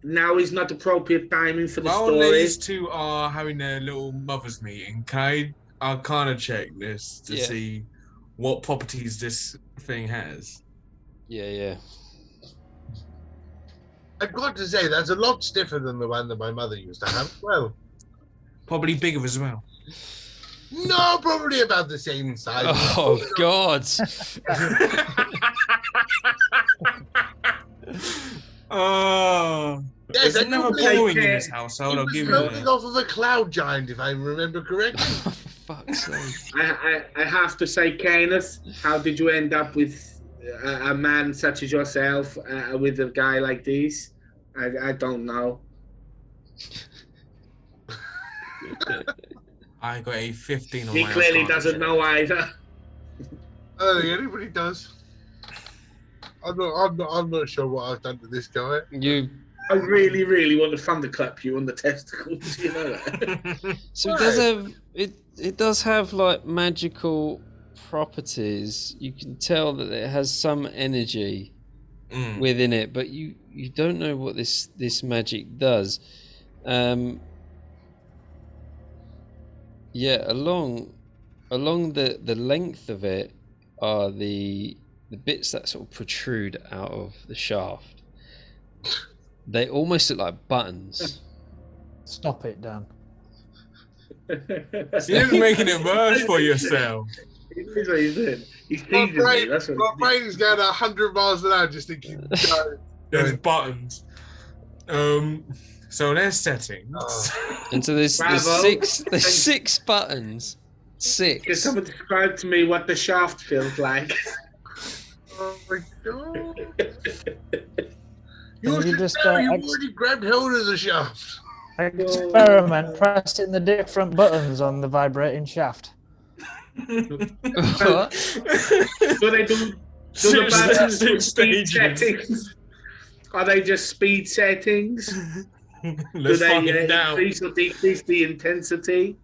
Now is not appropriate timing for the While story. these two are having their little mothers meeting, I'll kind of check this to see what properties this thing has. Yeah. I've got to say, that's a lot stiffer than the one that my mother used to have. Well, probably bigger as well. No, probably about the same size. Oh, God. Oh, yes, there's never boring in this household. I'll give you that. Off of a cloud giant, if I remember correctly. For fuck's sake. I have to say, Kenneth, how did you end up with a man such as yourself with a guy like this? I don't know. I got a 15 on He my clearly Arcana doesn't check. know either. I don't think anybody does. I'm not sure what I've done to this guy. I really, really want to thunderclap you on the testicles. You know that. So it does have it does have like magical properties. You can tell that it has some energy within it, but you don't know what this magic does. Yeah, along the length of it are the bits that sort of protrude out of the shaft. They almost look like buttons. Stop it, Dan. You're making it worse for yourself. He's what he's doing. He's My teasing me. That's what my brain's going 100 miles an hour just thinking. There's buttons. So there's settings. And so there's Bravo. six buttons. Can 6. someone describe to me what the shaft feels like? Oh my god. Can you should just, know, you already grabbed hold of the shaft. Experiment pressing the different buttons on the vibrating shaft. What? Do they do the buttons with speed settings? Are they just speed settings? Let's Do find they out. increase or decrease the intensity?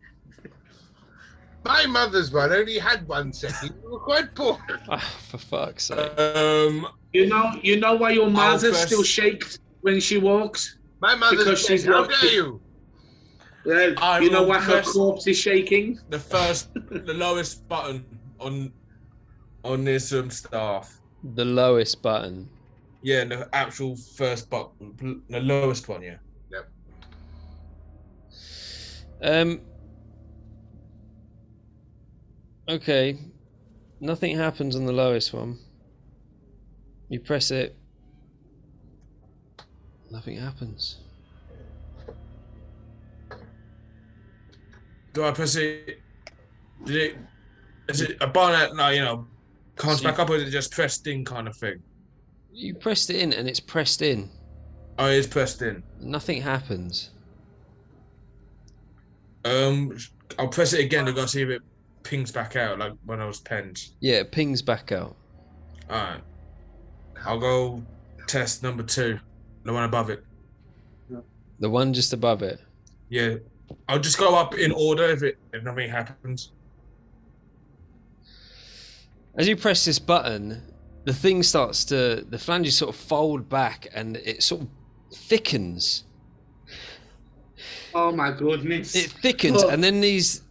My mother's one only had one setting. We were quite poor. Oh, for fuck's sake. You know why your mother first- still shakes when she walks? My mother's Because saying, she's how not- dare you? Well, I you know will why her press- corpse is shaking? the lowest button on this staff. The lowest button. Yeah, the actual first button, the lowest one. Yeah. Okay. Nothing happens on the lowest one. You press it. Nothing happens. Do I press it? Is it a button that, like, comes So back up, or is it just pressed in kind of thing? you pressed it in and it's pressed in. Oh, it is pressed in. Nothing happens. I'll press it again to go see if it pings back out like when I was penned. Yeah, it pings back out. Alright. I'll go test number 2, the one above it. The one just above it. Yeah. I'll just go up in order if nothing happens. As you press this button, the flanges sort of fold back and it sort of thickens. Oh my goodness. It thickens, and then these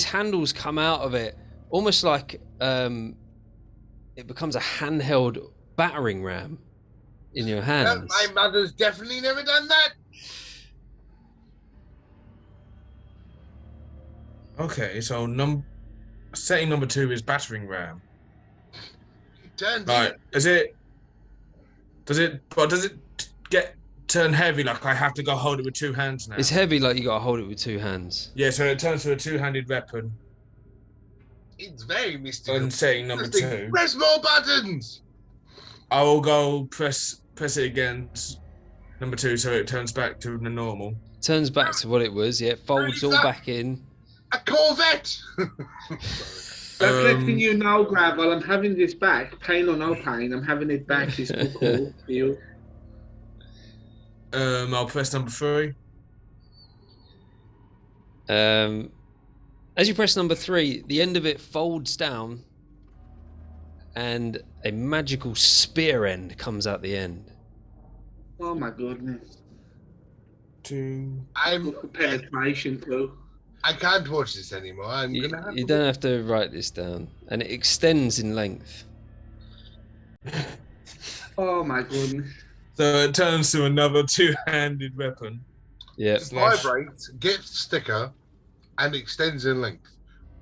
handles come out of it, almost like it becomes a handheld battering ram in your hands. My mother's definitely never done that. Okay, so setting number 2 is battering ram. Right. Does it get turn heavy, like I have to go hold it with 2 hands now? It's heavy, like you gotta hold it with 2 hands. Yeah, so it turns to a 2-handed weapon. It's very mystical. And setting number 2. Press more buttons. I will go press it again, number 2, so it turns back to the normal. Turns back to what it was. Yeah, it folds all back in. A Corvette. Just letting you know, Gravel, I'm having this back. Pain or no pain, I'm having it back. It's cool for you. I'll press number 3. As you press number 3, the end of it folds down and a magical spear end comes out the end. Oh my goodness. 2. I'm penetration too. I can't watch this anymore. You don't have to write this down. And it extends in length. Oh my goodness. So it turns to another 2-handed weapon. Yeah. Vibrates, gets sticker, and extends in length.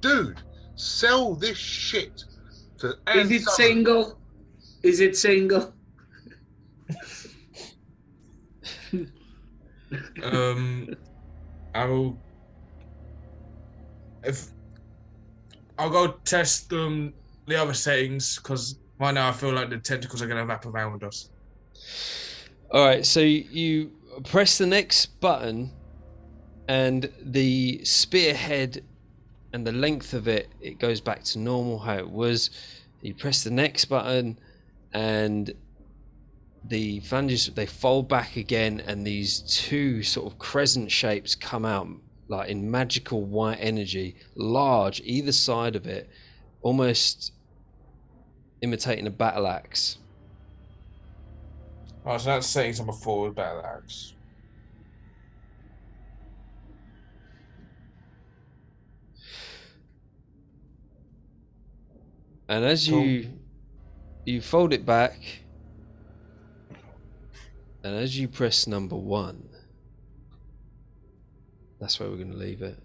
Dude, sell this shit. Is it single? Is it single? I'll go test the other settings, because right now I feel like the tentacles are going to wrap around us. All right, so you press the next button, and the spearhead and the length of it goes back to normal, how it was. You press the next button, and the flanges, they fold back again, and these 2 sort of crescent shapes come out, like in magical white energy, large either side of it, almost imitating a battle axe. Oh, so that's settings number 4 with battle axe. And as you fold it back, and as you press number 1, that's where we're going to leave it.